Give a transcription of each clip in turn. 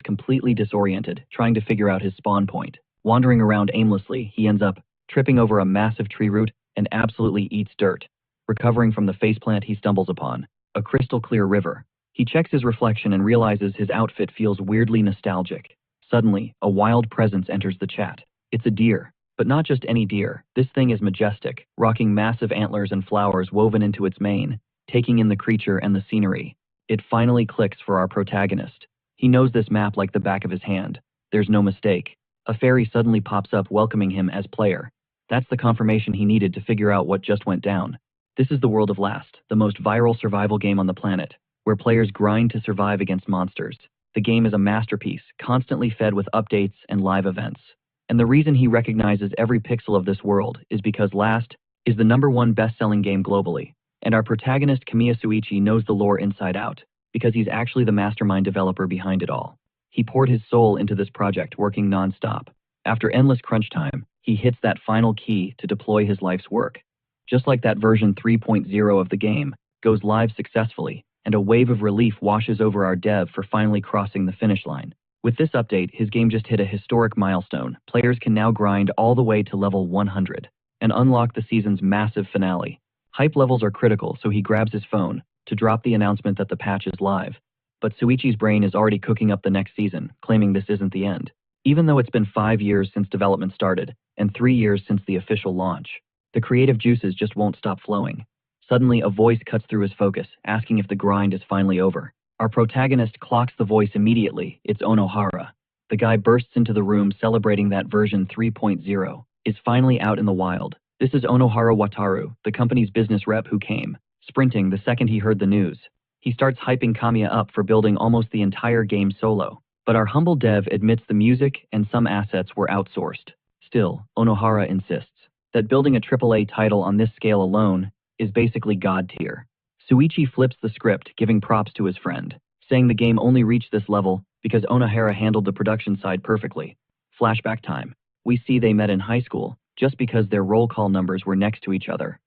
completely disoriented, trying to figure out his spawn point. Wandering around aimlessly, he ends up tripping over a massive tree root and absolutely eats dirt. Recovering from the faceplant he stumbles upon, a crystal clear river. He checks his reflection and realizes his outfit feels weirdly nostalgic. Suddenly, a wild presence enters the chat. It's a deer. But not just any deer. This thing is majestic, rocking massive antlers and flowers woven into its mane, taking in the creature and the scenery. It finally clicks for our protagonist. He knows this map like the back of his hand. There's no mistake. A fairy suddenly pops up welcoming him as player. That's the confirmation he needed to figure out what just went down. This is the world of Last, the most viral survival game on the planet, where players grind to survive against monsters. The game is a masterpiece, constantly fed with updates and live events. And the reason he recognizes every pixel of this world is because Last is the #1 best-selling game globally. And our protagonist Kamiya Suichi knows the lore inside out, because he's actually the mastermind developer behind it all. He poured his soul into this project, working non-stop. After endless crunch time, he hits that final key to deploy his life's work. Just like that version 3.0 of the game goes live successfully, and a wave of relief washes over our dev for finally crossing the finish line. With this update, his game just hit a historic milestone. Players can now grind all the way to level 100 and unlock the season's massive finale. Hype levels are critical, so he grabs his phone to drop the announcement that the patch is live. But Suichi's brain is already cooking up the next season, claiming this isn't the end. Even though it's been 5 years since development started and 3 years since the official launch, the creative juices just won't stop flowing. Suddenly, a voice cuts through his focus, asking if the grind is finally over. Our protagonist clocks the voice immediately. It's Onohara. The guy bursts into the room celebrating that version 3.0 is finally out in the wild. This is Onohara Wataru, the company's business rep who came, sprinting the second he heard the news. He starts hyping Kamiya up for building almost the entire game solo. But our humble dev admits the music and some assets were outsourced. Still, Onohara insists that building a AAA title on this scale alone is basically god tier. Suichi flips the script, giving props to his friend, saying the game only reached this level because Onohara handled the production side perfectly. Flashback time. We see they met in high school, just because their roll call numbers were next to each other.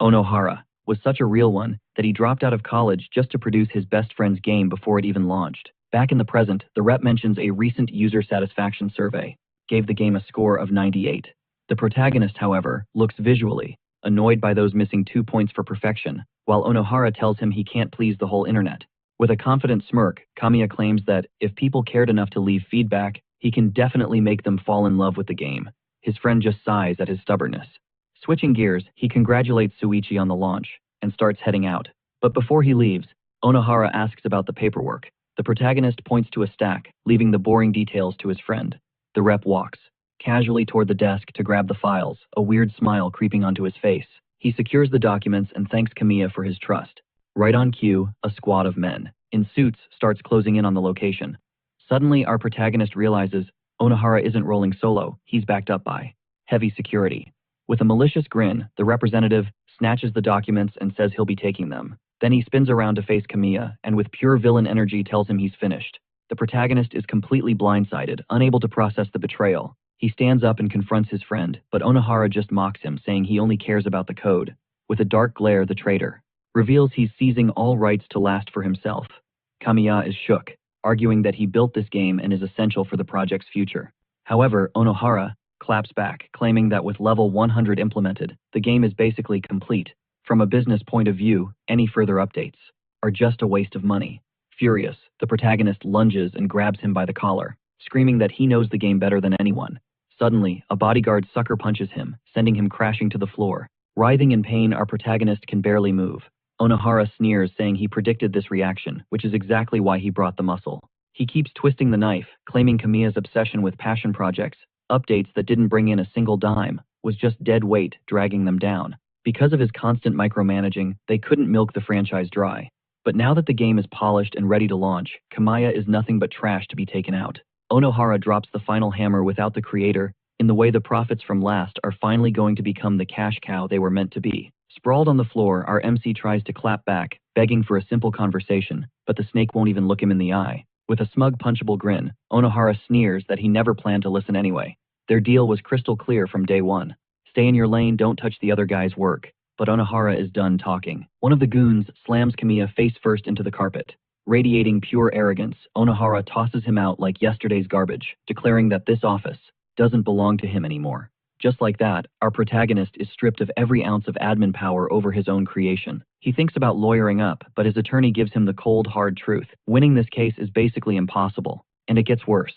Onohara was such a real one that he dropped out of college just to produce his best friend's game before it even launched. Back in the present, the rep mentions a recent user satisfaction survey gave the game a score of 98. The protagonist, however, looks visually annoyed by those missing 2 points for perfection, while Onohara tells him he can't please the whole internet. With a confident smirk, Kamiya claims that if people cared enough to leave feedback, he can definitely make them fall in love with the game. His friend just sighs at his stubbornness. Switching gears, he congratulates Suichi on the launch and starts heading out. But before he leaves, Onohara asks about the paperwork. The protagonist points to a stack, leaving the boring details to his friend. The rep walks casually toward the desk to grab the files, a weird smile creeping onto his face. He secures the documents and thanks Kamiya for his trust. Right on cue, a squad of men in suits starts closing in on the location. Suddenly, our protagonist realizes Onohara isn't rolling solo, he's backed up by heavy security. With a malicious grin, the representative snatches the documents and says he'll be taking them. Then he spins around to face Kamiya and with pure villain energy tells him he's finished. The protagonist is completely blindsided, unable to process the betrayal. He stands up and confronts his friend, but Onohara just mocks him, saying he only cares about the code. With a dark glare, the traitor reveals he's seizing all rights to Last for himself. Kamiya is shook, arguing that he built this game and is essential for the project's future. However, Onohara claps back, claiming that with level 100 implemented, the game is basically complete. From a business point of view, any further updates are just a waste of money. Furious, the protagonist lunges and grabs him by the collar, screaming that he knows the game better than anyone. Suddenly, a bodyguard sucker punches him, sending him crashing to the floor. Writhing in pain, our protagonist can barely move. Onohara sneers, saying he predicted this reaction, which is exactly why he brought the muscle. He keeps twisting the knife, claiming Kamiya's obsession with passion projects, updates that didn't bring in a single dime, was just dead weight dragging them down. Because of his constant micromanaging, they couldn't milk the franchise dry. But now that the game is polished and ready to launch, Kamiya is nothing but trash to be taken out. Onohara drops the final hammer without the creator, in the way the profits from Last are finally going to become the cash cow they were meant to be. Sprawled on the floor, our MC tries to clap back, begging for a simple conversation, but the snake won't even look him in the eye. With a smug, punchable grin, Onohara sneers that he never planned to listen anyway. Their deal was crystal clear from day one. Stay in your lane, don't touch the other guy's work. But Onohara is done talking. One of the goons slams Kamiya face first into the carpet. Radiating pure arrogance, Onohara tosses him out like yesterday's garbage, declaring that this office doesn't belong to him anymore. Just like that, our protagonist is stripped of every ounce of admin power over his own creation. He thinks about lawyering up, but his attorney gives him the cold, hard truth. Winning this case is basically impossible. And it gets worse.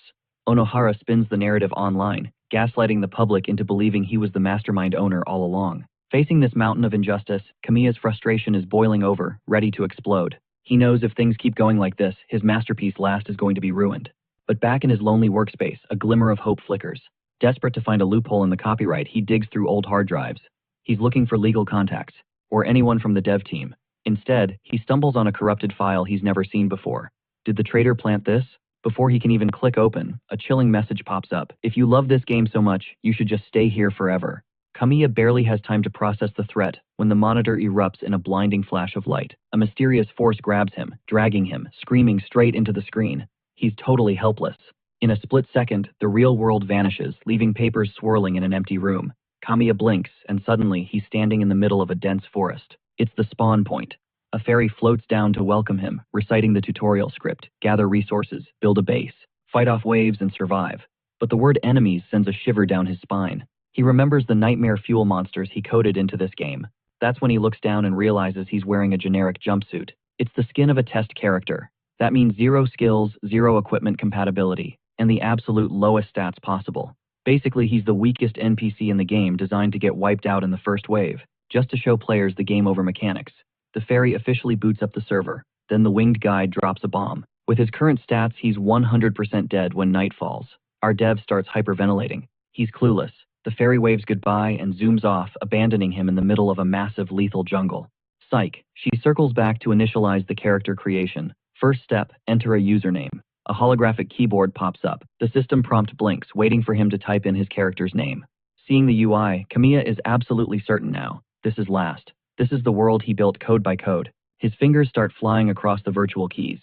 Onohara spins the narrative online, gaslighting the public into believing he was the mastermind owner all along. Facing this mountain of injustice, Kamiya's frustration is boiling over, ready to explode. He knows if things keep going like this, his masterpiece Last is going to be ruined. But back in his lonely workspace, a glimmer of hope flickers. Desperate to find a loophole in the copyright, he digs through old hard drives. He's looking for legal contacts, or anyone from the dev team. Instead, he stumbles on a corrupted file he's never seen before. Did the traitor plant this? Before he can even click open, a chilling message pops up. If you love this game so much, you should just stay here forever. Kamiya barely has time to process the threat when the monitor erupts in a blinding flash of light. A mysterious force grabs him, dragging him, screaming straight into the screen. He's totally helpless. In a split second, the real world vanishes, leaving papers swirling in an empty room. Kamiya blinks, and suddenly he's standing in the middle of a dense forest. It's the spawn point. A fairy floats down to welcome him, reciting the tutorial script: gather resources, build a base, fight off waves, and survive. But the word enemies sends a shiver down his spine. He remembers the nightmare fuel monsters he coded into this game. That's when he looks down and realizes he's wearing a generic jumpsuit. It's the skin of a test character. That means 0 skills, 0 equipment compatibility, and the absolute lowest stats possible. Basically, he's the weakest NPC in the game, designed to get wiped out in the first wave, just to show players the game over mechanics. The fairy officially boots up the server. Then the winged guide drops a bomb. With his current stats, he's 100% dead when night falls. Our dev starts hyperventilating. He's clueless. The fairy waves goodbye and zooms off, abandoning him in the middle of a massive lethal jungle. Psych. She circles back to initialize the character creation. First step, enter a username. A holographic keyboard pops up. The system prompt blinks, waiting for him to type in his character's name. Seeing the UI, Kamiya is absolutely certain now. This is Last. This is the world he built code by code. His fingers start flying across the virtual keys.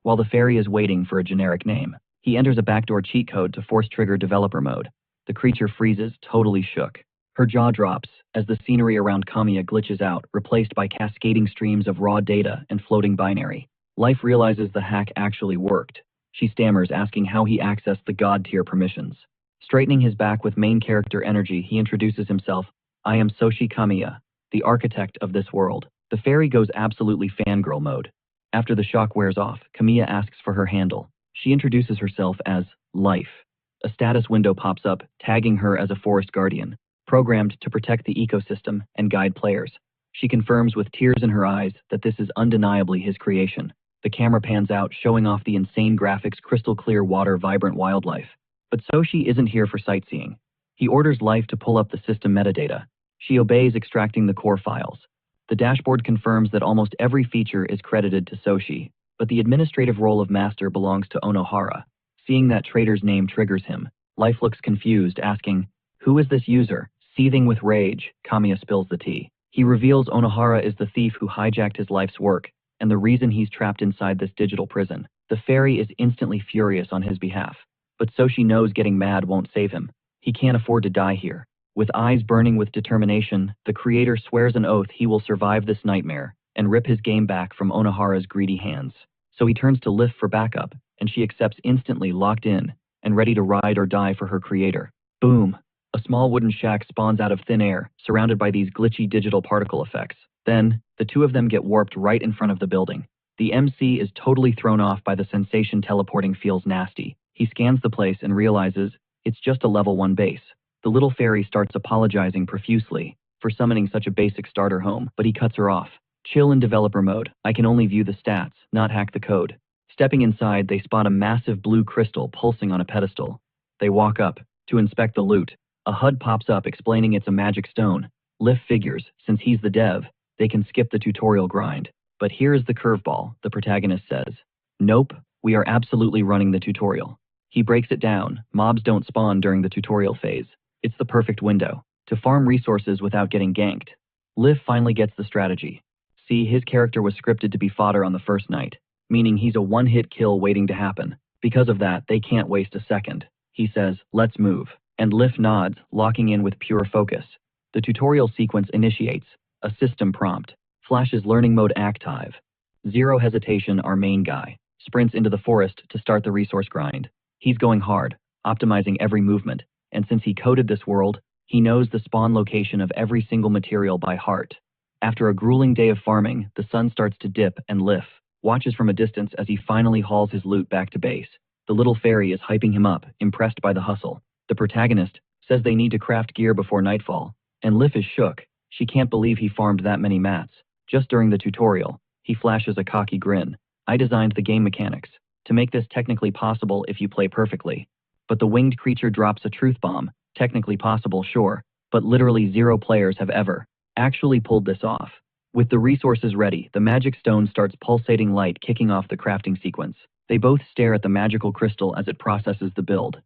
While the fairy is waiting for a generic name, he enters a backdoor cheat code to force trigger developer mode. The creature freezes, totally shook. Her jaw drops as the scenery around Kamiya glitches out, replaced by cascading streams of raw data and floating binary. Life realizes the hack actually worked. She stammers, asking how he accessed the god-tier permissions. Straightening his back with main character energy, he introduces himself. I am Soshi Kamiya, the architect of this world. The fairy goes absolutely fangirl mode. After the shock wears off, Kamiya asks for her handle. She introduces herself as Life. A status window pops up, tagging her as a forest guardian, programmed to protect the ecosystem and guide players. She confirms with tears in her eyes that this is undeniably his creation. The camera pans out, showing off the insane graphics, crystal clear water, vibrant wildlife. But Soshi isn't here for sightseeing. He orders Life to pull up the system metadata. She obeys, extracting the core files. The dashboard confirms that almost every feature is credited to Soshi, but the administrative role of master belongs to Onohara. Seeing that trader's name triggers him. Life looks confused, asking, who is this user? Seething with rage, Kamiya spills the tea. He reveals Onohara is the thief who hijacked his life's work, and the reason he's trapped inside this digital prison. The fairy is instantly furious on his behalf, but Soshi knows getting mad won't save him. He can't afford to die here. With eyes burning with determination, the creator swears an oath he will survive this nightmare and rip his game back from Onohara's greedy hands. So he turns to Liv for backup, and she accepts instantly, locked in and ready to ride or die for her creator. Boom! A small wooden shack spawns out of thin air, surrounded by these glitchy digital particle effects. Then, the two of them get warped right in front of the building. The MC is totally thrown off by the sensation teleporting feels nasty. He scans the place and realizes it's just a level 1 base. The little fairy starts apologizing profusely for summoning such a basic starter home, but he cuts her off. Chill in developer mode. I can only view the stats, not hack the code. Stepping inside, they spot a massive blue crystal pulsing on a pedestal. They walk up to inspect the loot. A HUD pops up explaining it's a magic stone. Liv figures, since he's the dev, they can skip the tutorial grind. But here is the curveball, the protagonist says. Nope, we are absolutely running the tutorial. He breaks it down. Mobs don't spawn during the tutorial phase. It's the perfect window to farm resources without getting ganked. Liv finally gets the strategy. See, his character was scripted to be fodder on the first night, meaning he's a one-hit kill waiting to happen. Because of that, they can't waste a second. He says, let's move. And Liv nods, locking in with pure focus. The tutorial sequence initiates. A system prompt flashes learning mode active. Zero hesitation, our main guy sprints into the forest to start the resource grind. He's going hard, optimizing every movement, and since he coded this world, he knows the spawn location of every single material by heart. After a grueling day of farming, the sun starts to dip and Lif watches from a distance as he finally hauls his loot back to base. The little fairy is hyping him up, impressed by the hustle. The protagonist says they need to craft gear before nightfall, and Lif is shook. She can't believe he farmed that many mats. Just during the tutorial, he flashes a cocky grin. I designed the game mechanics to make this technically possible if you play perfectly. But the winged creature drops a truth bomb. Technically possible, sure, but literally zero players have ever actually pulled this off. With the resources ready, the magic stone starts pulsating light, kicking off the crafting sequence. They both stare at the magical crystal as it processes the build.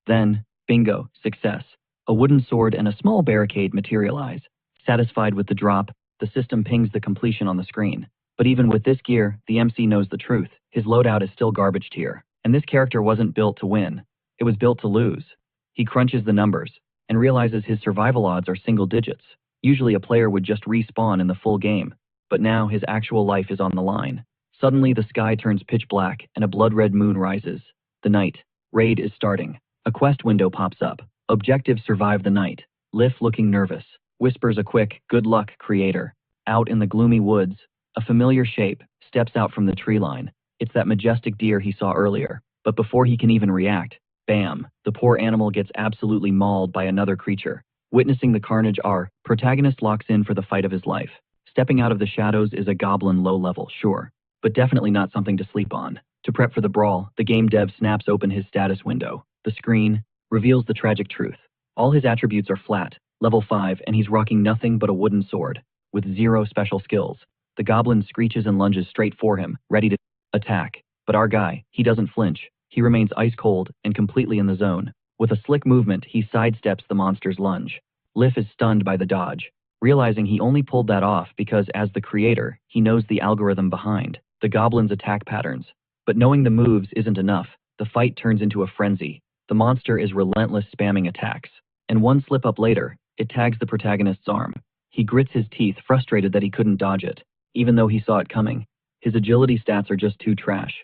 Then, bingo, success. A wooden sword and a small barricade materialize. Satisfied with the drop, the system pings the completion on the screen. But even with this gear, the MC knows the truth. His loadout is still garbage tier. And this character wasn't built to win. It was built to lose. He crunches the numbers and realizes his survival odds are single digits. Usually a player would just respawn in the full game, but now his actual life is on the line. Suddenly the sky turns pitch black and a blood-red moon rises. The night raid is starting. A quest window pops up. Objective: survive the night. Lif, looking nervous, whispers a quick, "Good luck, creator." Out in the gloomy woods, a familiar shape steps out from the tree line. It's that majestic deer he saw earlier. But before he can even react, bam, the poor animal gets absolutely mauled by another creature. Witnessing the carnage, our protagonist locks in for the fight of his life. Stepping out of the shadows is a goblin low level, sure, but definitely not something to sleep on. To prep for the brawl, the game dev snaps open his status window. The screen reveals the tragic truth. All his attributes are flat, level 5, and he's rocking nothing but a wooden sword, with zero special skills. The goblin screeches and lunges straight for him, ready to attack. But our guy, he doesn't flinch. He remains ice cold and completely in the zone. With a slick movement, he sidesteps the monster's lunge. Lif is stunned by the dodge, realizing he only pulled that off because, as the creator, he knows the algorithm behind the goblin's attack patterns. But knowing the moves isn't enough. The fight turns into a frenzy. The monster is relentless, spamming attacks. And one slip-up later, it tags the protagonist's arm. He grits his teeth, frustrated that he couldn't dodge it, even though he saw it coming. His agility stats are just too trash.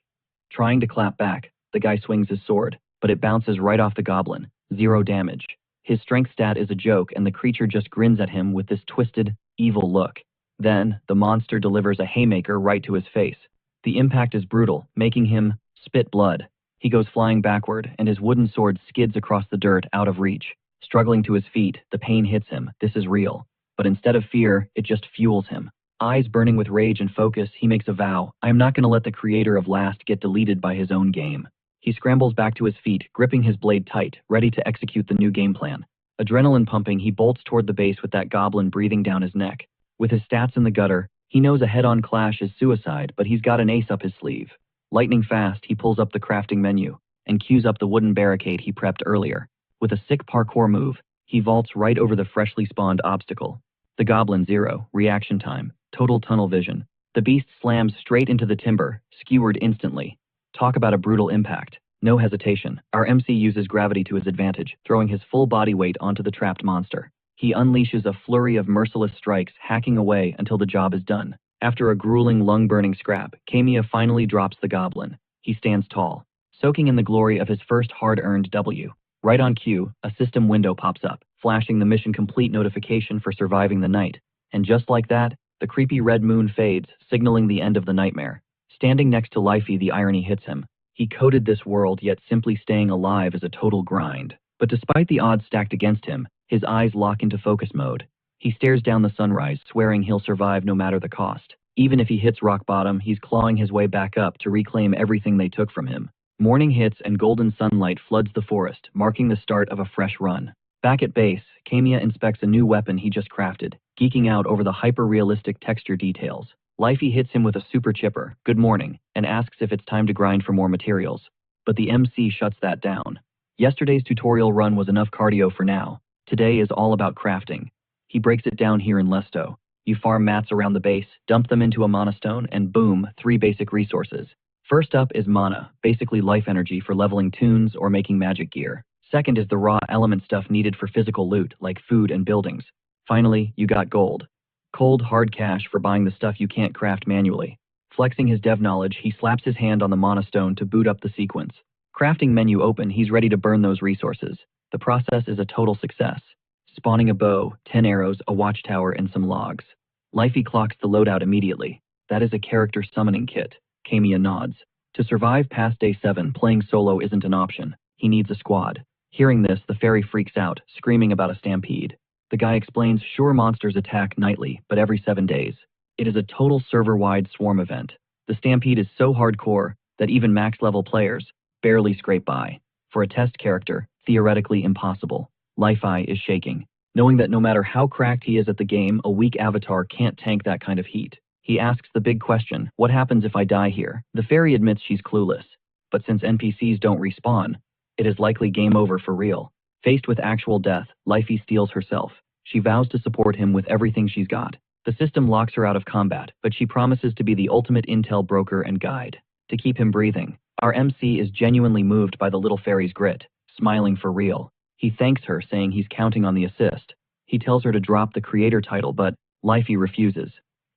Trying to clap back, the guy swings his sword, but it bounces right off the goblin. 0 damage. His strength stat is a joke, and the creature just grins at him with this twisted, evil look. Then, the monster delivers a haymaker right to his face. The impact is brutal, making him spit blood. He goes flying backward, and his wooden sword skids across the dirt, out of reach. Struggling to his feet, the pain hits him. This is real. But instead of fear, it just fuels him. Eyes burning with rage and focus, he makes a vow. I am not going to let the creator of Last get deleted by his own game. He scrambles back to his feet, gripping his blade tight, ready to execute the new game plan. Adrenaline pumping, he bolts toward the base with that goblin breathing down his neck. With his stats in the gutter, he knows a head-on clash is suicide, but he's got an ace up his sleeve. Lightning fast, he pulls up the crafting menu and cues up the wooden barricade he prepped earlier. With a sick parkour move, he vaults right over the freshly spawned obstacle. The goblin 0, reaction time, total tunnel vision. The beast slams straight into the timber, skewered instantly. Talk about a brutal impact. No hesitation. Our MC uses gravity to his advantage, throwing his full body weight onto the trapped monster. He unleashes a flurry of merciless strikes, hacking away until the job is done. After a grueling lung-burning scrap, Kamiya finally drops the goblin. He stands tall, soaking in the glory of his first hard-earned W. Right on cue, a system window pops up, flashing the mission complete notification for surviving the night. And just like that, the creepy red moon fades, signaling the end of the nightmare. Standing next to Lifey, the irony hits him. He coded this world, yet simply staying alive is a total grind. But despite the odds stacked against him, his eyes lock into focus mode. He stares down the sunrise, swearing he'll survive no matter the cost. Even if he hits rock bottom, he's clawing his way back up to reclaim everything they took from him. Morning hits and golden sunlight floods the forest, marking the start of a fresh run. Back at base, Kamiya inspects a new weapon he just crafted, geeking out over the hyper-realistic texture details. Lifey hits him with a super chipper, "Good morning," and asks if it's time to grind for more materials. But the MC shuts that down. Yesterday's tutorial run was enough cardio for now. Today is all about crafting. He breaks it down here in Lesto. You farm mats around the base, dump them into a mana stone, and boom, 3 basic resources. First up is mana, basically life energy for leveling tunes or making magic gear. Second is the raw element stuff needed for physical loot, like food and buildings. Finally, you got gold. Cold, hard cash for buying the stuff you can't craft manually. Flexing his dev knowledge, he slaps his hand on the monostone to boot up the sequence. Crafting menu open, he's ready to burn those resources. The process is a total success. Spawning a bow, 10 arrows, a watchtower, and some logs. Lifey clocks the loadout immediately. That is a character summoning kit. Kamiya nods. To survive past day 7, playing solo isn't an option. He needs a squad. Hearing this, the fairy freaks out, screaming about a stampede. The guy explains sure monsters attack nightly, but every 7 days. It is a total server-wide swarm event. The stampede is so hardcore that even max-level players barely scrape by. For a test character, theoretically impossible. Lifey is shaking, knowing that no matter how cracked he is at the game, a weak avatar can't tank that kind of heat. He asks the big question, what happens if I die here? The fairy admits she's clueless, but since NPCs don't respawn, it is likely game over for real. Faced with actual death, Lifey steels herself. She vows to support him with everything she's got. The system locks her out of combat, but she promises to be the ultimate intel broker and guide. To keep him breathing, our MC is genuinely moved by the little fairy's grit, smiling for real. He thanks her, saying he's counting on the assist. He tells her to drop the creator title, but Lifey refuses.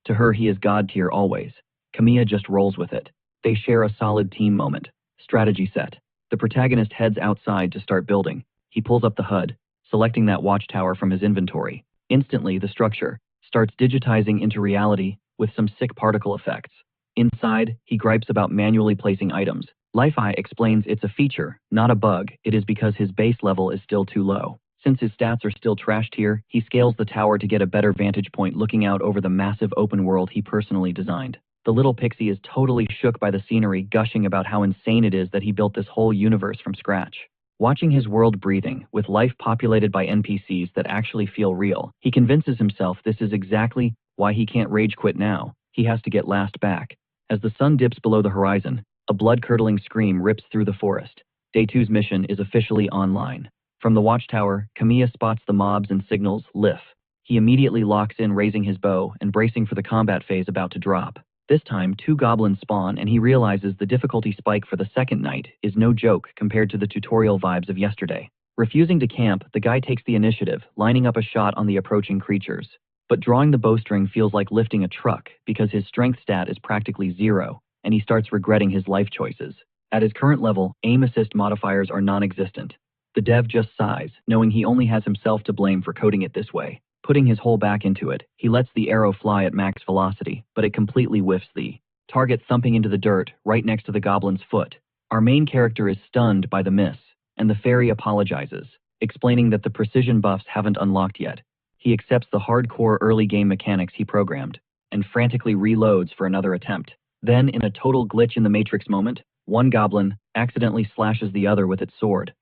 To her, he is god tier always. Kamiya just rolls with it. They share a solid team moment. Strategy set. The protagonist heads outside to start building. He pulls up the HUD, selecting that watchtower from his inventory. Instantly, the structure starts digitizing into reality with some sick particle effects. Inside, he gripes about manually placing items. Lifey explains it's a feature, not a bug. It is because his base level is still too low. Since his stats are still trash tier, he scales the tower to get a better vantage point looking out over the massive open world he personally designed. The little pixie is totally shook by the scenery, gushing about how insane it is that he built this whole universe from scratch. Watching his world breathing, with life populated by NPCs that actually feel real, he convinces himself this is exactly why he can't rage quit now. He has to get last back. As the sun dips below the horizon, a blood-curdling scream rips through the forest. Day 2's mission is officially online. From the watchtower, Kamiya spots the mobs and signals Lif. He immediately locks in, raising his bow and bracing for the combat phase about to drop. This time, 2 goblins spawn, and he realizes the difficulty spike for the second night is no joke compared to the tutorial vibes of yesterday. Refusing to camp, the guy takes the initiative, lining up a shot on the approaching creatures. But drawing the bowstring feels like lifting a truck because his strength stat is practically 0, and he starts regretting his life choices. At his current level, aim assist modifiers are non-existent. The dev just sighs, knowing he only has himself to blame for coding it this way. Putting his whole back into it, he lets the arrow fly at max velocity, but it completely whiffs the target, thumping into the dirt right next to the goblin's foot. Our main character is stunned by the miss, and the fairy apologizes, explaining that the precision buffs haven't unlocked yet. He accepts the hardcore early game mechanics he programmed, and frantically reloads for another attempt. Then, in a total glitch in the Matrix moment, one goblin accidentally slashes the other with its sword.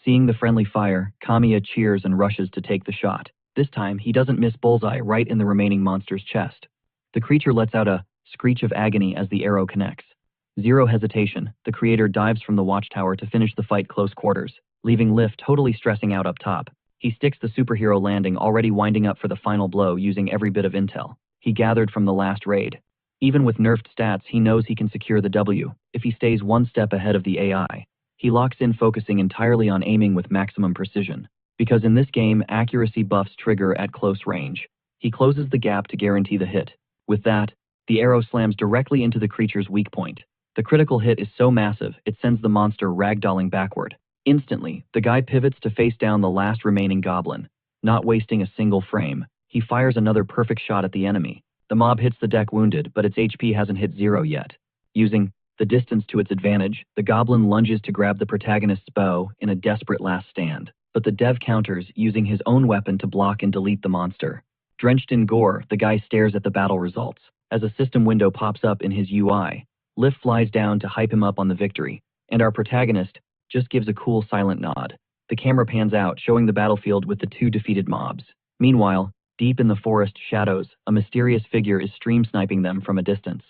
Seeing the friendly fire, Kamiya cheers and rushes to take the shot. This time, he doesn't miss bullseye right in the remaining monster's chest. The creature lets out a screech of agony as the arrow connects. Zero hesitation, the creator dives from the watchtower to finish the fight close quarters, leaving Lif totally stressing out up top. He sticks the superhero landing, already winding up for the final blow using every bit of intel he gathered from the last raid. Even with nerfed stats, he knows he can secure the W if he stays one step ahead of the AI. He locks in, focusing entirely on aiming with maximum precision, because in this game, accuracy buffs trigger at close range. He closes the gap to guarantee the hit. With that, the arrow slams directly into the creature's weak point. The critical hit is so massive, it sends the monster ragdolling backward. Instantly, the guy pivots to face down the last remaining goblin. Not wasting a single frame, he fires another perfect shot at the enemy. The mob hits the deck wounded, but its HP hasn't hit 0 yet. Using the distance to its advantage, the goblin lunges to grab the protagonist's bow in a desperate last stand. But the dev counters, using his own weapon to block and delete the monster. Drenched in gore, the guy stares at the battle results. As a system window pops up in his UI, Lif flies down to hype him up on the victory, and our protagonist just gives a cool silent nod. The camera pans out, showing the battlefield with the 2 defeated mobs. Meanwhile, deep in the forest shadows, a mysterious figure is stream sniping them from a distance.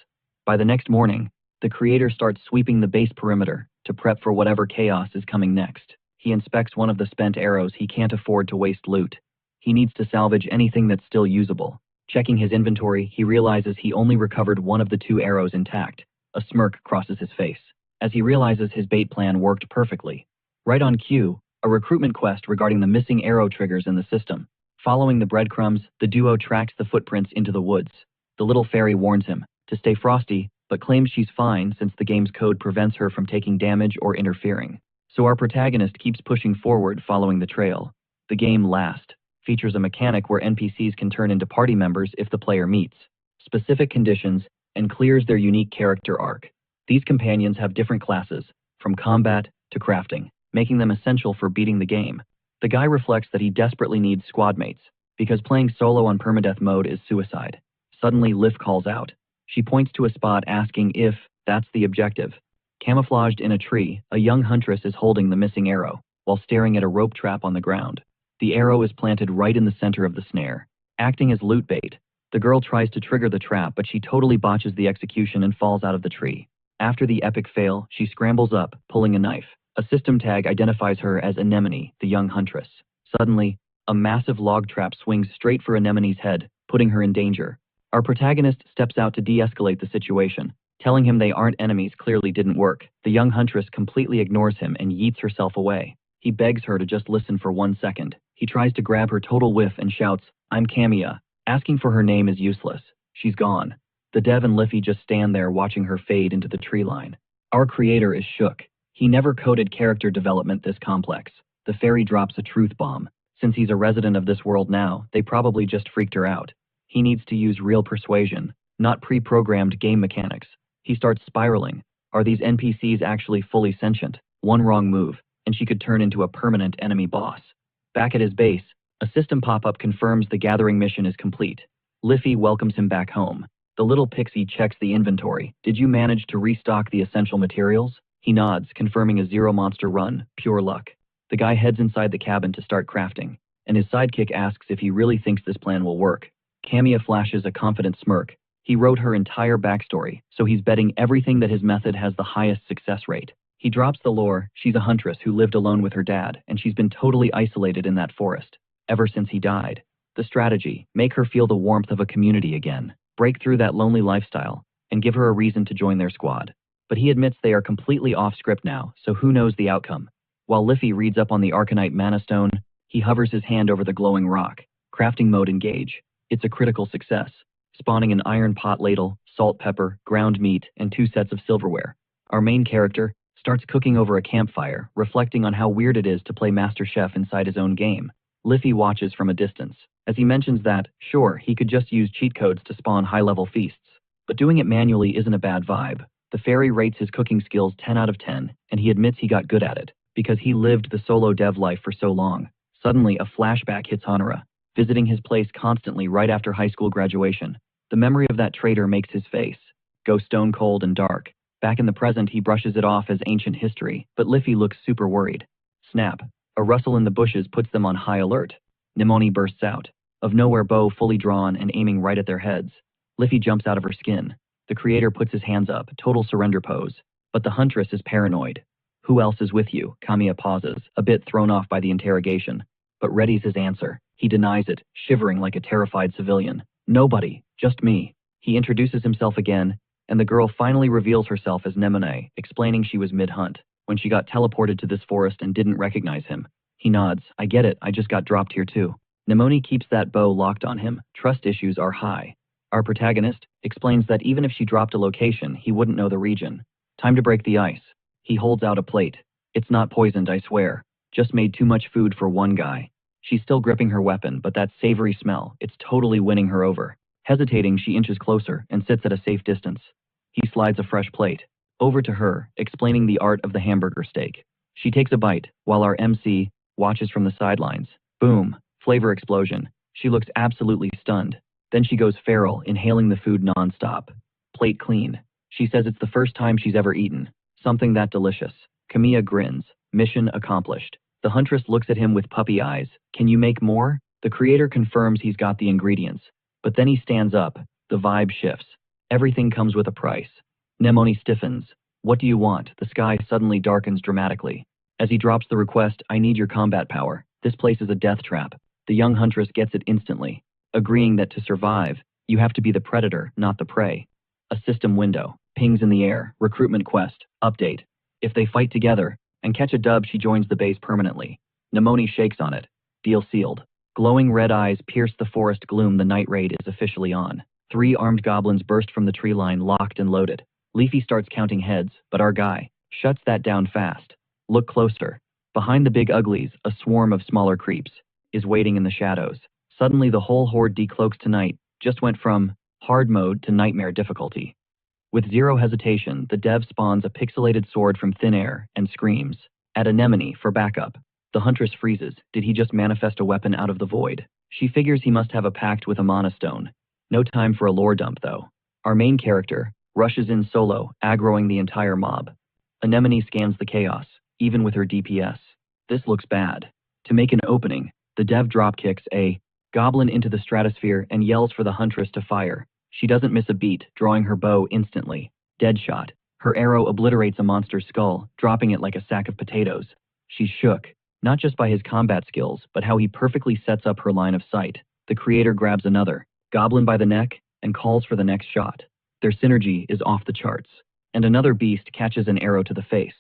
By the next morning, the creator starts sweeping the base perimeter to prep for whatever chaos is coming next. He inspects one of the spent arrows. He can't afford to waste loot. He needs to salvage anything that's still usable. Checking his inventory, he realizes he only recovered one of the 2 arrows intact. A smirk crosses his face, as he realizes his bait plan worked perfectly. Right on cue, a recruitment quest regarding the missing arrow triggers in the system. Following the breadcrumbs, the duo tracks the footprints into the woods. The little fairy warns him to stay frosty, but claims she's fine since the game's code prevents her from taking damage or interfering. So our protagonist keeps pushing forward following the trail. The game Last features a mechanic where NPCs can turn into party members if the player meets specific conditions and clears their unique character arc. These companions have different classes, from combat to crafting, making them essential for beating the game. The guy reflects that he desperately needs squad mates, because playing solo on permadeath mode is suicide. Suddenly, Liv calls out. She points to a spot asking if that's the objective. Camouflaged in a tree, a young huntress is holding the missing arrow, while staring at a rope trap on the ground. The arrow is planted right in the center of the snare, acting as loot bait. The girl tries to trigger the trap, but she totally botches the execution and falls out of the tree. After the epic fail, she scrambles up, pulling a knife. A system tag identifies her as Anemone, the young huntress. Suddenly, a massive log trap swings straight for Anemone's head, putting her in danger. Our protagonist steps out to de-escalate the situation. Telling him they aren't enemies clearly didn't work. The young huntress completely ignores him and yeets herself away. He begs her to just listen for 1 second. He tries to grab her total whiff and shouts, "I'm Kamiya." Asking for her name is useless. She's gone. The dev and Liffy just stand there watching her fade into the tree line. Our creator is shook. He never coded character development this complex. The fairy drops a truth bomb. Since he's a resident of this world now, they probably just freaked her out. He needs to use real persuasion, not pre-programmed game mechanics. He starts spiraling. Are these NPCs actually fully sentient? One wrong move, and she could turn into a permanent enemy boss. Back at his base, a system pop-up confirms the gathering mission is complete. Liffy welcomes him back home. The little pixie checks the inventory. Did you manage to restock the essential materials? He nods, confirming a zero monster run, pure luck. The guy heads inside the cabin to start crafting, and his sidekick asks if he really thinks this plan will work. Kamiya flashes a confident smirk. He wrote her entire backstory, so he's betting everything that his method has the highest success rate. He drops the lore. She's a huntress who lived alone with her dad, and she's been totally isolated in that forest ever since he died. The strategy: make her feel the warmth of a community again, break through that lonely lifestyle, and give her a reason to join their squad. But he admits they are completely off script now, so who knows the outcome. While Liffy reads up on the Arcanite Mana Stone, he hovers his hand over the glowing rock. Crafting mode engage. It's a critical success, spawning an iron pot ladle, salt, pepper, ground meat, and 2 sets of silverware. Our main character starts cooking over a campfire, reflecting on how weird it is to play Master Chef inside his own game. Liffy watches from a distance, as he mentions that, sure, he could just use cheat codes to spawn high-level feasts, but doing it manually isn't a bad vibe. The fairy rates his cooking skills 10 out of 10, and he admits he got good at it, because he lived the solo dev life for so long. Suddenly, a flashback hits Hanura, visiting his place constantly right after high school graduation. The memory of that traitor makes his face go stone cold and dark. Back in the present, he brushes it off as ancient history, but Liffy looks super worried. Snap. A rustle in the bushes puts them on high alert. Nemone bursts out, of nowhere, bow fully drawn and aiming right at their heads. Liffy jumps out of her skin. The creator puts his hands up, total surrender pose. But the huntress is paranoid. Who else is with you? Kamiya pauses, a bit thrown off by the interrogation, but readies his answer. He denies it, shivering like a terrified civilian. Nobody, just me. He introduces himself again, and the girl finally reveals herself as Nemone, explaining she was mid-hunt when she got teleported to this forest and didn't recognize him. He nods. I get it, I just got dropped here too. Nemone keeps that bow locked on him. Trust issues are high. Our protagonist explains that even if she dropped a location, he wouldn't know the region. Time to break the ice. He holds out a plate. It's not poisoned, I swear. Just made too much food for one guy. She's still gripping her weapon, but that savory smell, it's totally winning her over. Hesitating, she inches closer and sits at a safe distance. He slides a fresh plate over to her, explaining the art of the hamburger steak. She takes a bite, while our MC watches from the sidelines. Boom, flavor explosion. She looks absolutely stunned. Then she goes feral, inhaling the food non-stop. Plate clean. She says it's the first time she's ever eaten something that delicious. Kamiya grins. Mission accomplished. The huntress looks at him with puppy eyes. Can you make more? The creator confirms he's got the ingredients. But then he stands up. The vibe shifts. Everything comes with a price. Nemone stiffens. What do you want? The sky suddenly darkens dramatically. As he drops the request, I need your combat power. This place is a death trap. The young huntress gets it instantly, agreeing that to survive, you have to be the predator, not the prey. A system window pings in the air. Recruitment quest. Update. If they fight together and catch a dub, she joins the base permanently. Nemone shakes on it. Deal sealed. Glowing red eyes pierce the forest gloom. The night raid is officially on. 3 armed goblins burst from the tree line, locked and loaded. Leafy starts counting heads, but our guy shuts that down fast. Look closer. Behind the big uglies, a swarm of smaller creeps is waiting in the shadows. Suddenly the whole horde decloaks tonight, just went from hard mode to nightmare difficulty. With zero hesitation, the dev spawns a pixelated sword from thin air and screams at Anemone for backup. The huntress freezes. Did he just manifest a weapon out of the void? She figures he must have a pact with a mana stone. No time for a lore dump though. Our main character rushes in solo, aggroing the entire mob. Anemone scans the chaos, even with her DPS. This looks bad. To make an opening, the dev dropkicks a goblin into the stratosphere and yells for the huntress to fire. She doesn't miss a beat, drawing her bow instantly. Deadshot. Her arrow obliterates a monster's skull, dropping it like a sack of potatoes. She's shook, not just by his combat skills, but how he perfectly sets up her line of sight. The creator grabs another goblin by the neck and calls for the next shot. Their synergy is off the charts, and another beast catches an arrow to the face.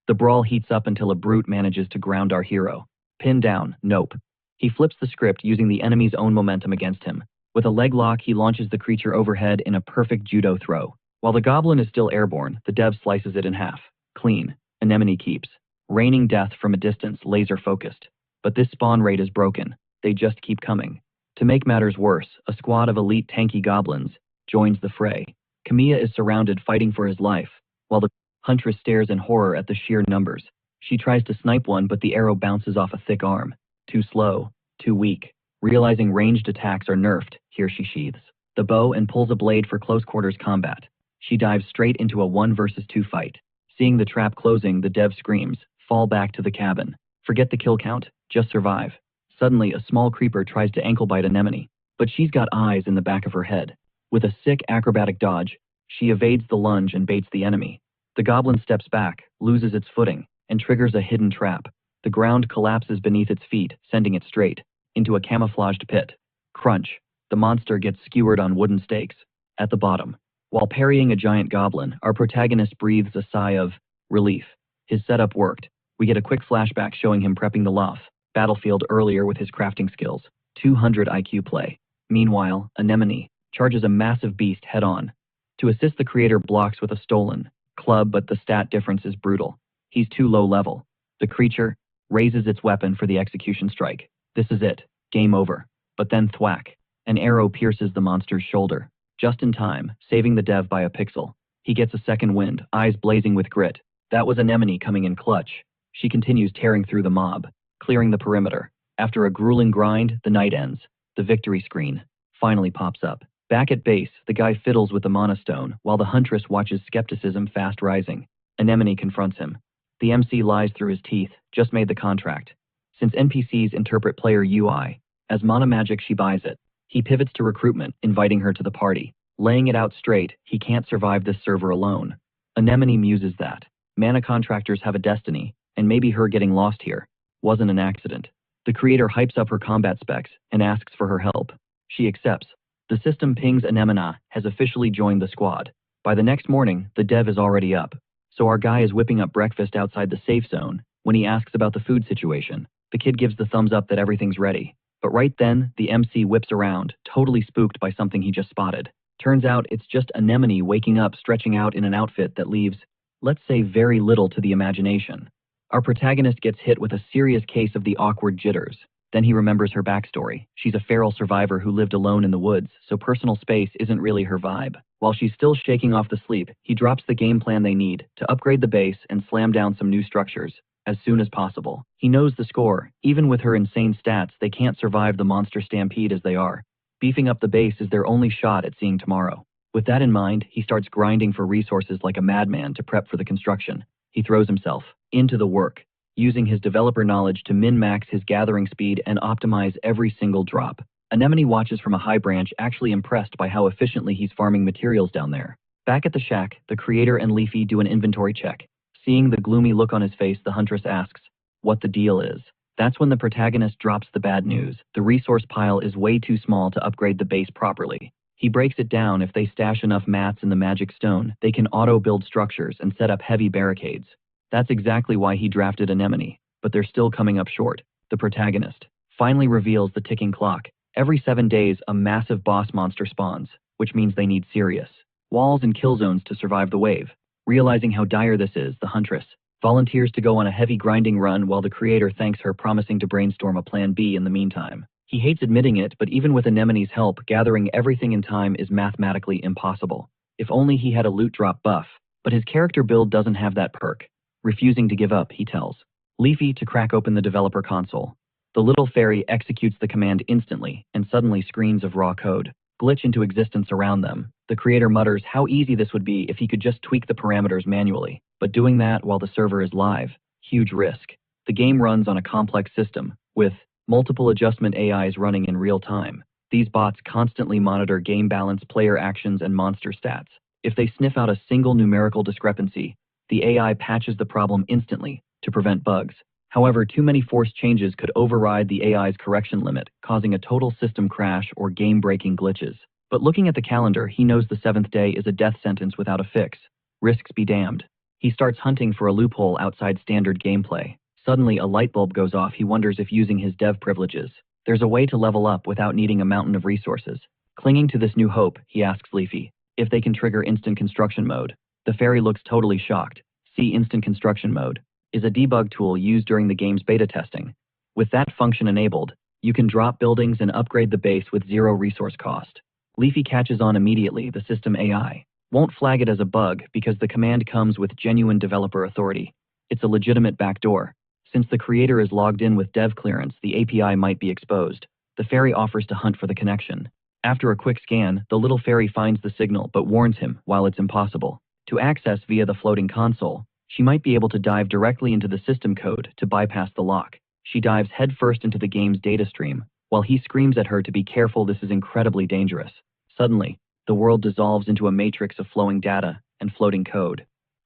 The brawl heats up until a brute manages to ground our hero. Pinned down, nope. He flips the script using the enemy's own momentum against him. With a leg lock, he launches the creature overhead in a perfect judo throw. While the goblin is still airborne, the dev slices it in half. Clean. Anemone keeps raining death from a distance, laser focused. But this spawn rate is broken. They just keep coming. To make matters worse, a squad of elite tanky goblins joins the fray. Kamiya is surrounded, fighting for his life, while the huntress stares in horror at the sheer numbers. She tries to snipe one, but the arrow bounces off a thick arm. Too slow, too weak. Realizing ranged attacks are nerfed, here she sheathes the bow and pulls a blade for close quarters combat. She dives straight into a 1 versus 2 fight. Seeing the trap closing, the dev screams, fall back to the cabin. Forget the kill count, just survive. Suddenly, a small creeper tries to ankle bite Anemone, but she's got eyes in the back of her head. With a sick acrobatic dodge, she evades the lunge and baits the enemy. The goblin steps back, loses its footing, and triggers a hidden trap. The ground collapses beneath its feet, sending it straight into a camouflaged pit. Crunch. The monster gets skewered on wooden stakes. At the bottom, while parrying a giant goblin, our protagonist breathes a sigh of relief. His setup worked. We get a quick flashback showing him prepping the loft battlefield earlier with his crafting skills. 200 IQ play. Meanwhile, Anemone charges a massive beast head-on. To assist, the creator blocks with a stolen club, but the stat difference is brutal. He's too low level. The creature raises its weapon for the execution strike. This is it. Game over. But then thwack. An arrow pierces the monster's shoulder. Just in time, saving the dev by a pixel. He gets a second wind, eyes blazing with grit. That was Anemone coming in clutch. She continues tearing through the mob, clearing the perimeter. After a grueling grind, the night ends. The victory screen finally pops up. Back at base, the guy fiddles with the mana stone, while the huntress watches skepticism fast rising. Anemone confronts him. The MC lies through his teeth, just made the contract. Since NPCs interpret player UI as mana magic, she buys it. He pivots to recruitment, inviting her to the party. Laying it out straight, he can't survive this server alone. Anemone muses that mana contractors have a destiny, and maybe her getting lost here wasn't an accident. The creator hypes up her combat specs and asks for her help. She accepts. The system pings Anemone has officially joined the squad. By the next morning, the dev is already up. So our guy is whipping up breakfast outside the safe zone. When he asks about the food situation, the kid gives the thumbs up that everything's ready. But right then, the MC whips around, totally spooked by something he just spotted. Turns out it's just Anemone waking up, stretching out in an outfit that leaves, let's say, very little to the imagination. Our protagonist gets hit with a serious case of the awkward jitters. Then he remembers her backstory. She's a feral survivor who lived alone in the woods, so personal space isn't really her vibe. While she's still shaking off the sleep, he drops the game plan they need to upgrade the base and slam down some new structures as soon as possible. He knows the score. Even with her insane stats, they can't survive the monster stampede as they are. Beefing up the base is their only shot at seeing tomorrow. With that in mind, he starts grinding for resources like a madman to prep for the construction. He throws himself into the work, using his developer knowledge to min-max his gathering speed and optimize every single drop. Anemone watches from a high branch, actually impressed by how efficiently he's farming materials down there. Back at the shack, the creator and Leafy do an inventory check. Seeing the gloomy look on his face, the huntress asks what the deal is. That's when the protagonist drops the bad news. The resource pile is way too small to upgrade the base properly. He breaks it down. If they stash enough mats in the magic stone, they can auto-build structures and set up heavy barricades. That's exactly why he drafted Anemone, but they're still coming up short. The protagonist finally reveals the ticking clock. Every 7 days, a massive boss monster spawns, which means they need serious walls and kill zones to survive the wave. Realizing how dire this is, the Huntress volunteers to go on a heavy grinding run while the creator thanks her, promising to brainstorm a plan B in the meantime. He hates admitting it, but even with Anemone's help, gathering everything in time is mathematically impossible. If only he had a loot drop buff, but his character build doesn't have that perk. Refusing to give up, he tells Leafy to crack open the developer console. The little fairy executes the command instantly, and suddenly screens of raw code glitch into existence around them. The creator mutters how easy this would be if he could just tweak the parameters manually, but doing that while the server is live, huge risk. The game runs on a complex system, with multiple adjustment AIs running in real time. These bots constantly monitor game balance, player actions, and monster stats. If they sniff out a single numerical discrepancy, the AI patches the problem instantly to prevent bugs. However, too many forced changes could override the AI's correction limit, causing a total system crash or game-breaking glitches. But looking at the calendar, he knows the seventh day is a death sentence without a fix. Risks be damned. He starts hunting for a loophole outside standard gameplay. Suddenly, a light bulb goes off. He wonders if using his dev privileges, there's a way to level up without needing a mountain of resources. Clinging to this new hope, he asks Leafy if they can trigger instant construction mode. The fairy looks totally shocked. See, instant construction mode is a debug tool used during the game's beta testing. With that function enabled, you can drop buildings and upgrade the base with zero resource cost. Leafy catches on immediately. The system AI won't flag it as a bug because the command comes with genuine developer authority. It's a legitimate backdoor. Since the creator is logged in with dev clearance, the API might be exposed. The fairy offers to hunt for the connection. After a quick scan, the little fairy finds the signal but warns him while it's impossible to access via the floating console. She might be able to dive directly into the system code to bypass the lock. She dives headfirst into the game's data stream, while he screams at her to be careful. This is incredibly dangerous. Suddenly, the world dissolves into a matrix of flowing data and floating code.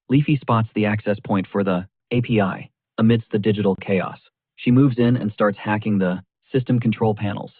Leafy spots the access point for the API amidst the digital chaos. She moves in and starts hacking the system control panels.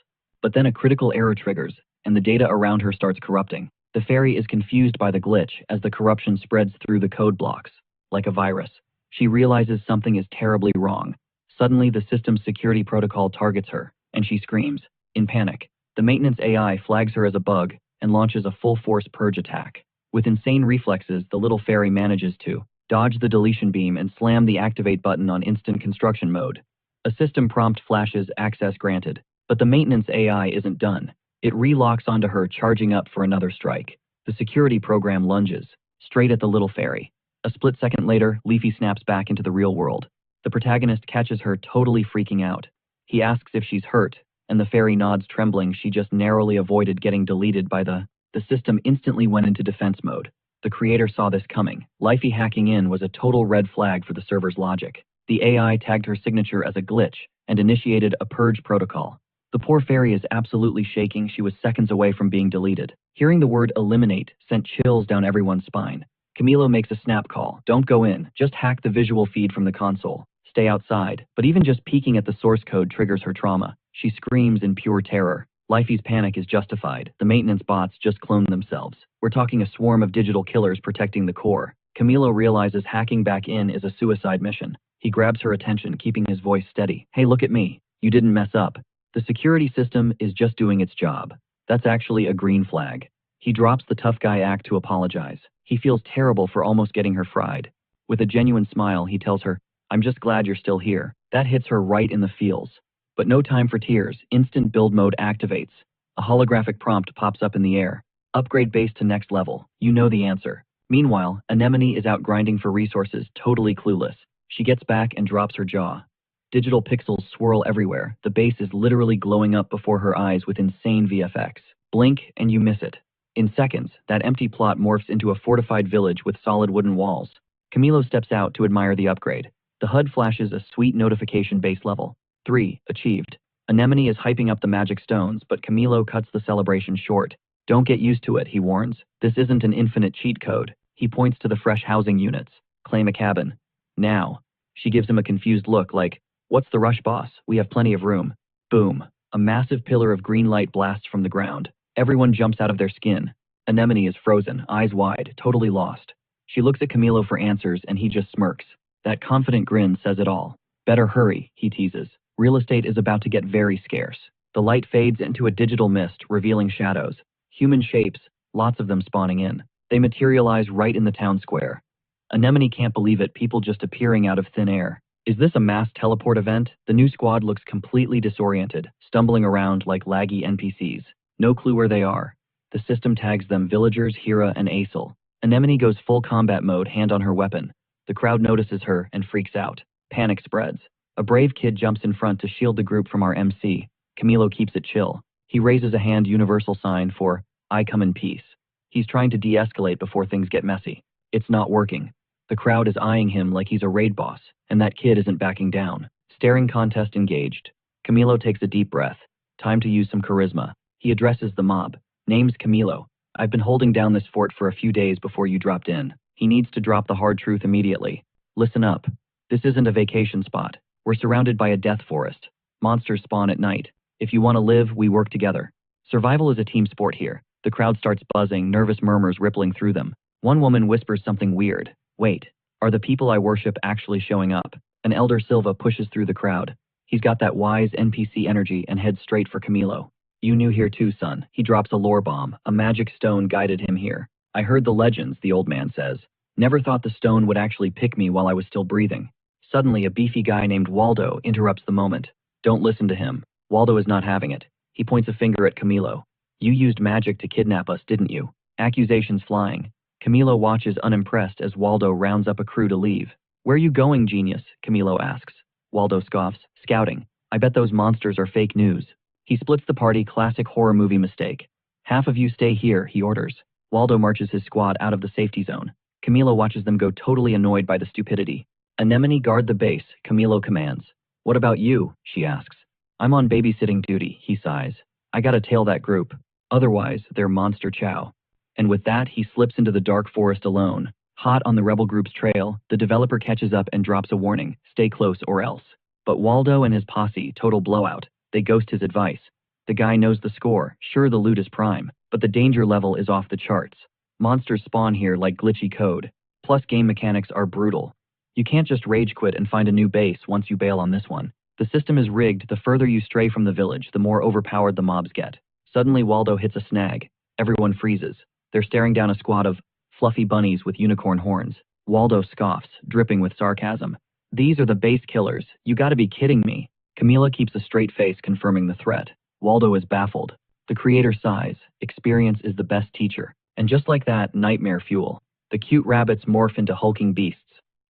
But then a critical error triggers, and the data around her starts corrupting. The fairy is confused by the glitch as the corruption spreads through the code blocks. Like a virus, she realizes something is terribly wrong. Suddenly, the system's security protocol targets her, and she screams. In panic, the maintenance AI flags her as a bug and launches a full-force purge attack. With insane reflexes, the little fairy manages to dodge the deletion beam and slam the activate button on instant construction mode. A system prompt flashes, access granted, but the maintenance AI isn't done. It relocks onto her, charging up for another strike. The security program lunges straight at the little fairy. A split second later, Leafy snaps back into the real world. The protagonist catches her, totally freaking out. He asks if she's hurt, and the fairy nods, trembling. She just narrowly avoided getting deleted by the system instantly went into defense mode. The creator saw this coming. Leafy hacking in was a total red flag for the server's logic. The AI tagged her signature as a glitch and initiated a purge protocol. The poor fairy is absolutely shaking. She was seconds away from being deleted. Hearing the word eliminate sent chills down everyone's spine. Camilo makes a snap call. Don't go in, just hack the visual feed from the console. Stay outside. But even just peeking at the source code triggers her trauma. She screams in pure terror. Leafy's panic is justified. The maintenance bots just cloned themselves. We're talking a swarm of digital killers protecting the core. Camilo realizes hacking back in is a suicide mission. He grabs her attention, keeping his voice steady. Hey, look at me. You didn't mess up. The security system is just doing its job. That's actually a green flag. He drops the tough guy act to apologize. He feels terrible for almost getting her fried. With a genuine smile, he tells her, I'm just glad you're still here. That hits her right in the feels. But no time for tears. Instant build mode activates. A holographic prompt pops up in the air. Upgrade base to next level. You know the answer. Meanwhile, Anemone is out grinding for resources, totally clueless. She gets back and drops her jaw. Digital pixels swirl everywhere. The base is literally glowing up before her eyes with insane VFX. Blink and you miss it. In seconds, that empty plot morphs into a fortified village with solid wooden walls. Camilo steps out to admire the upgrade. The HUD flashes a sweet notification: base level 3 achieved. Anemone is hyping up the magic stones, but Camilo cuts the celebration short. Don't get used to it, he warns. This isn't an infinite cheat code. He points to the fresh housing units. Claim a cabin. Now. She gives him a confused look like, what's the rush, boss? We have plenty of room. Boom. A massive pillar of green light blasts from the ground. Everyone jumps out of their skin. Anemone is frozen, eyes wide, totally lost. She looks at Camilo for answers and he just smirks. That confident grin says it all. Better hurry, he teases. Real estate is about to get very scarce. The light fades into a digital mist, revealing shadows. Human shapes, lots of them spawning in. They materialize right in the town square. Anemone can't believe it, people just appearing out of thin air. Is this a mass teleport event? The new squad looks completely disoriented, stumbling around like laggy NPCs. No clue where they are. The system tags them villagers, Hira, and Aesel. Anemone goes full combat mode, hand on her weapon. The crowd notices her and freaks out. Panic spreads. A brave kid jumps in front to shield the group from our MC. Camilo keeps it chill. He raises a hand universal sign for, I come in peace. He's trying to de-escalate before things get messy. It's not working. The crowd is eyeing him like he's a raid boss, and that kid isn't backing down. Staring contest engaged. Camilo takes a deep breath. Time to use some charisma. He addresses the mob. Name's Camilo. I've been holding down this fort for a few days before you dropped in. He needs to drop the hard truth immediately. Listen up. This isn't a vacation spot. We're surrounded by a death forest. Monsters spawn at night. If you want to live, we work together. Survival is a team sport here. The crowd starts buzzing, nervous murmurs rippling through them. One woman whispers something weird. Wait, are the people I worship actually showing up? An elder Silva pushes through the crowd. He's got that wise NPC energy and heads straight for Camilo. You new here too, son. He drops a lore bomb. A magic stone guided him here. I heard the legends, the old man says. Never thought the stone would actually pick me while I was still breathing. Suddenly, a beefy guy named Waldo interrupts the moment. Don't listen to him. Waldo is not having it. He points a finger at Camilo. You used magic to kidnap us, didn't you? Accusations flying. Camilo watches unimpressed as Waldo rounds up a crew to leave. Where you going, genius? Camilo asks. Waldo scoffs. Scouting. I bet those monsters are fake news. He splits the party, classic horror movie mistake. Half of you stay here, he orders. Waldo marches his squad out of the safety zone. Camilo watches them go, totally annoyed by the stupidity. Anemone, guard the base, Camilo commands. What about you? She asks. I'm on babysitting duty, he sighs. I gotta tail that group. Otherwise, they're monster chow. And with that, he slips into the dark forest alone. Hot on the rebel group's trail, the developer catches up and drops a warning, stay close or else. But Waldo and his posse, total blowout. They ghost his advice. The guy knows the score, sure the loot is prime, but the danger level is off the charts. Monsters spawn here like glitchy code. Plus game mechanics are brutal. You can't just rage quit and find a new base once you bail on this one. The system is rigged. The further you stray from the village, the more overpowered the mobs get. Suddenly Waldo hits a snag. Everyone freezes. They're staring down a squad of fluffy bunnies with unicorn horns. Waldo scoffs, dripping with sarcasm. These are the base killers. You gotta be kidding me. Camila keeps a straight face, confirming the threat. Waldo is baffled. The creator sighs. Experience is the best teacher. And just like that, nightmare fuel. The cute rabbits morph into hulking beasts.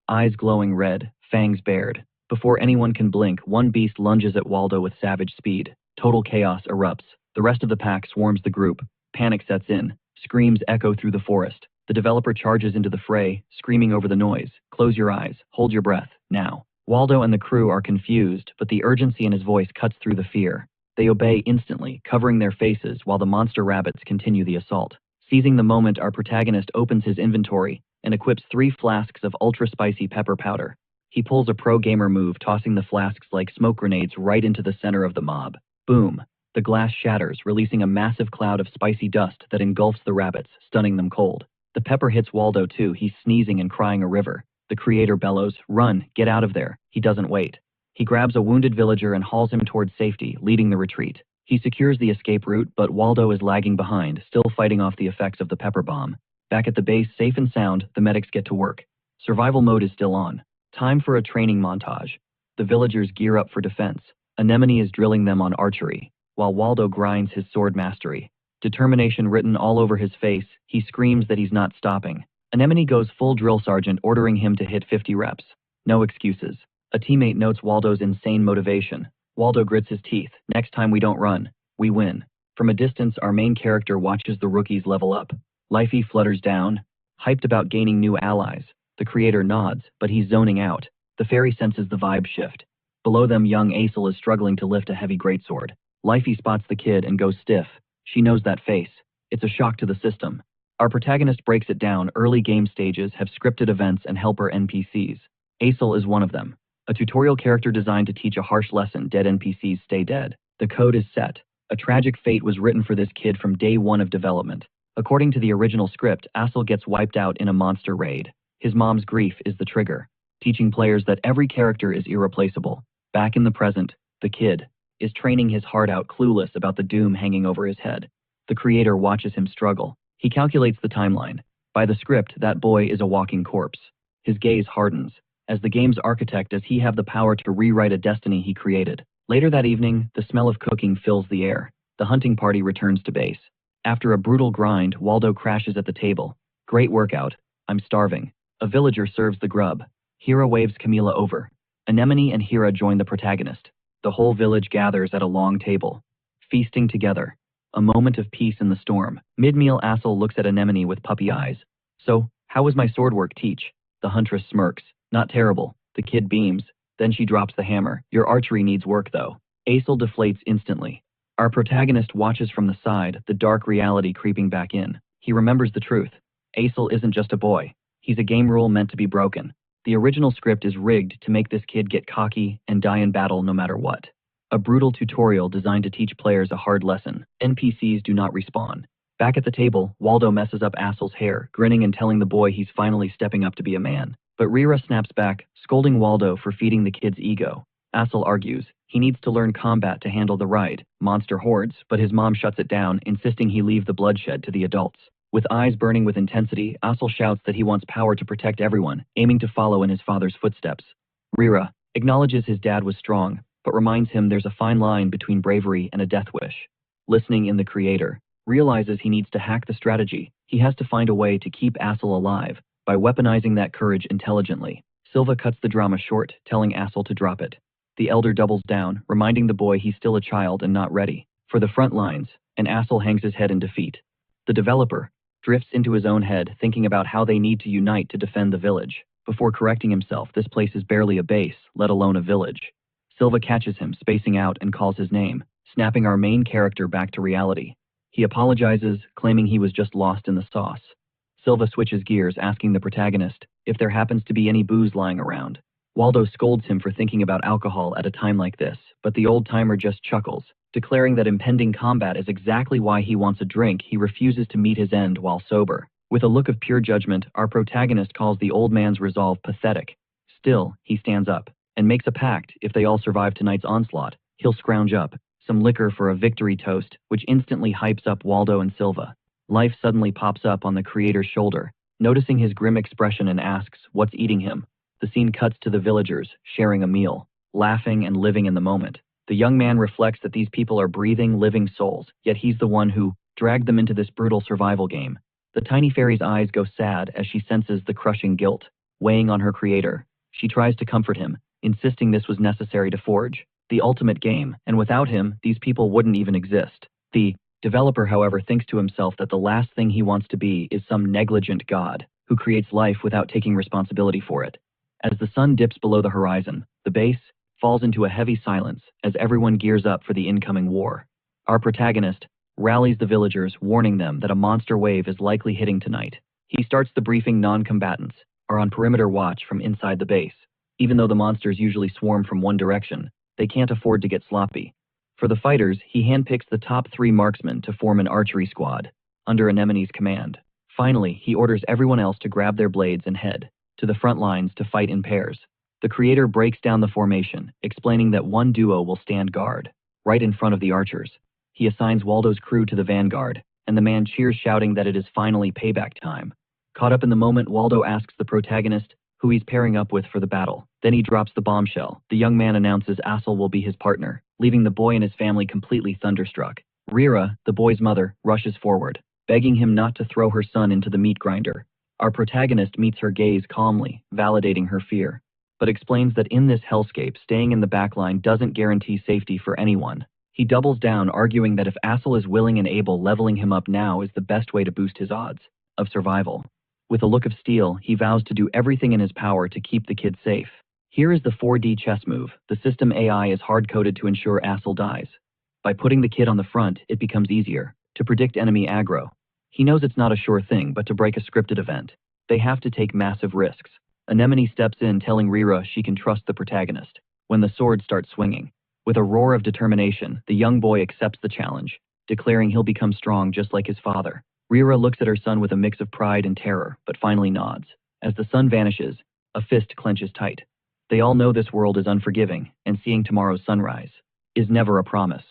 Eyes glowing red, fangs bared. Before anyone can blink, one beast lunges at Waldo with savage speed. Total chaos erupts. The rest of the pack swarms the group. Panic sets in. Screams echo through the forest. The developer charges into the fray, screaming over the noise. Close your eyes. Hold your breath. Now. Waldo and the crew are confused, but the urgency in his voice cuts through the fear. They obey instantly, covering their faces while the monster rabbits continue the assault. Seizing the moment, our protagonist opens his inventory and equips 3 flasks of ultra-spicy pepper powder. He pulls a pro-gamer move, tossing the flasks like smoke grenades right into the center of the mob. Boom! The glass shatters, releasing a massive cloud of spicy dust that engulfs the rabbits, stunning them cold. The pepper hits Waldo too, he's sneezing and crying a river. The creator bellows, run, get out of there. He doesn't wait. He grabs a wounded villager and hauls him towards safety, leading the retreat. He secures the escape route, but Waldo is lagging behind, still fighting off the effects of the pepper bomb. Back at the base, safe and sound, the medics get to work. Survival mode is still on. Time for a training montage. The villagers gear up for defense. Anemone is drilling them on archery, while Waldo grinds his sword mastery. Determination written all over his face, he screams that he's not stopping. Anemone goes full drill sergeant, ordering him to hit 50 reps. No excuses. A teammate notes Waldo's insane motivation. Waldo grits his teeth. Next time we don't run, we win. From a distance, our main character watches the rookies level up. Lifey flutters down, hyped about gaining new allies. The creator nods, but he's zoning out. The fairy senses the vibe shift. Below them, young Aesel is struggling to lift a heavy greatsword. Lifey spots the kid and goes stiff. She knows that face. It's a shock to the system. Our protagonist breaks it down. Early game stages have scripted events and helper NPCs. Aesel is one of them. A tutorial character designed to teach a harsh lesson: dead NPCs stay dead. The code is set. A tragic fate was written for this kid from day one of development. According to the original script, Aesel gets wiped out in a monster raid. His mom's grief is the trigger, teaching players that every character is irreplaceable. Back in the present, the kid is training his heart out, clueless about the doom hanging over his head. The creator watches him struggle. He calculates the timeline. By the script, that boy is a walking corpse. His gaze hardens. As the game's architect, does he have the power to rewrite a destiny he created? Later that evening, the smell of cooking fills the air. The hunting party returns to base. After a brutal grind, Waldo crashes at the table. Great workout. I'm starving. A villager serves the grub. Hira waves Camila over. Anemone and Hira join the protagonist. The whole village gathers at a long table, feasting together. A moment of peace in the storm. Mid-meal, Assel looks at Anemone with puppy eyes. So, how was my sword work, Teach? The huntress smirks. Not terrible. The kid beams. Then she drops the hammer. Your archery needs work, though. Asel deflates instantly. Our protagonist watches from the side, the dark reality creeping back in. He remembers the truth. Asel isn't just a boy. He's a game rule meant to be broken. The original script is rigged to make this kid get cocky and die in battle no matter what. A brutal tutorial designed to teach players a hard lesson. NPCs do not respawn. Back at the table, Waldo messes up Asel's hair, grinning and telling the boy he's finally stepping up to be a man. But Rira snaps back, scolding Waldo for feeding the kid's ego. Asel argues he needs to learn combat to handle the right monster hordes, but his mom shuts it down, insisting he leave the bloodshed to the adults. With eyes burning with intensity, Asel shouts that he wants power to protect everyone, aiming to follow in his father's footsteps. Rira acknowledges his dad was strong, but reminds him there's a fine line between bravery and a death wish. Listening in, the creator realizes he needs to hack the strategy. He has to find a way to keep Asel alive by weaponizing that courage intelligently. Silva cuts the drama short, telling Asel to drop it. The elder doubles down, reminding the boy he's still a child and not ready for the front lines, and Asel hangs his head in defeat. The developer drifts into his own head, thinking about how they need to unite to defend the village. Before correcting himself, this place is barely a base, let alone a village. Silva catches him, spacing out, and calls his name, snapping our main character back to reality. He apologizes, claiming he was just lost in the sauce. Silva switches gears, asking the protagonist if there happens to be any booze lying around. Waldo scolds him for thinking about alcohol at a time like this, but the old-timer just chuckles, declaring that impending combat is exactly why he wants a drink. He refuses to meet his end while sober. With a look of pure judgment, our protagonist calls the old man's resolve pathetic. Still, he stands up and makes a pact. If they all survive tonight's onslaught, he'll scrounge up some liquor for a victory toast, which instantly hypes up Waldo and Silva. Life suddenly pops up on the creator's shoulder, noticing his grim expression, and asks what's eating him. The scene cuts to the villagers, sharing a meal, laughing and living in the moment. The young man reflects that these people are breathing, living souls, yet he's the one who dragged them into this brutal survival game. The tiny fairy's eyes go sad as she senses the crushing guilt weighing on her creator. She tries to comfort him, insisting this was necessary to forge the ultimate game, and without him, these people wouldn't even exist. The developer, however, thinks to himself that the last thing he wants to be is some negligent god who creates life without taking responsibility for it. As the sun dips below the horizon, the base falls into a heavy silence as everyone gears up for the incoming war. Our protagonist rallies the villagers, warning them that a monster wave is likely hitting tonight. He starts the briefing. Non-combatants are on perimeter watch from inside the base. Even though the monsters usually swarm from one direction, they can't afford to get sloppy. For the fighters, he handpicks the top 3 marksmen to form an archery squad, under Anemone's command. Finally, he orders everyone else to grab their blades and head to the front lines to fight in pairs. The creator breaks down the formation, explaining that one duo will stand guard, right in front of the archers. He assigns Waldo's crew to the vanguard, and the man cheers, shouting that it is finally payback time. Caught up in the moment, Waldo asks the protagonist who he's pairing up with for the battle. Then he drops the bombshell. The young man announces Asel will be his partner, leaving the boy and his family completely thunderstruck. Rira, the boy's mother, rushes forward, begging him not to throw her son into the meat grinder. Our protagonist meets her gaze calmly, validating her fear, but explains that in this hellscape, staying in the backline doesn't guarantee safety for anyone. He doubles down, arguing that if Asel is willing and able, leveling him up now is the best way to boost his odds of survival. With a look of steel, he vows to do everything in his power to keep the kid safe. Here is the 4D chess move. The system AI is hard-coded to ensure Asel dies. By putting the kid on the front, it becomes easier to predict enemy aggro. He knows it's not a sure thing, but to break a scripted event, they have to take massive risks. Anemone steps in, telling Rira she can trust the protagonist. When the sword starts swinging, with a roar of determination, the young boy accepts the challenge, declaring he'll become strong just like his father. Rira looks at her son with a mix of pride and terror, but finally nods. As the sun vanishes, a fist clenches tight. They all know this world is unforgiving, and seeing tomorrow's sunrise is never a promise.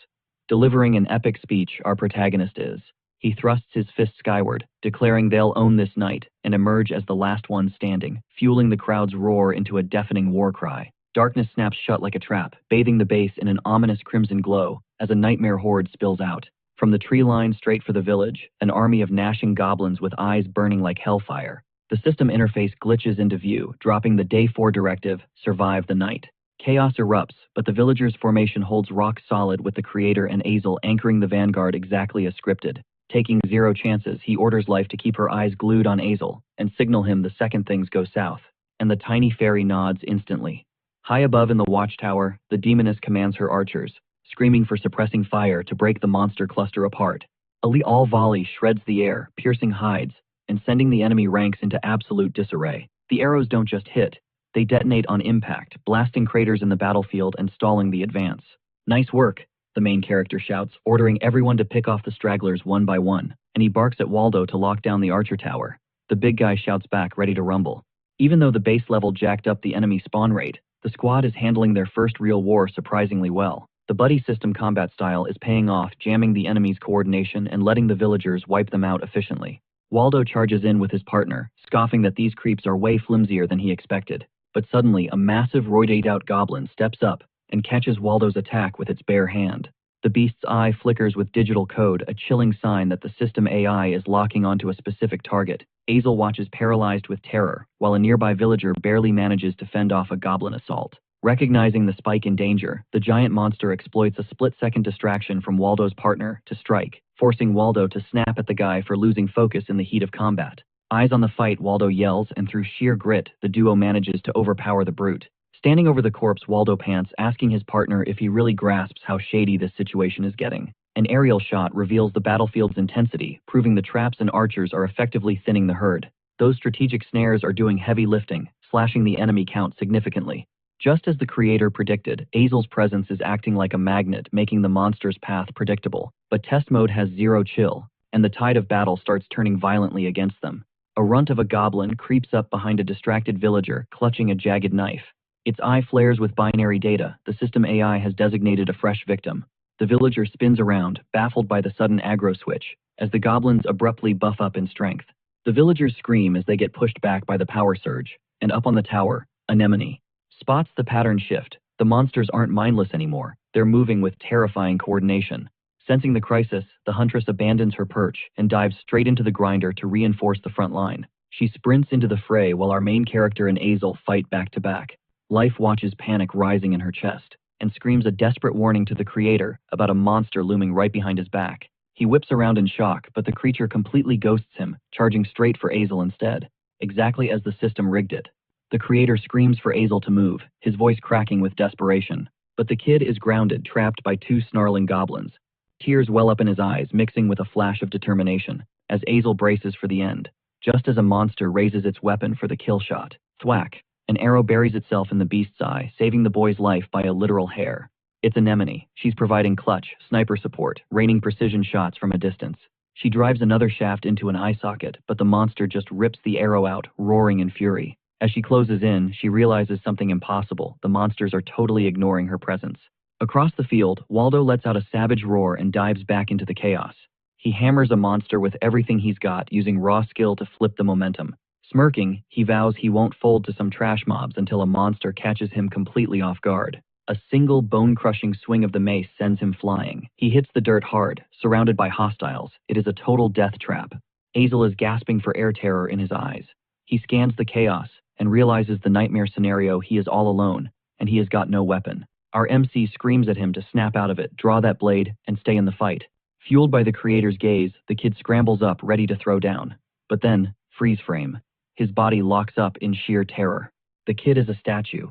Delivering an epic speech, our protagonist is He thrusts his fist skyward, declaring they'll own this night, and emerge as the last one standing, fueling the crowd's roar into a deafening war cry. Darkness snaps shut like a trap, bathing the base in an ominous crimson glow, as a nightmare horde spills out. From the tree line straight for the village, an army of gnashing goblins with eyes burning like hellfire. The system interface glitches into view, dropping the Day 4 directive, survive the night. Chaos erupts, but the villagers' formation holds rock solid with the creator and Azel anchoring the vanguard exactly as scripted. Taking zero chances, he orders Life to keep her eyes glued on Azel, and signal him the second things go south. And the tiny fairy nods instantly. High above in the watchtower, the demoness commands her archers, screaming for suppressing fire to break the monster cluster apart. All volley shreds the air, piercing hides, and sending the enemy ranks into absolute disarray. The arrows don't just hit, they detonate on impact, blasting craters in the battlefield and stalling the advance. Nice work, the main character shouts, ordering everyone to pick off the stragglers one by one, and he barks at Waldo to lock down the archer tower. The big guy shouts back, ready to rumble. Even though the base level jacked up the enemy spawn rate, the squad is handling their first real war surprisingly well. The buddy system combat style is paying off, jamming the enemy's coordination and letting the villagers wipe them out efficiently. Waldo charges in with his partner, scoffing that these creeps are way flimsier than he expected. But suddenly, a massive roided-out goblin steps up and catches Waldo's attack with its bare hand. The beast's eye flickers with digital code, a chilling sign that the system AI is locking onto a specific target. Azel watches paralyzed with terror, while a nearby villager barely manages to fend off a goblin assault. Recognizing the spike in danger, the giant monster exploits a split-second distraction from Waldo's partner to strike, forcing Waldo to snap at the guy for losing focus in the heat of combat. Eyes on the fight, Waldo yells, and through sheer grit, the duo manages to overpower the brute. Standing over the corpse, Waldo pants, asking his partner if he really grasps how shady this situation is getting. An aerial shot reveals the battlefield's intensity, proving the traps and archers are effectively thinning the herd. Those strategic snares are doing heavy lifting, slashing the enemy count significantly. Just as the creator predicted, Azel's presence is acting like a magnet, making the monster's path predictable. But test mode has zero chill, and the tide of battle starts turning violently against them. A runt of a goblin creeps up behind a distracted villager, clutching a jagged knife. Its eye flares with binary data. The system AI has designated a fresh victim. The villager spins around, baffled by the sudden aggro switch, as the goblins abruptly buff up in strength. The villagers scream as they get pushed back by the power surge, and up on the tower, Anemone spots the pattern shift. The monsters aren't mindless anymore. They're moving with terrifying coordination. Sensing the crisis, the huntress abandons her perch and dives straight into the grinder to reinforce the front line. She sprints into the fray while our main character and Azel fight back to back. Life watches panic rising in her chest and screams a desperate warning to the creator about a monster looming right behind his back. He whips around in shock, but the creature completely ghosts him, charging straight for Azel instead, exactly as the system rigged it. The creator screams for Azel to move, his voice cracking with desperation. But the kid is grounded, trapped by two snarling goblins. Tears well up in his eyes, mixing with a flash of determination, as Azel braces for the end. Just as a monster raises its weapon for the kill shot, thwack, an arrow buries itself in the beast's eye, saving the boy's life by a literal hair. It's Anemone. She's providing clutch, sniper support, raining precision shots from a distance. She drives another shaft into an eye socket, but the monster just rips the arrow out, roaring in fury. As she closes in, she realizes something impossible. The monsters are totally ignoring her presence. Across the field, Waldo lets out a savage roar and dives back into the chaos. He hammers a monster with everything he's got, using raw skill to flip the momentum. Smirking, he vows he won't fold to some trash mobs until a monster catches him completely off guard. A single bone-crushing swing of the mace sends him flying. He hits the dirt hard, surrounded by hostiles. It is a total death trap. Azel is gasping for air terror in his eyes. He scans the chaos and realizes the nightmare scenario. He is all alone, and he has got no weapon. Our MC screams at him to snap out of it, draw that blade, and stay in the fight. Fueled by the creator's gaze, the kid scrambles up, ready to throw down. But then, freeze frame. His body locks up in sheer terror. The kid is a statue.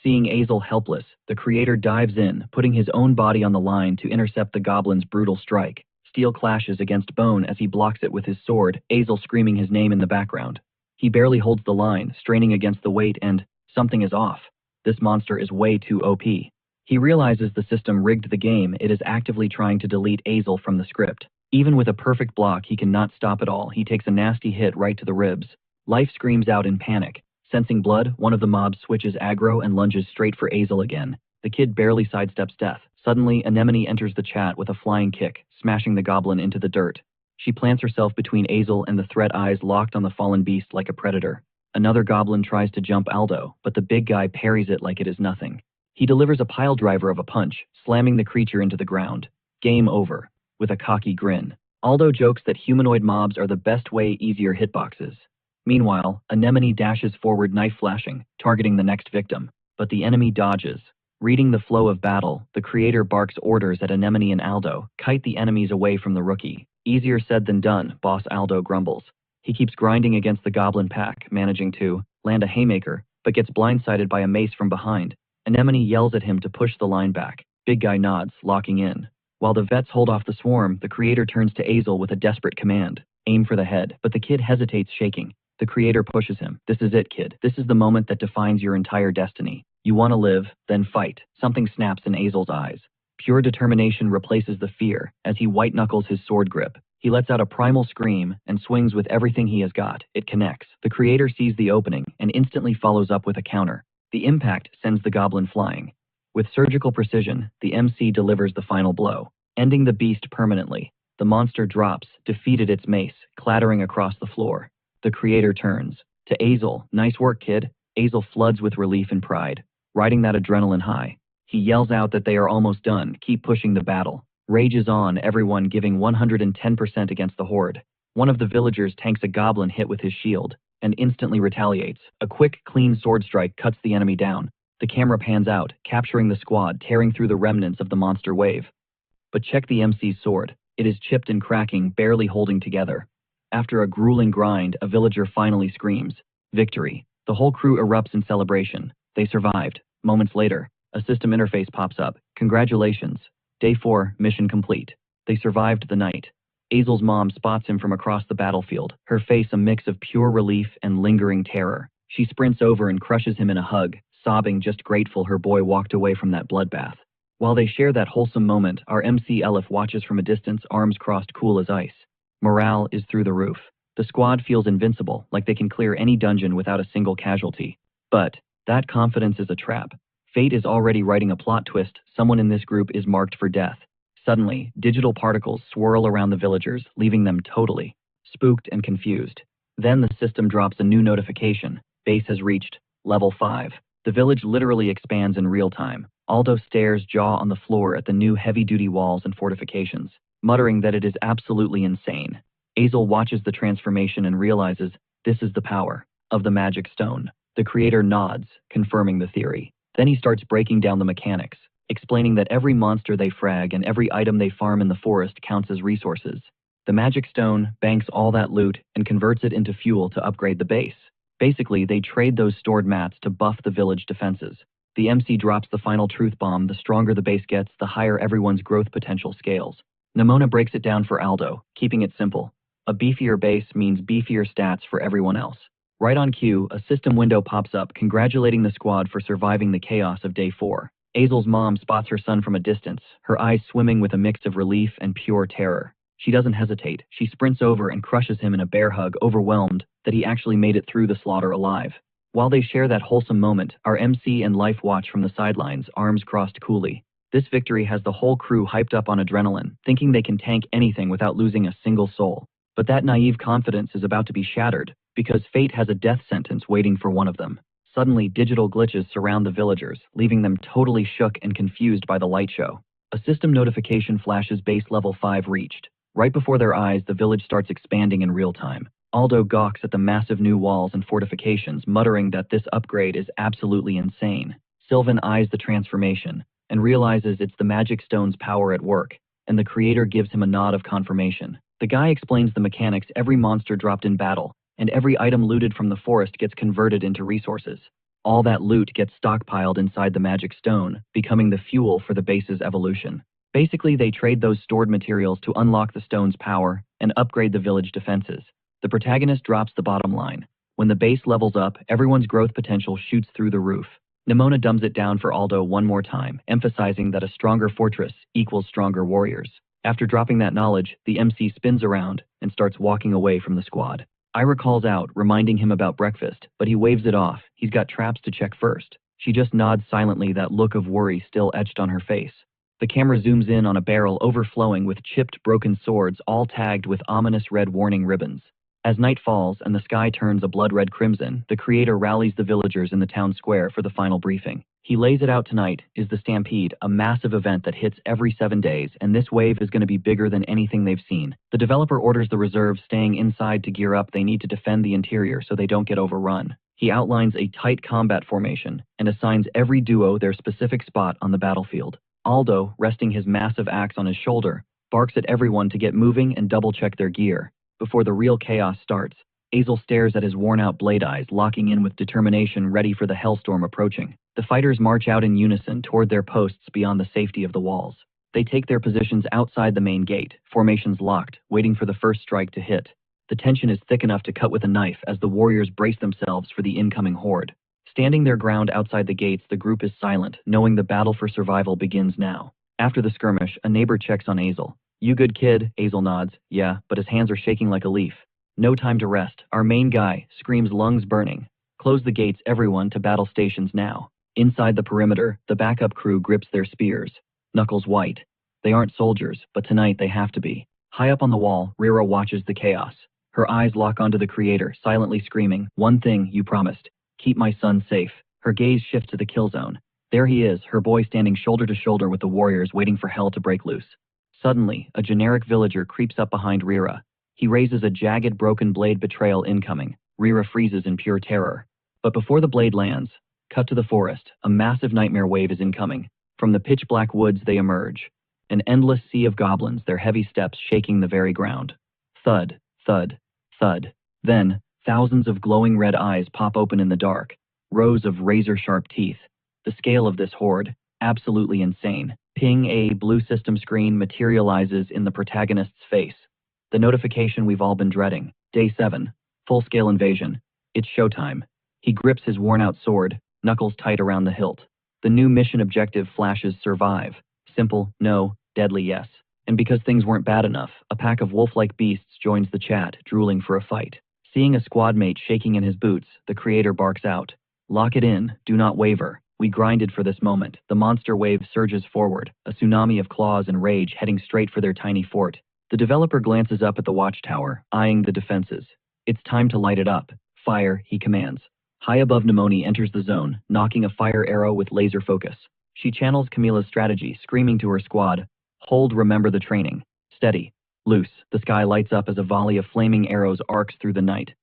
Seeing Azel helpless, the creator dives in, putting his own body on the line to intercept the goblin's brutal strike. Steel clashes against bone as he blocks it with his sword, Azel screaming his name in the background. He barely holds the line, straining against the weight, and something is off. This monster is way too OP. He realizes the system rigged the game. It is actively trying to delete Azel from the script. Even with a perfect block, he cannot stop it all. He takes a nasty hit right to the ribs. Life screams out in panic. Sensing blood, one of the mobs switches aggro and lunges straight for Azel again. The kid barely sidesteps death. Suddenly, Anemone enters the chat with a flying kick, smashing the goblin into the dirt. She plants herself between Azel and the threat, eyes locked on the fallen beast like a predator. Another goblin tries to jump Aldo, but the big guy parries it like it is nothing. He delivers a pile driver of a punch, slamming the creature into the ground. Game over. With a cocky grin, Aldo jokes that humanoid mobs are the best way, easier hitboxes. Meanwhile, Anemone dashes forward, knife flashing, targeting the next victim, but the enemy dodges. Reading the flow of battle, the creator barks orders at Anemone and Aldo, kite the enemies away from the rookie. Easier said than done, boss, Aldo grumbles. He keeps grinding against the goblin pack, managing to land a haymaker, but gets blindsided by a mace from behind. Anemone yells at him to push the line back. Big guy nods, locking in. While the vets hold off the swarm, the creator turns to Azel with a desperate command. Aim for the head, but the kid hesitates, shaking. The creator pushes him. This is it, kid. This is the moment that defines your entire destiny. You want to live, then fight. Something snaps in Azel's eyes. Pure determination replaces the fear as he white-knuckles his sword grip. He lets out a primal scream and swings with everything he has got. It connects. The creator sees the opening and instantly follows up with a counter. The impact sends the goblin flying. With surgical precision, the MC delivers the final blow, ending the beast permanently. The monster drops, defeated, its mace clattering across the floor. The creator turns to Azel. Nice work, kid. Azel floods with relief and pride, riding that adrenaline high. He yells out that they are almost done. Keep pushing the battle. Rage is on, everyone giving 110% against the horde. One of the villagers tanks a goblin hit with his shield and instantly retaliates. A quick, clean sword strike cuts the enemy down. The camera pans out, capturing the squad tearing through the remnants of the monster wave. But check the MC's sword. It is chipped and cracking, barely holding together. After a grueling grind, a villager finally screams, "Victory!" The whole crew erupts in celebration. They survived. Moments later, a system interface pops up. Congratulations. Day 4, mission complete. They survived the night. Azel's mom spots him from across the battlefield, her face a mix of pure relief and lingering terror. She sprints over and crushes him in a hug, sobbing, just grateful her boy walked away from that bloodbath. While they share that wholesome moment, our MC Elif watches from a distance, arms crossed, cool as ice. Morale is through the roof. The squad feels invincible, like they can clear any dungeon without a single casualty. But that confidence is a trap. Fate is already writing a plot twist. Someone in this group is marked for death. Suddenly, digital particles swirl around the villagers, leaving them totally spooked and confused. Then the system drops a new notification. Base has reached level 5. The village literally expands in real time. Aldo stares, jaw on the floor, at the new heavy-duty walls and fortifications, muttering that it is absolutely insane. Azel watches the transformation and realizes this is the power of the magic stone. The creator nods, confirming the theory. Then he starts breaking down the mechanics, explaining that every monster they frag and every item they farm in the forest counts as resources. The magic stone banks all that loot and converts it into fuel to upgrade the base. Basically, they trade those stored mats to buff the village defenses. The MC drops the final truth bomb. The stronger the base gets, the higher everyone's growth potential scales. Nimona breaks it down for Aldo, keeping it simple. A beefier base means beefier stats for everyone else. Right on cue, a system window pops up, congratulating the squad for surviving the chaos of Day 4. Azel's mom spots her son from a distance, her eyes swimming with a mix of relief and pure terror. She doesn't hesitate. She sprints over and crushes him in a bear hug, overwhelmed that he actually made it through the slaughter alive. While they share that wholesome moment, our MC and Life watch from the sidelines, arms crossed coolly. This victory has the whole crew hyped up on adrenaline, thinking they can tank anything without losing a single soul. But that naive confidence is about to be shattered, because fate has a death sentence waiting for one of them. Suddenly, digital glitches surround the villagers, leaving them totally shook and confused by the light show. A system notification flashes, base level 5 reached. Right before their eyes, the village starts expanding in real time. Aldo gawks at the massive new walls and fortifications, muttering that this upgrade is absolutely insane. Sylvan eyes the transformation and realizes it's the magic stone's power at work, and the creator gives him a nod of confirmation. The guy explains the mechanics: every monster dropped in battle, and every item looted from the forest gets converted into resources. All that loot gets stockpiled inside the magic stone, becoming the fuel for the base's evolution. Basically, they trade those stored materials to unlock the stone's power and upgrade the village defenses. The protagonist drops the bottom line. When the base levels up, everyone's growth potential shoots through the roof. Nimona dumbs it down for Aldo one more time, emphasizing that a stronger fortress equals stronger warriors. After dropping that knowledge, the MC spins around and starts walking away from the squad. Ira calls out, reminding him about breakfast, but he waves it off. He's got traps to check first. She just nods silently, that look of worry still etched on her face. The camera zooms in on a barrel overflowing with chipped, broken swords, all tagged with ominous red warning ribbons. As night falls and the sky turns a blood-red crimson, the creator rallies the villagers in the town square for the final briefing. He lays it out tonight is the Stampede, a massive event that hits every 7 days, and this wave is going to be bigger than anything they've seen. The developer orders the reserves staying inside to gear up. They need to defend the interior so they don't get overrun. He outlines a tight combat formation and assigns every duo their specific spot on the battlefield. Aldo, resting his massive axe on his shoulder, barks at everyone to get moving and double-check their gear. Before the real chaos starts, Azel stares at his worn-out blade eyes, locking in with determination, ready for the hellstorm approaching. The fighters march out in unison toward their posts beyond the safety of the walls. They take their positions outside the main gate, formations locked, waiting for the first strike to hit. The tension is thick enough to cut with a knife as the warriors brace themselves for the incoming horde. Standing their ground outside the gates, the group is silent, knowing the battle for survival begins now. After the skirmish, a neighbor checks on Azel. "You good kid?" Azel nods. "Yeah," but his hands are shaking like a leaf. "No time to rest. Our main guy," screams, lungs burning. "Close the gates, everyone, to battle stations now." Inside the perimeter, the backup crew grips their spears, knuckles white. They aren't soldiers, but tonight they have to be. High up on the wall, Rira watches the chaos. Her eyes lock onto the creator, silently screaming, "One thing, you promised. Keep my son safe." Her gaze shifts to the kill zone. There he is, her boy standing shoulder to shoulder with the warriors, waiting for hell to break loose. Suddenly, a generic villager creeps up behind Rira. He raises a jagged, broken blade. Betrayal incoming. Rira freezes in pure terror. But before the blade lands, cut to the forest. A massive nightmare wave is incoming. From the pitch-black woods they emerge. An endless sea of goblins, their heavy steps shaking the very ground. Thud, thud, thud. Then, thousands of glowing red eyes pop open in the dark. Rows of razor-sharp teeth. The scale of this horde, absolutely insane. Ping, a blue system screen materializes in the protagonist's face. The notification we've all been dreading. Day 7. Full-scale invasion. It's showtime. He grips his worn-out sword, knuckles tight around the hilt. The new mission objective flashes: survive. Simple, no. Deadly, yes. And because things weren't bad enough, a pack of wolf-like beasts joins the chat, drooling for a fight. Seeing a squad mate shaking in his boots, the creator barks out, "Lock it in, do not waver. We grinded for this moment." The monster wave surges forward, a tsunami of claws and rage heading straight for their tiny fort. The developer glances up at the watchtower, eyeing the defenses. "It's time to light it up. Fire," he commands. High above, Nemoni enters the zone, knocking a fire arrow with laser focus. She channels Camilla's strategy, screaming to her squad, "Hold, remember the training. Steady. Loose." The sky lights up as a volley of flaming arrows arcs through the night.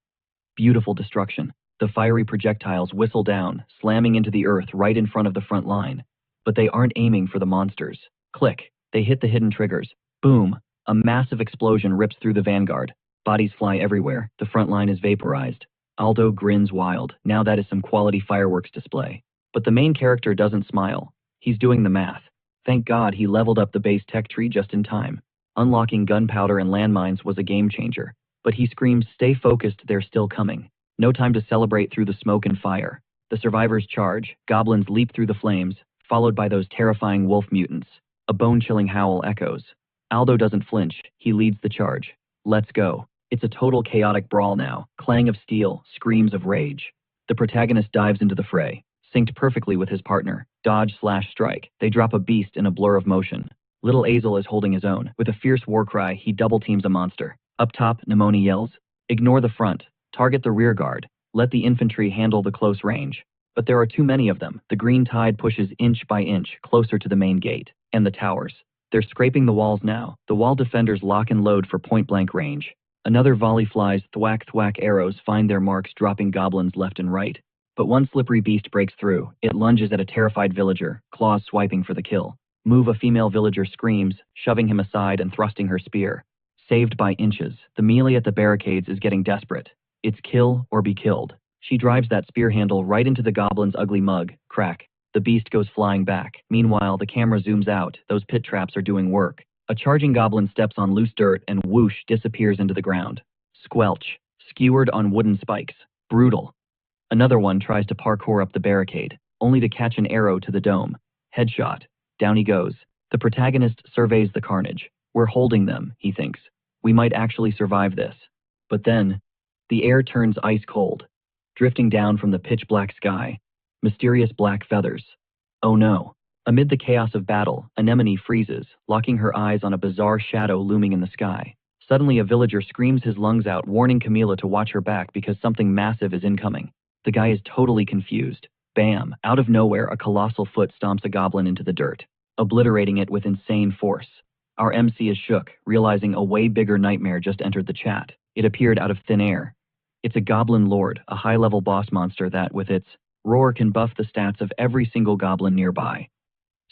Beautiful destruction. The fiery projectiles whistle down, slamming into the earth right in front of the front line. But they aren't aiming for the monsters. Click. They hit the hidden triggers. Boom. A massive explosion rips through the vanguard. Bodies fly everywhere. The front line is vaporized. Aldo grins wild. Now that is some quality fireworks display. But the main character doesn't smile. He's doing the math. Thank God he leveled up the base tech tree just in time. Unlocking gunpowder and landmines was a game changer. But he screams, "Stay focused, they're still coming." No time to celebrate through the smoke and fire. The survivors charge. Goblins leap through the flames, followed by those terrifying wolf mutants. A bone-chilling howl echoes. Aldo doesn't flinch. He leads the charge. Let's go. It's a total chaotic brawl now. Clang of steel, screams of rage. The protagonist dives into the fray, synced perfectly with his partner. Dodge/strike. They drop a beast in a blur of motion. Little Azel is holding his own. With a fierce war cry, he double-teams a monster. Up top, Nemoni yells, "Ignore the front. Target the rear guard. Let the infantry handle the close range." But there are too many of them. The green tide pushes inch by inch closer to the main gate. And the towers. They're scraping the walls now. The wall defenders lock and load for point-blank range. Another volley flies. Thwack, thwack. Arrows find their marks, dropping goblins left and right. But one slippery beast breaks through. It lunges at a terrified villager, claws swiping for the kill. Move. A female villager screams, shoving him aside and thrusting her spear. Saved by inches. The melee at the barricades is getting desperate. It's kill or be killed. She drives that spear handle right into the goblin's ugly mug. Crack. The beast goes flying back. Meanwhile, the camera zooms out. Those pit traps are doing work. A charging goblin steps on loose dirt and whoosh disappears into the ground. Squelch. Skewered on wooden spikes. Brutal. Another one tries to parkour up the barricade, only to catch an arrow to the dome. Headshot. Down he goes. The protagonist surveys the carnage. We're holding them, he thinks. We might actually survive this. But then, the air turns ice cold. Drifting down from the pitch-black sky, mysterious black feathers. Oh no. Amid the chaos of battle, Anemone freezes, locking her eyes on a bizarre shadow looming in the sky. Suddenly a villager screams his lungs out, warning Camila to watch her back because something massive is incoming. The guy is totally confused. Bam! Out of nowhere, a colossal foot stomps a goblin into the dirt, obliterating it with insane force. Our MC is shook, realizing a way bigger nightmare just entered the chat. It appeared out of thin air. It's a goblin lord, a high-level boss monster that, with its roar, can buff the stats of every single goblin nearby.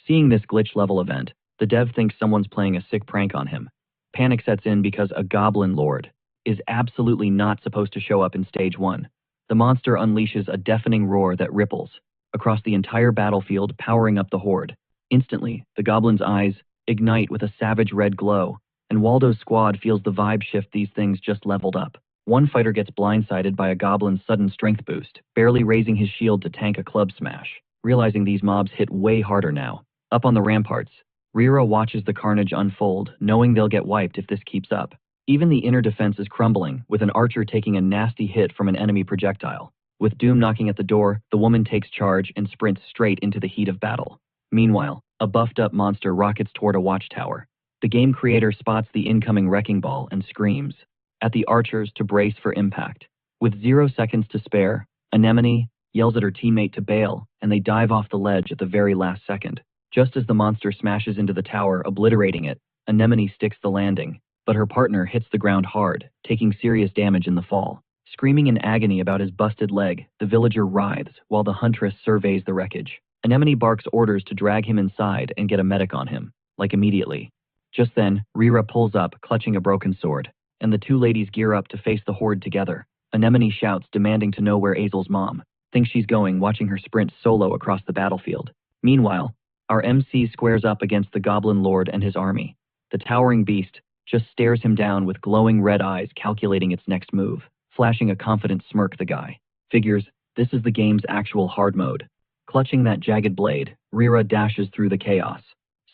Seeing this glitch-level event, the dev thinks someone's playing a sick prank on him. Panic sets in because a goblin lord is absolutely not supposed to show up in stage 1. The monster unleashes a deafening roar that ripples across the entire battlefield, powering up the horde. Instantly, the goblin's eyes ignite with a savage red glow, and Waldo's squad feels the vibe shift. These things just leveled up. One fighter gets blindsided by a goblin's sudden strength boost, barely raising his shield to tank a club smash. Realizing these mobs hit way harder now. Up on the ramparts, Rira watches the carnage unfold, knowing they'll get wiped if this keeps up. Even the inner defense is crumbling, with an archer taking a nasty hit from an enemy projectile. With doom knocking at the door, the woman takes charge and sprints straight into the heat of battle. Meanwhile, a buffed-up monster rockets toward a watchtower. The game creator spots the incoming wrecking ball and screams at the archers to brace for impact. With 0 seconds to spare, Anemone yells at her teammate to bail, and they dive off the ledge at the very last second. Just as the monster smashes into the tower, obliterating it, Anemone sticks the landing, but her partner hits the ground hard, taking serious damage in the fall. Screaming in agony about his busted leg, the villager writhes while the huntress surveys the wreckage. Anemone barks orders to drag him inside and get a medic on him, like immediately. Just then, Rira pulls up, clutching a broken sword, and the two ladies gear up to face the horde together. Anemone shouts, demanding to know where Azel's mom thinks she's going, watching her sprint solo across the battlefield. Meanwhile, our MC squares up against the Goblin Lord and his army. The towering beast just stares him down with glowing red eyes, calculating its next move. Flashing a confident smirk, the guy figures this is the game's actual hard mode. Clutching that jagged blade, Rira dashes through the chaos.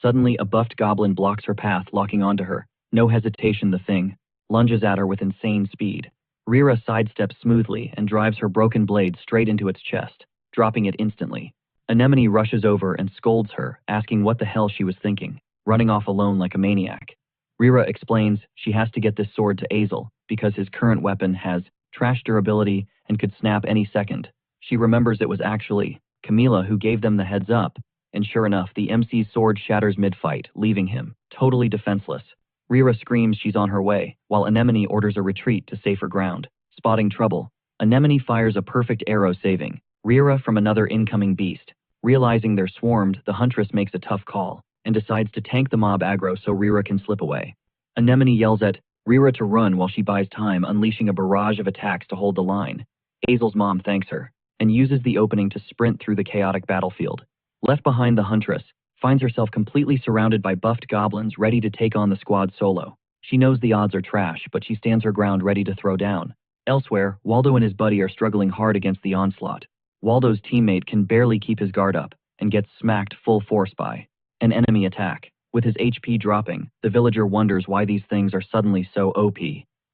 Suddenly, a buffed goblin blocks her path, locking onto her. No hesitation, the thing lunges at her with insane speed. Rira sidesteps smoothly and drives her broken blade straight into its chest, dropping it instantly. Anemone rushes over and scolds her, asking what the hell she was thinking, running off alone like a maniac. Rira explains she has to get this sword to Azel because his current weapon has trash durability and could snap any second. She remembers it was actually Camila who gave them the heads up, and sure enough, the MC's sword shatters mid-fight, leaving him totally defenseless. Rira screams she's on her way, while Anemone orders a retreat to safer ground. Spotting trouble, Anemone fires a perfect arrow, saving Rira from another incoming beast. Realizing they're swarmed, the huntress makes a tough call and decides to tank the mob aggro so Rira can slip away. Anemone yells at Rira to run while she buys time, unleashing a barrage of attacks to hold the line. Azel's mom thanks her and uses the opening to sprint through the chaotic battlefield. Left behind, the huntress finds herself completely surrounded by buffed goblins ready to take on the squad solo. She knows the odds are trash, but she stands her ground, ready to throw down. Elsewhere, Waldo and his buddy are struggling hard against the onslaught. Waldo's teammate can barely keep his guard up and gets smacked full force by an enemy attack. With his HP dropping, the villager wonders why these things are suddenly so OP.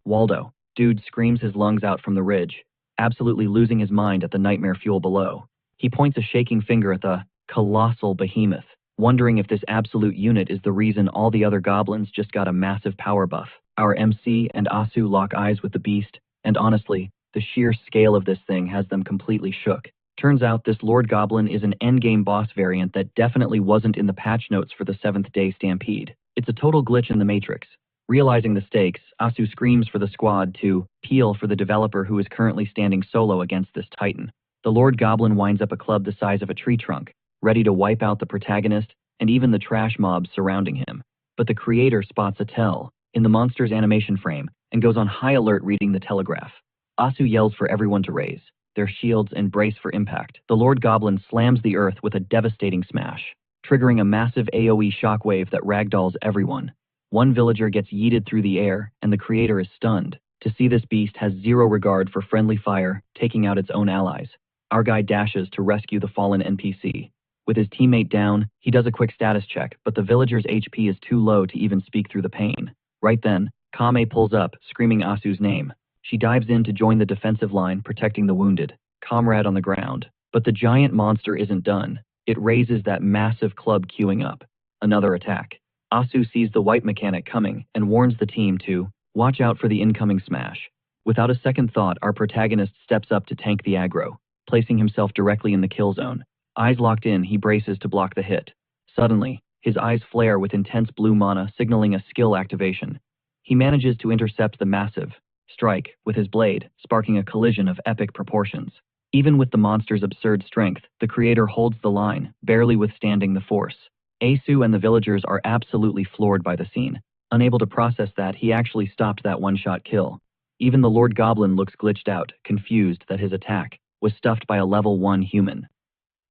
Waldo, dude, screams his lungs out from the ridge, absolutely losing his mind at the nightmare fuel below. He points a shaking finger at the colossal behemoth, wondering if this absolute unit is the reason all the other goblins just got a massive power buff. Our MC and Asu lock eyes with the beast, and honestly, the sheer scale of this thing has them completely shook. Turns out this Lord Goblin is an endgame boss variant that definitely wasn't in the patch notes for the 7th Day Stampede. It's a total glitch in the Matrix. Realizing the stakes, Asu screams for the squad to peel for the developer who is currently standing solo against this titan. The Lord Goblin winds up a club the size of a tree trunk, ready to wipe out the protagonist and even the trash mobs surrounding him. But the creator spots a tell in the monster's animation frame and goes on high alert, reading the telegraph. Asu yells for everyone to raise their shields and brace for impact. The Lord Goblin slams the earth with a devastating smash, triggering a massive AoE shockwave that ragdolls everyone. One villager gets yeeted through the air, and the creator is stunned to see this beast has zero regard for friendly fire, taking out its own allies. Our guy dashes to rescue the fallen NPC. With his teammate down, he does a quick status check, but the villager's HP is too low to even speak through the pain. Right then, Kame pulls up, screaming Asu's name. She dives in to join the defensive line, protecting the wounded comrade on the ground. But the giant monster isn't done. It raises that massive club queuing up. Another attack. Asu sees the white mechanic coming and warns the team to watch out for the incoming smash. Without a second thought, our protagonist steps up to tank the aggro, placing himself directly in the kill zone. Eyes locked in, he braces to block the hit. Suddenly, his eyes flare with intense blue mana, signaling a skill activation. He manages to intercept the massive strike with his blade, sparking a collision of epic proportions. Even with the monster's absurd strength, the creator holds the line, barely withstanding the force. Asu and the villagers are absolutely floored by the scene. Unable to process that he actually stopped that one-shot kill. Even the Lord Goblin looks glitched out, confused that his attack was stuffed by a level 1 human.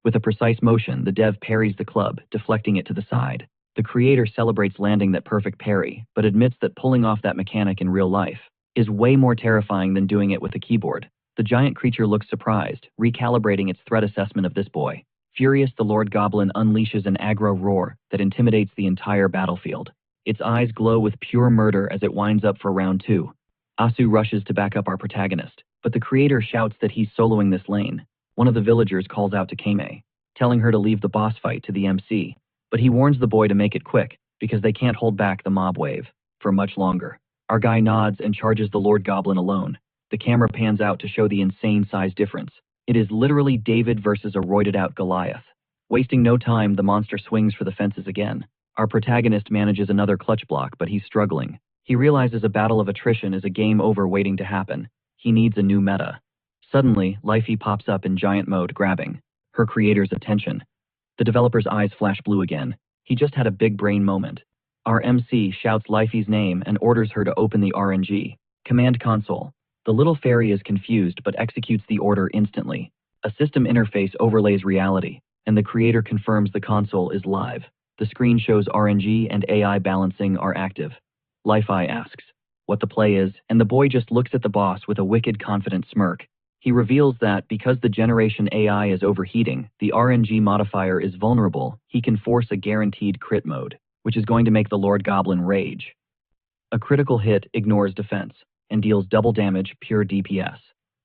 With a precise motion, the dev parries the club, deflecting it to the side. The creator celebrates landing that perfect parry, but admits that pulling off that mechanic in real life is way more terrifying than doing it with a keyboard. The giant creature looks surprised, recalibrating its threat assessment of this boy. Furious, the Lord Goblin unleashes an aggro roar that intimidates the entire battlefield. Its eyes glow with pure murder as it winds up for round 2. Asu rushes to back up our protagonist, but the creator shouts that he's soloing this lane. One of the villagers calls out to Kame, telling her to leave the boss fight to the MC, but he warns the boy to make it quick, because they can't hold back the mob wave for much longer. Our guy nods and charges the Lord Goblin alone. The camera pans out to show the insane size difference. It is literally David versus a roided-out Goliath. Wasting no time, the monster swings for the fences again. Our protagonist manages another clutch block, but he's struggling. He realizes a battle of attrition is a game over waiting to happen. He needs a new meta. Suddenly, Lifey pops up in giant mode, grabbing her creator's attention. The developer's eyes flash blue again. He just had a big brain moment. Our MC shouts Lifey's name and orders her to open the RNG command console. The little fairy is confused but executes the order instantly. A system interface overlays reality, and the creator confirms the console is live. The screen shows RNG and AI balancing are active. Lifey asks what the play is, and the boy just looks at the boss with a wicked confident smirk. He reveals that because the generation AI is overheating, the RNG modifier is vulnerable, he can force a guaranteed crit mode, which is going to make the Lord Goblin rage. A critical hit ignores defense and deals double damage, pure DPS.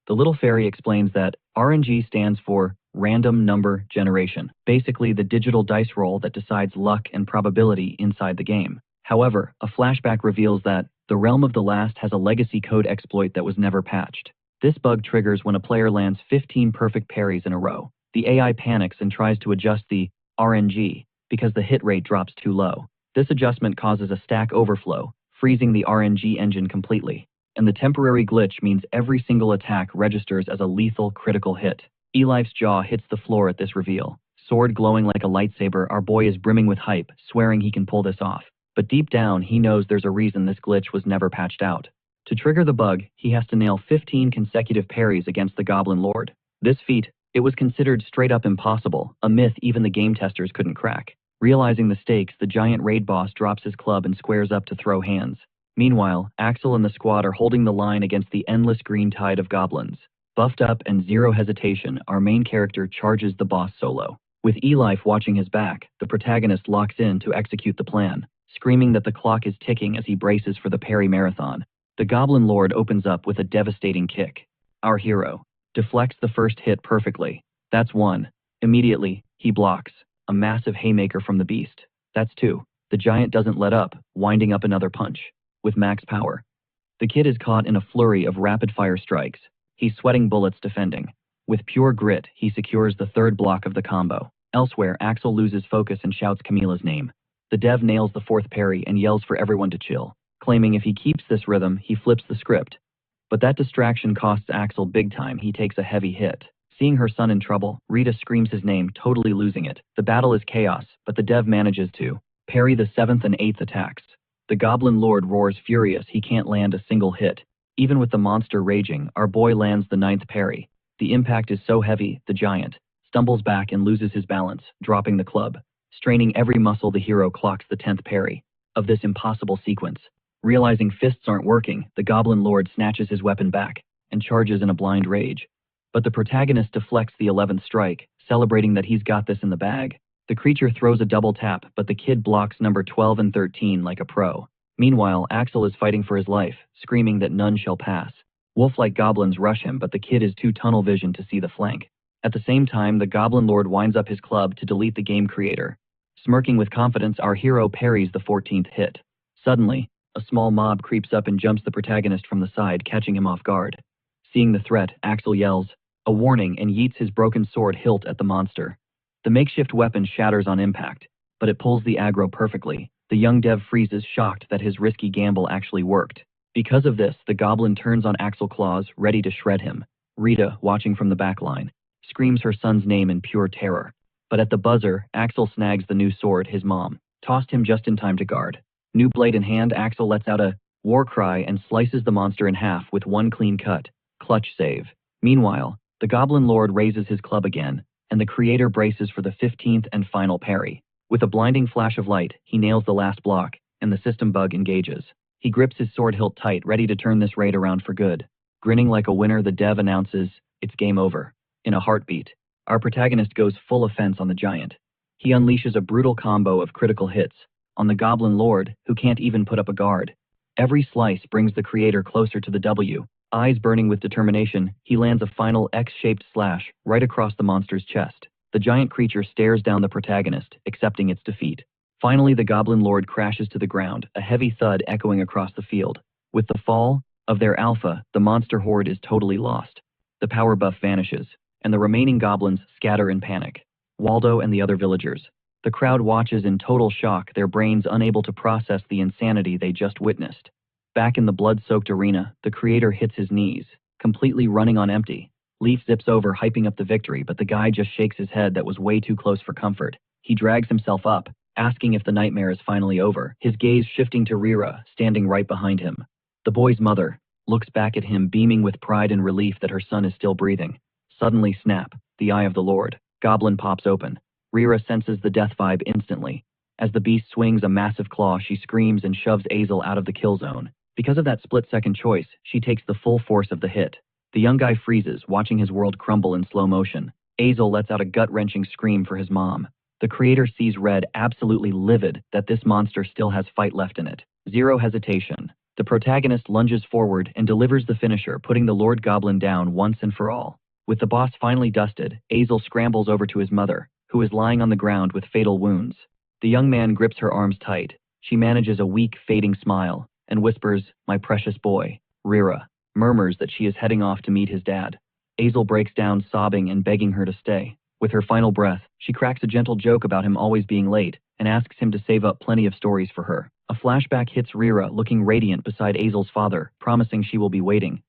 The little fairy explains that RNG stands for random number generation, basically the digital dice roll that decides luck and probability inside the game. However, a flashback reveals that the Realm of the Last has a legacy code exploit that was never patched. This bug triggers when a player lands 15 perfect parries in a row. The AI panics and tries to adjust the RNG because the hit rate drops too low. This adjustment causes a stack overflow, freezing the RNG engine completely. And the temporary glitch means every single attack registers as a lethal critical hit. Elife's jaw hits the floor at this reveal. Sword glowing like a lightsaber, our boy is brimming with hype, swearing he can pull this off. But deep down, he knows there's a reason this glitch was never patched out. To trigger the bug, he has to nail 15 consecutive parries against the Goblin Lord. This feat, it was considered straight up impossible, a myth even the game testers couldn't crack. Realizing the stakes, the giant raid boss drops his club and squares up to throw hands. Meanwhile, Axel and the squad are holding the line against the endless green tide of goblins. Buffed up and zero hesitation, our main character charges the boss solo. With Elife watching his back, the protagonist locks in to execute the plan, screaming that the clock is ticking as he braces for the parry marathon. The Goblin Lord opens up with a devastating kick. Our hero deflects the first hit perfectly. That's 1. Immediately, he blocks a massive haymaker from the beast. That's 2. The giant doesn't let up, winding up another punch with max power. The kid is caught in a flurry of rapid-fire strikes. He's sweating bullets defending. With pure grit, he secures the third block of the combo. Elsewhere, Axel loses focus and shouts Camilla's name. The dev nails the fourth parry and yells for everyone to chill, claiming if he keeps this rhythm, he flips the script. But that distraction costs Axel big time. He takes a heavy hit. Seeing her son in trouble, Rita screams his name, totally losing it. The battle is chaos, but the dev manages to parry the 7th and 8th attacks. The Goblin Lord roars furious. He can't land a single hit. Even with the monster raging, our boy lands the 9th parry. The impact is so heavy, the giant stumbles back and loses his balance, dropping the club. Straining every muscle, the hero clocks the 10th parry of this impossible sequence. Realizing fists aren't working, the Goblin Lord snatches his weapon back and charges in a blind rage. But the protagonist deflects the 11th strike, celebrating that he's got this in the bag. The creature throws a double tap, but the kid blocks number 12 and 13 like a pro. Meanwhile, Axel is fighting for his life, screaming that none shall pass. Wolf-like goblins rush him, but the kid is too tunnel vision to see the flank. At the same time, the Goblin Lord winds up his club to delete the game creator. Smirking with confidence, our hero parries the 14th hit. Suddenly, a small mob creeps up and jumps the protagonist from the side, catching him off guard. Seeing the threat, Axel yells, a warning, and yeets his broken sword hilt at the monster. The makeshift weapon shatters on impact, but it pulls the aggro perfectly. The young dev freezes, shocked that his risky gamble actually worked. Because of this, the goblin turns on Axel Claws, ready to shred him. Rita, watching from the back line, screams her son's name in pure terror. But at the buzzer, Axel snags the new sword his mom tossed him just in time to guard. New blade in hand, Axel lets out a war cry and slices the monster in half with one clean cut. Clutch save. Meanwhile, the Goblin Lord raises his club again, and the creator braces for the 15th and final parry. With a blinding flash of light, he nails the last block, and the system bug engages. He grips his sword hilt tight, ready to turn this raid around for good. Grinning like a winner, the dev announces, it's game over. In a heartbeat, our protagonist goes full offense on the giant. He unleashes a brutal combo of critical hits on the Goblin Lord, who can't even put up a guard. Every slice brings the creator closer to the W. Eyes burning with determination, he lands a final X-shaped slash right across the monster's chest. The giant creature stares down the protagonist, accepting its defeat. Finally, the Goblin Lord crashes to the ground, a heavy thud echoing across the field. With the fall of their alpha, the monster horde is totally lost. The power buff vanishes, and the remaining goblins scatter in panic. Waldo and the other villagers. The crowd watches in total shock, their brains unable to process the insanity they just witnessed. Back in the blood-soaked arena, the creator hits his knees, completely running on empty. Leaf zips over, hyping up the victory, but the guy just shakes his head. That was way too close for comfort. He drags himself up, asking if the nightmare is finally over, his gaze shifting to Rira, standing right behind him. The boy's mother looks back at him, beaming with pride and relief that her son is still breathing. Suddenly, snap, the eye of the Lord. Goblin pops open. Rira senses the death vibe instantly. As the beast swings a massive claw, she screams and shoves Azel out of the kill zone. Because of that split-second choice, she takes the full force of the hit. The young guy freezes, watching his world crumble in slow motion. Azel lets out a gut-wrenching scream for his mom. The creator sees red, absolutely livid that this monster still has fight left in it. Zero hesitation. The protagonist lunges forward and delivers the finisher, putting the Lord Goblin down once and for all. With the boss finally dusted, Azel scrambles over to his mother, who is lying on the ground with fatal wounds. The young man grips her arms tight. She manages a weak, fading smile and whispers, "My precious boy." Rira murmurs that she is heading off to meet his dad. Azel breaks down, sobbing and begging her to stay. With her final breath, she cracks a gentle joke about him always being late and asks him to save up plenty of stories for her. A flashback hits Rira, looking radiant beside Azel's father, promising she will be waiting.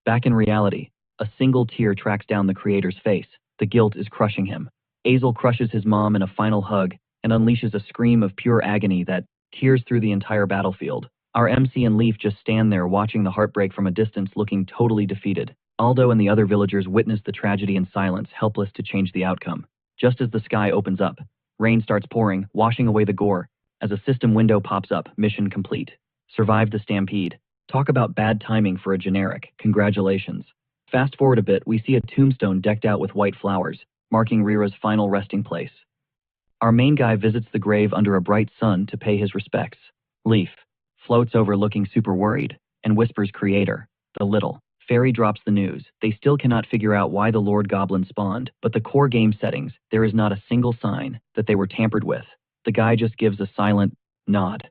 Back in reality, a single tear tracks down the creator's face. The guilt is crushing him. Azel crushes his mom in a final hug and unleashes a scream of pure agony that tears through the entire battlefield. Our MC and Leaf just stand there watching the heartbreak from a distance, looking totally defeated. Aldo and the other villagers witness the tragedy in silence, helpless to change the outcome. Just as the sky opens up, rain starts pouring, washing away the gore. As a system window pops up, mission complete. Survived the stampede. Talk about bad timing for a generic. Congratulations. Fast forward a bit, we see a tombstone decked out with white flowers, marking Rira's final resting place. Our main guy visits the grave under a bright sun to pay his respects. Leaf floats over looking super worried and whispers, "Creator." The little fairy drops the news. They still cannot figure out why the Lord Goblin spawned, but the core game settings, there is not a single sign that they were tampered with. The guy just gives a silent nod.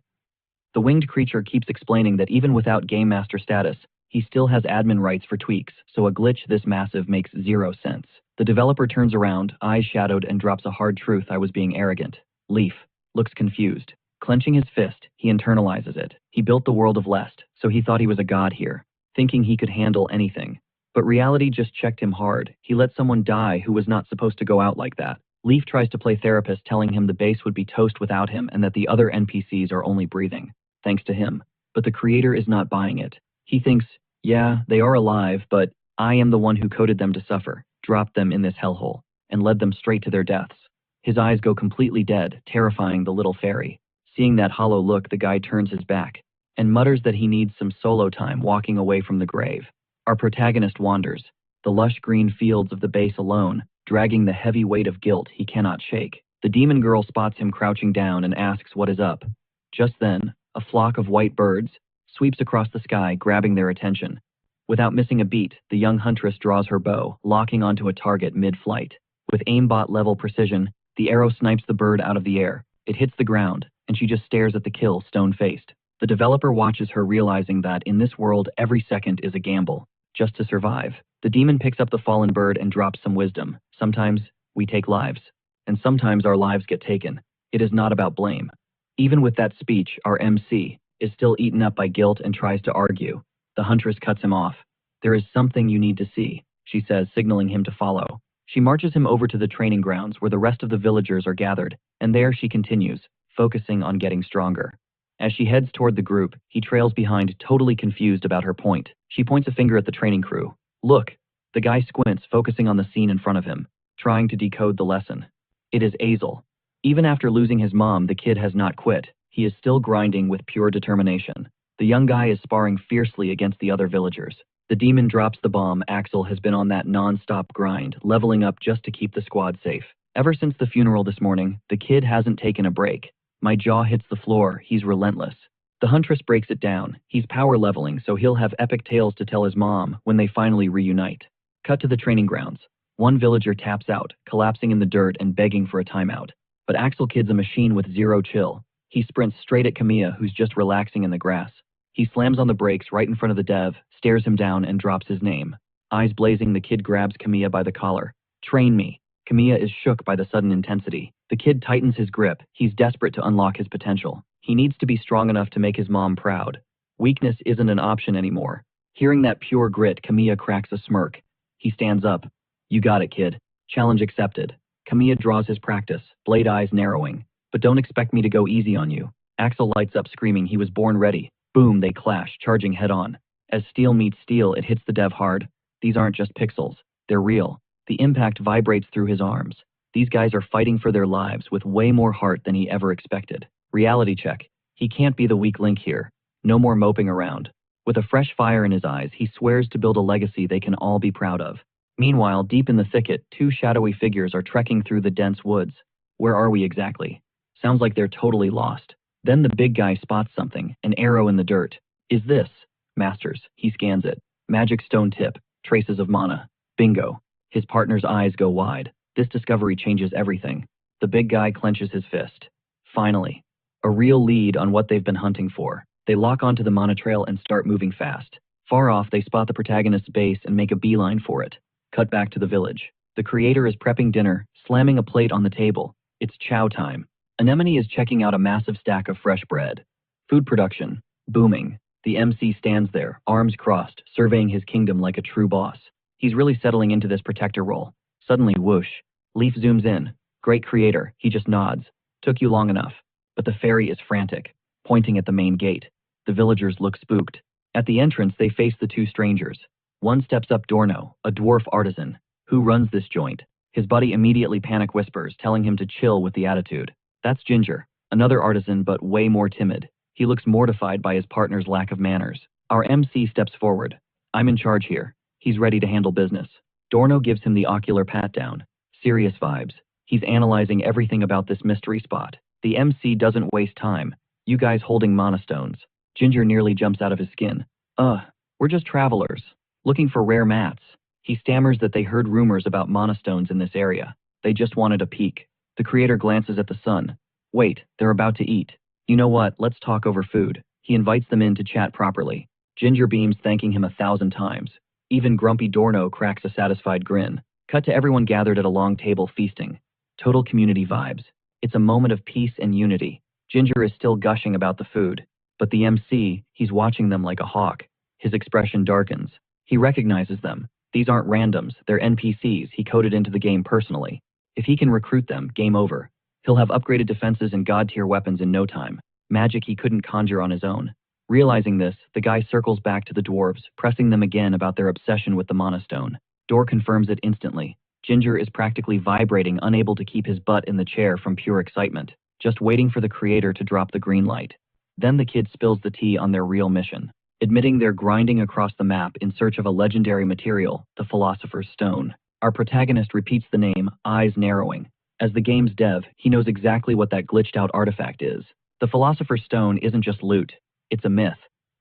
The winged creature keeps explaining that even without Game Master status, he still has admin rights for tweaks, so a glitch this massive makes zero sense. The developer turns around, eyes shadowed, and drops a hard truth: I was being arrogant. Leaf looks confused. Clenching his fist, he internalizes it. He built the world of Lest, so he thought he was a god here, thinking he could handle anything. But reality just checked him hard. He let someone die who was not supposed to go out like that. Leaf tries to play therapist, telling him the base would be toast without him and that the other NPCs are only breathing thanks to him. But the creator is not buying it. He thinks, yeah, they are alive, but I am the one who coded them to suffer, dropped them in this hellhole, and led them straight to their deaths. His eyes go completely dead, terrifying the little fairy. Seeing that hollow look, the guy turns his back and mutters that he needs some solo time, walking away from the grave. Our protagonist wanders the lush green fields of the base alone, dragging the heavy weight of guilt he cannot shake. The demon girl spots him crouching down and asks what is up. Just then, a flock of white birds sweeps across the sky, grabbing their attention. Without missing a beat, the young huntress draws her bow, locking onto a target mid-flight. With aimbot-level precision, the arrow snipes the bird out of the air. It hits the ground, and she just stares at the kill, stone-faced. The developer watches her, realizing that in this world, every second is a gamble, just to survive. The demon picks up the fallen bird and drops some wisdom. Sometimes we take lives, and sometimes our lives get taken. It is not about blame. Even with that speech, our MC is still eaten up by guilt and tries to argue. The huntress cuts him off. There is something you need to see, she says, signaling him to follow. She marches him over to the training grounds where the rest of the villagers are gathered, and there she continues, focusing on getting stronger. As she heads toward the group, he trails behind, totally confused about her point. She points a finger at the training crew. Look! The guy squints, focusing on the scene in front of him, trying to decode the lesson. It is Azel. Even after losing his mom, the kid has not quit. He is still grinding with pure determination. The young guy is sparring fiercely against the other villagers. The demon drops the bomb. Axel has been on that non-stop grind, leveling up just to keep the squad safe. Ever since the funeral this morning, the kid hasn't taken a break. My jaw hits the floor. He's relentless. The huntress breaks it down. He's power leveling, so he'll have epic tales to tell his mom when they finally reunite. Cut to the training grounds. One villager taps out, collapsing in the dirt and begging for a timeout. But Axel Kid's a machine with zero chill. He sprints straight at Kamiya, who's just relaxing in the grass. He slams on the brakes right in front of the dev, stares him down, and drops his name. Eyes blazing, the kid grabs Kamiya by the collar. Train me. Kamiya is shook by the sudden intensity. The kid tightens his grip. He's desperate to unlock his potential. He needs to be strong enough to make his mom proud. Weakness isn't an option anymore. Hearing that pure grit, Kamiya cracks a smirk. He stands up. You got it, kid. Challenge accepted. Kamiya draws his practice, blade eyes narrowing. But don't expect me to go easy on you. Axel lights up, screaming he was born ready. Boom, they clash, charging head-on. As steel meets steel, it hits the dev hard. These aren't just pixels. They're real. The impact vibrates through his arms. These guys are fighting for their lives with way more heart than he ever expected. Reality check. He can't be the weak link here. No more moping around. With a fresh fire in his eyes, he swears to build a legacy they can all be proud of. Meanwhile, deep in the thicket, two shadowy figures are trekking through the dense woods. Where are we exactly? Sounds like they're totally lost. Then the big guy spots something, an arrow in the dirt. Is this? Masters. He scans it. Magic stone tip. Traces of mana. Bingo. His partner's eyes go wide. This discovery changes everything. The big guy clenches his fist. Finally. A real lead on what they've been hunting for. They lock onto the mana trail and start moving fast. Far off, they spot the protagonist's base and make a beeline for it. Cut back to the village. The creator is prepping dinner, slamming a plate on the table. It's chow time. Anemone is checking out a massive stack of fresh bread. Food production. Booming. The MC stands there, arms crossed, surveying his kingdom like a true boss. He's really settling into this protector role. Suddenly, whoosh. Leaf zooms in. Great creator. He just nods. Took you long enough. But the fairy is frantic, pointing at the main gate. The villagers look spooked. At the entrance, they face the two strangers. One steps up, Dorno, a dwarf artisan. Who runs this joint? His buddy immediately panic whispers, telling him to chill with the attitude. That's Ginger, another artisan but way more timid. He looks mortified by his partner's lack of manners. Our MC steps forward. I'm in charge here. He's ready to handle business. Dorno gives him the ocular pat-down. Serious vibes. He's analyzing everything about this mystery spot. The MC doesn't waste time. You guys holding mana stones. Ginger nearly jumps out of his skin. We're just travelers. Looking for rare mats. He stammers that they heard rumors about mana stones in this area. They just wanted a peek. The creator glances at the sun. Wait, they're about to eat. You know what, let's talk over food. He invites them in to chat properly. Ginger beams, thanking him 1,000 times. Even grumpy Dorno cracks a satisfied grin. Cut to everyone gathered at a long table feasting. Total community vibes. It's a moment of peace and unity. Ginger is still gushing about the food. But the MC, he's watching them like a hawk. His expression darkens. He recognizes them. These aren't randoms, they're NPCs he coded into the game personally. If he can recruit them, game over. He'll have upgraded defenses and god-tier weapons in no time. Magic he couldn't conjure on his own. Realizing this, the guy circles back to the dwarves, pressing them again about their obsession with the mana stone. Dor confirms it instantly. Ginger is practically vibrating, unable to keep his butt in the chair from pure excitement, just waiting for the creator to drop the green light. Then the kid spills the tea on their real mission. Admitting they're grinding across the map in search of a legendary material, the Philosopher's Stone. Our protagonist repeats the name, eyes narrowing. As the game's dev, he knows exactly what that glitched out artifact is. The Philosopher's Stone isn't just loot, it's a myth.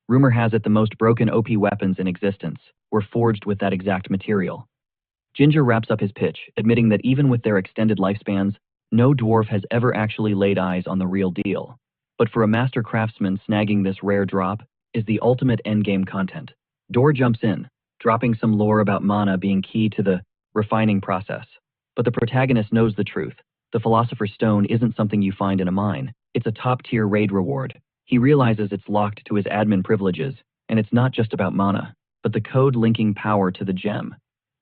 Rumor has it the most broken OP weapons in existence were forged with that exact material. Ginger wraps up his pitch, admitting that even with their extended lifespans, no dwarf has ever actually laid eyes on the real deal. But for a master craftsman, snagging this rare drop is the ultimate endgame content. Dor jumps in, dropping some lore about mana being key to the refining process. But the protagonist knows the truth. The Philosopher's Stone isn't something you find in a mine. It's a top-tier raid reward. He realizes it's locked to his admin privileges, and it's not just about mana, but the code linking power to the gem.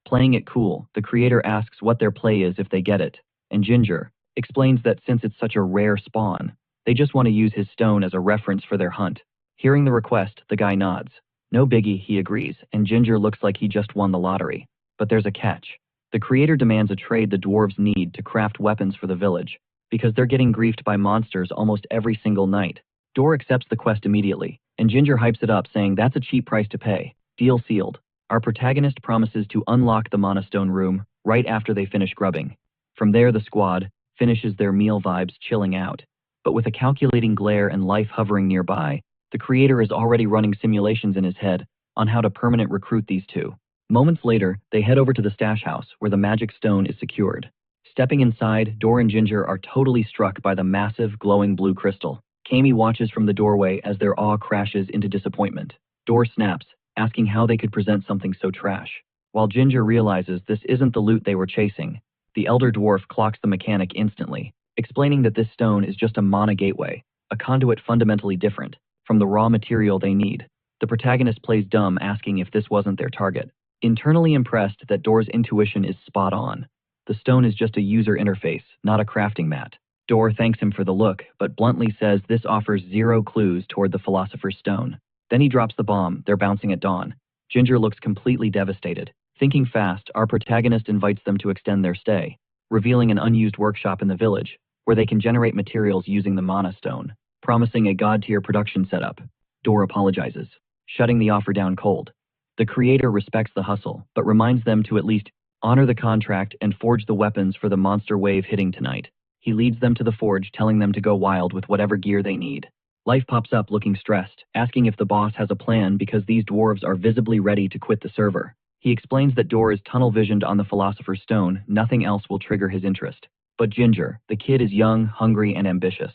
Playing it cool, the creator asks what their play is if they get it, and Ginger explains that since it's such a rare spawn, they just want to use his stone as a reference for their hunt. Hearing the request, the guy nods. No biggie, he agrees, and Ginger looks like he just won the lottery. But there's a catch. The creator demands a trade the dwarves need to craft weapons for the village, because they're getting griefed by monsters almost every single night. Dor accepts the quest immediately, and Ginger hypes it up, saying that's a cheap price to pay. Deal sealed. Our protagonist promises to unlock the Mana Stone room right after they finish grubbing. From there, the squad finishes their meal vibes chilling out. But with a calculating glare and life hovering nearby, the creator is already running simulations in his head on how to permanent recruit these two. Moments later, they head over to the stash house where the magic stone is secured. Stepping inside, Dor and Ginger are totally struck by the massive, glowing blue crystal. Kami watches from the doorway as their awe crashes into disappointment. Dor snaps, asking how they could present something so trash. While Ginger realizes this isn't the loot they were chasing, the elder dwarf clocks the mechanic instantly, explaining that this stone is just a mana gateway, a conduit fundamentally different from the raw material they need. The protagonist plays dumb, asking if this wasn't their target. Internally impressed that Dor's intuition is spot on. The stone is just a user interface, not a crafting mat. Dor thanks him for the look, but bluntly says this offers zero clues toward the Philosopher's Stone. Then he drops the bomb, they're bouncing at dawn. Ginger looks completely devastated. Thinking fast, our protagonist invites them to extend their stay, revealing an unused workshop in the village, where they can generate materials using the Mana Stone, promising a god-tier production setup. Dor apologizes, shutting the offer down cold. The creator respects the hustle, but reminds them to at least honor the contract and forge the weapons for the monster wave hitting tonight. He leads them to the forge, telling them to go wild with whatever gear they need. Life pops up looking stressed, asking if the boss has a plan because these dwarves are visibly ready to quit the server. He explains that Dor is tunnel-visioned on the Philosopher's Stone, nothing else will trigger his interest. But Ginger, the kid, is young, hungry, and ambitious.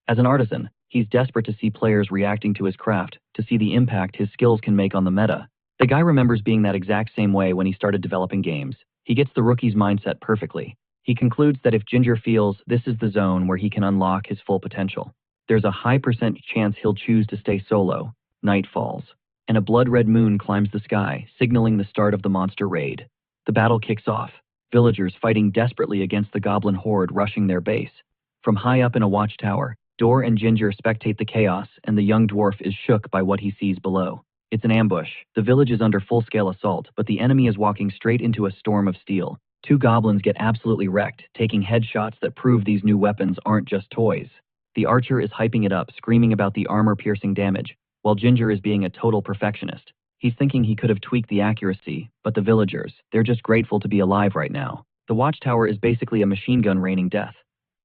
As an artisan, he's desperate to see players reacting to his craft, to see the impact his skills can make on the meta. The guy remembers being that exact same way when he started developing games. He gets the rookie's mindset perfectly. He concludes that if Ginger feels this is the zone where he can unlock his full potential, there's a high % chance he'll choose to stay solo. Night falls, and a blood-red moon climbs the sky, signaling the start of the monster raid. The battle kicks off, villagers fighting desperately against the goblin horde rushing their base. From high up in a watchtower, Dor and Ginger spectate the chaos, and the young dwarf is shook by what he sees below. It's an ambush. The village is under full-scale assault, but the enemy is walking straight into a storm of steel. Two goblins get absolutely wrecked, taking headshots that prove these new weapons aren't just toys. The archer is hyping it up, screaming about the armor-piercing damage, while Ginger is being a total perfectionist. He's thinking he could have tweaked the accuracy, but the villagers, they're just grateful to be alive right now. The watchtower is basically a machine gun raining death.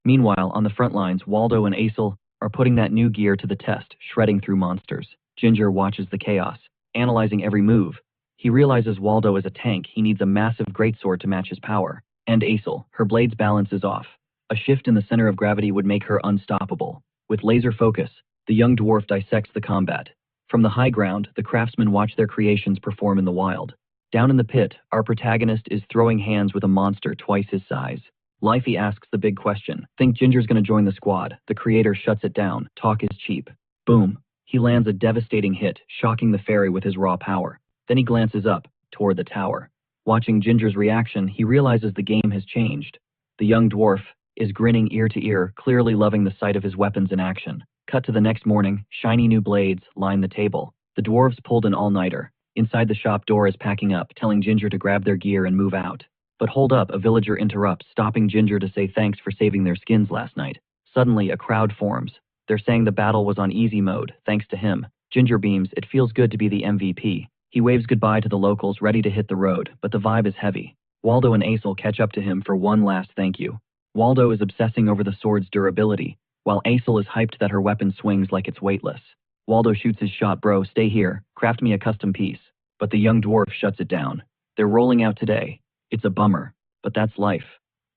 Meanwhile, on the front lines, Waldo and Aesel are putting that new gear to the test, shredding through monsters. Ginger watches the chaos, analyzing every move. He realizes Waldo is a tank, he needs a massive greatsword to match his power. And Aesel, her blade's balance is off. A shift in the center of gravity would make her unstoppable. With laser focus, the young dwarf dissects the combat. From the high ground, the craftsmen watch their creations perform in the wild. Down in the pit, our protagonist is throwing hands with a monster twice his size. Lifey asks the big question. Think Ginger's gonna join the squad. The creator shuts it down. Talk is cheap. Boom. He lands a devastating hit, shocking the fairy with his raw power. Then he glances up, toward the tower. Watching Ginger's reaction, he realizes the game has changed. The young dwarf is grinning ear to ear, clearly loving the sight of his weapons in action. Cut to the next morning, shiny new blades line the table. The dwarves pulled an all-nighter. Inside the shop, Dor is packing up, telling Ginger to grab their gear and move out. But hold up, a villager interrupts, stopping Ginger to say thanks for saving their skins last night. Suddenly, a crowd forms. They're saying the battle was on easy mode, thanks to him. Ginger beams, it feels good to be the MVP. He waves goodbye to the locals ready to hit the road, but the vibe is heavy. Waldo and Aesel catch up to him for one last thank you. Waldo is obsessing over the sword's durability, while Aesel is hyped that her weapon swings like it's weightless. Waldo shoots his shot. Bro, stay here, craft me a custom piece. But the young dwarf shuts it down. They're rolling out today. It's a bummer, but that's life.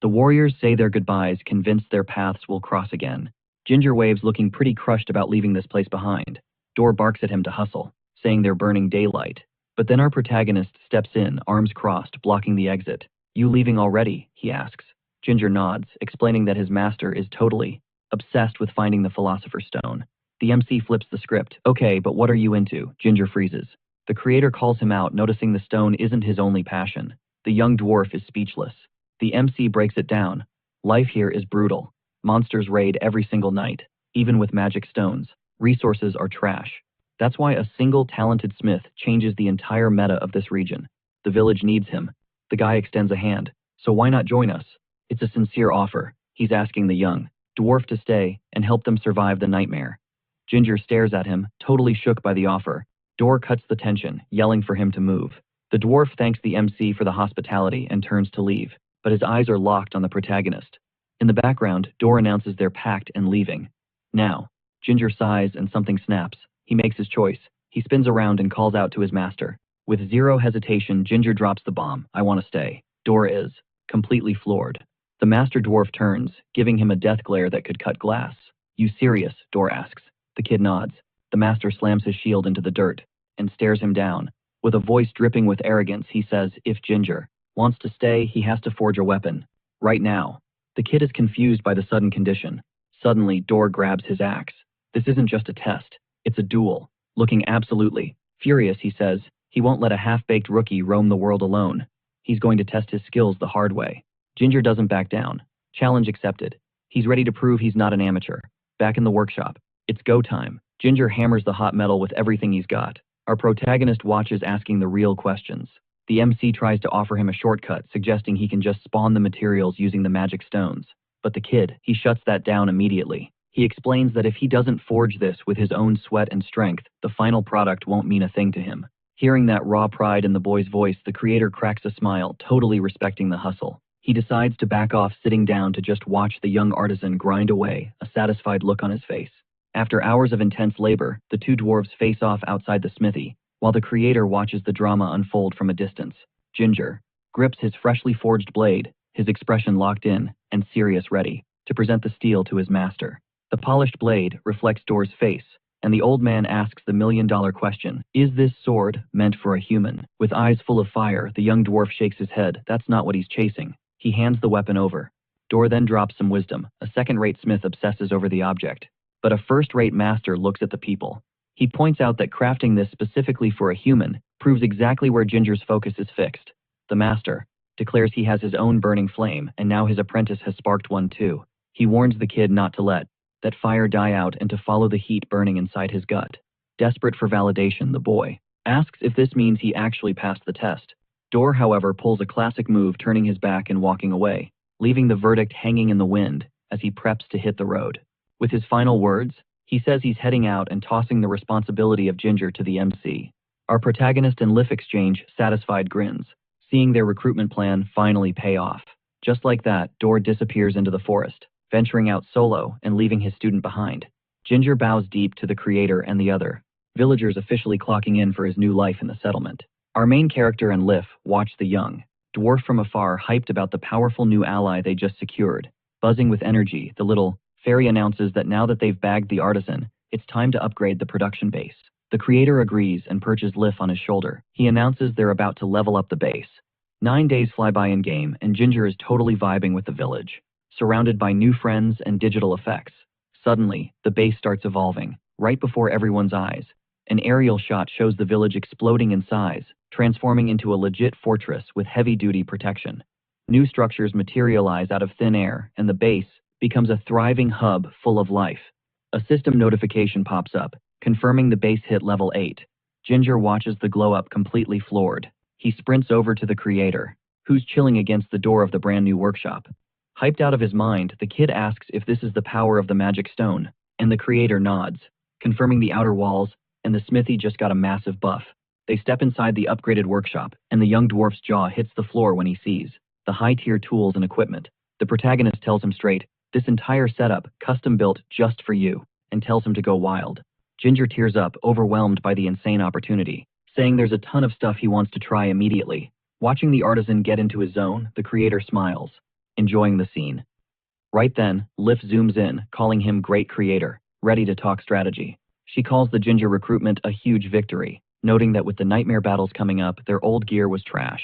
The warriors say their goodbyes, convinced their paths will cross again. Ginger waves, looking pretty crushed about leaving this place behind. Door barks at him to hustle, saying they're burning daylight. But then our protagonist steps in, arms crossed, blocking the exit. You leaving already? He asks. Ginger nods, explaining that his master is totally obsessed with finding the Philosopher's Stone. The MC flips the script. Okay, but what are you into? Ginger freezes. The creator calls him out, noticing the stone isn't his only passion. The young dwarf is speechless. The MC breaks it down. Life here is brutal. Monsters raid every single night, even with magic stones. Resources are trash. That's why a single talented smith changes the entire meta of this region. The village needs him. The guy extends a hand. So why not join us? It's a sincere offer. He's asking the young dwarf to stay and help them survive the nightmare. Ginger stares at him, totally shook by the offer. Door cuts the tension, yelling for him to move. The dwarf thanks the MC for the hospitality and turns to leave, but his eyes are locked on the protagonist. In the background, Door announces they're packed and leaving. Now, Ginger sighs and something snaps. He makes his choice. He spins around and calls out to his master. With zero hesitation, Ginger drops the bomb. I want to stay. Door is completely floored. The master dwarf turns, giving him a death glare that could cut glass. You serious? Door asks. The kid nods. The master slams his shield into the dirt and stares him down. With a voice dripping with arrogance, he says, if Ginger wants to stay, he has to forge a weapon. Right now. The kid is confused by the sudden condition. Suddenly, Door grabs his axe. This isn't just a test. It's a duel. Looking absolutely furious, he says, he won't let a half-baked rookie roam the world alone. He's going to test his skills the hard way. Ginger doesn't back down. Challenge accepted. He's ready to prove he's not an amateur. Back in the workshop. It's go time. Ginger hammers the hot metal with everything he's got. Our protagonist watches, asking the real questions. The MC tries to offer him a shortcut, suggesting he can just spawn the materials using the magic stones. But the kid, he shuts that down immediately. He explains that if he doesn't forge this with his own sweat and strength, the final product won't mean a thing to him. Hearing that raw pride in the boy's voice, the creator cracks a smile, totally respecting the hustle. He decides to back off, sitting down to just watch the young artisan grind away, a satisfied look on his face. After hours of intense labor, the two dwarves face off outside the smithy, while the creator watches the drama unfold from a distance. Ginger grips his freshly forged blade, his expression locked in and serious, ready to present the steel to his master. The polished blade reflects Door's face, and the old man asks the million-dollar question, is this sword meant for a human? With eyes full of fire, the young dwarf shakes his head. That's not what he's chasing. He hands the weapon over. Door then drops some wisdom. A second-rate smith obsesses over the object, but a first-rate master looks at the people. He points out that crafting this specifically for a human proves exactly where Ginger's focus is fixed. The master declares he has his own burning flame, and now his apprentice has sparked one too. He warns the kid not to let that fire die out and to follow the heat burning inside his gut. Desperate for validation, the boy asks if this means he actually passed the test. Door, however, pulls a classic move, turning his back and walking away, leaving the verdict hanging in the wind as he preps to hit the road. With his final words, he says he's heading out and tossing the responsibility of Ginger to the MC. Our protagonist and Liff exchange satisfied grins, seeing their recruitment plan finally pay off. Just like that, Door disappears into the forest, venturing out solo and leaving his student behind. Ginger bows deep to the creator and the other villagers, officially clocking in for his new life in the settlement. Our main character and Liff watch the young dwarf from afar, hyped about the powerful new ally they just secured. Buzzing with energy, the little fairy announces that now that they've bagged the artisan, it's time to upgrade the production base. The creator agrees and perches Liff on his shoulder. He announces they're about to level up the base. 9 days fly by in game, and Ginger is totally vibing with the village, surrounded by new friends and digital effects. Suddenly, the base starts evolving, right before everyone's eyes. An aerial shot shows the village exploding in size, transforming into a legit fortress with heavy-duty protection. New structures materialize out of thin air, and the base becomes a thriving hub full of life. A system notification pops up, confirming the base hit level 8. Ginger watches the glow-up, completely floored. He sprints over to the creator, who's chilling against the door of the brand new workshop. Hyped out of his mind, the kid asks if this is the power of the magic stone, and the creator nods, confirming the outer walls, and the smithy just got a massive buff. They step inside the upgraded workshop, and the young dwarf's jaw hits the floor when he sees the high-tier tools and equipment. The protagonist tells him straight, this entire setup, custom-built just for you, and tells him to go wild. Ginger tears up, overwhelmed by the insane opportunity, saying there's a ton of stuff he wants to try immediately. Watching the artisan get into his zone, the creator smiles, enjoying the scene. Right then, Lif zooms in, calling him great creator, ready to talk strategy. She calls the Ginger recruitment a huge victory, noting that with the nightmare battles coming up, their old gear was trash.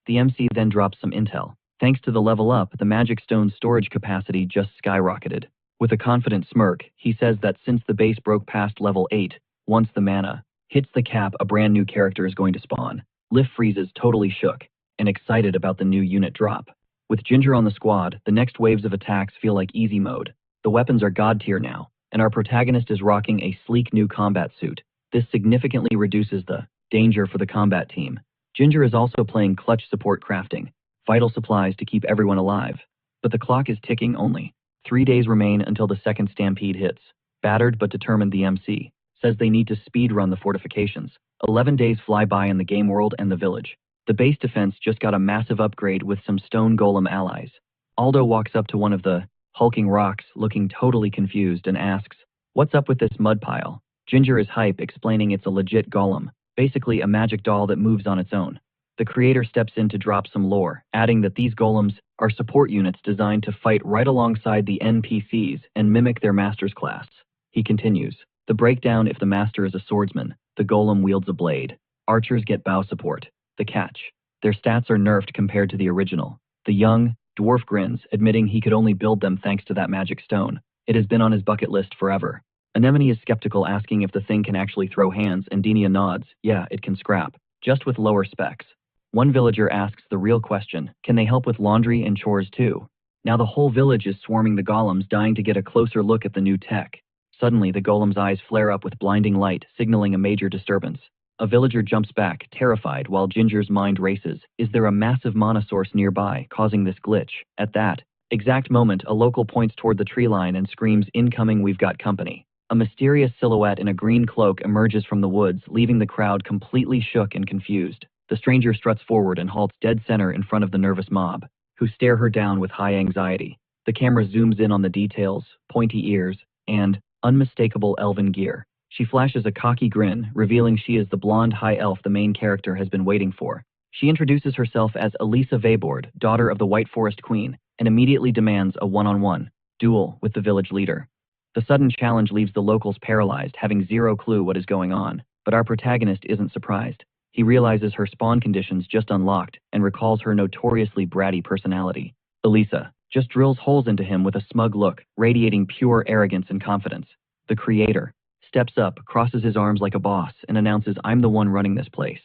The MC then drops some intel. Thanks to the level up, the Magic Stone's storage capacity just skyrocketed. With a confident smirk, he says that since the base broke past level 8, once the mana hits the cap, a brand new character is going to spawn. Lif freezes, totally shook, and excited about the new unit drop. With Ginger on the squad, the next waves of attacks feel like easy mode. The weapons are god tier now, and our protagonist is rocking a sleek new combat suit. This significantly reduces the danger for the combat team. Ginger is also playing clutch support, crafting vital supplies to keep everyone alive. But the clock is ticking. Only 3 days remain until the second stampede hits. Battered but determined, the MC says they need to speed run the fortifications. 11 days fly by in the game world and the village. The base defense just got a massive upgrade with some stone golem allies. Aldo walks up to one of the hulking rocks, looking totally confused, and asks, "What's up with this mud pile?" Ginger is hype, explaining it's a legit golem, basically a magic doll that moves on its own. The creator steps in to drop some lore, adding that these golems are support units designed to fight right alongside the NPCs and mimic their master's class. He continues, the breakdown: if the master is a swordsman, the golem wields a blade. Archers get bow support. The catch: their stats are nerfed compared to the original. The young dwarf grins, admitting he could only build them thanks to that magic stone. It has been on his bucket list forever. Anemone is skeptical, asking if the thing can actually throw hands, and Denia nods, yeah, it can scrap, just with lower specs. One villager asks the real question, can they help with laundry and chores too? Now the whole village is swarming the golems, dying to get a closer look at the new tech. Suddenly the golem's eyes flare up with blinding light, signaling a major disturbance. A villager jumps back, terrified, while Ginger's mind races. Is there a massive mana source nearby, causing this glitch? At that exact moment, a local points toward the tree line and screams, "Incoming, we've got company." A mysterious silhouette in a green cloak emerges from the woods, leaving the crowd completely shook and confused. The stranger struts forward and halts dead center in front of the nervous mob, who stare her down with high anxiety. The camera zooms in on the details: pointy ears, and unmistakable elven gear. She flashes a cocky grin, revealing she is the blonde high elf the main character has been waiting for. She introduces herself as Elisa Vabord, daughter of the White Forest Queen, and immediately demands a one-on-one duel with the village leader. The sudden challenge leaves the locals paralyzed, having zero clue what is going on, but our protagonist isn't surprised. He realizes her spawn conditions just unlocked and recalls her notoriously bratty personality. Elisa just drills holes into him with a smug look, radiating pure arrogance and confidence. The creator steps up, crosses his arms like a boss, and announces, "I'm the one running this place."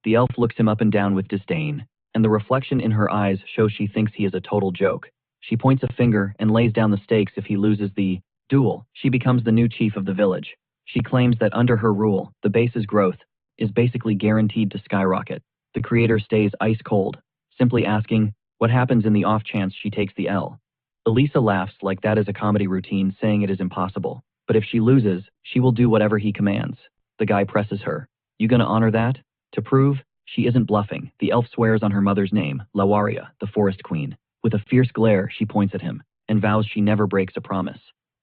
The elf looks him up and down with disdain, and the reflection in her eyes shows she thinks he is a total joke. She points a finger and lays down the stakes: if he loses the duel, she becomes the new chief of the village. She claims that under her rule, the base's growth is basically guaranteed to skyrocket. The creator stays ice cold, simply asking, what happens in the off chance she takes the L? Elisa laughs like that is a comedy routine, saying it is impossible. But if she loses, she will do whatever he commands. The guy presses her. You gonna honor that? To prove she isn't bluffing, the elf swears on her mother's name, Lawaria, the forest queen. With a fierce glare, she points at him, and vows she never breaks a promise.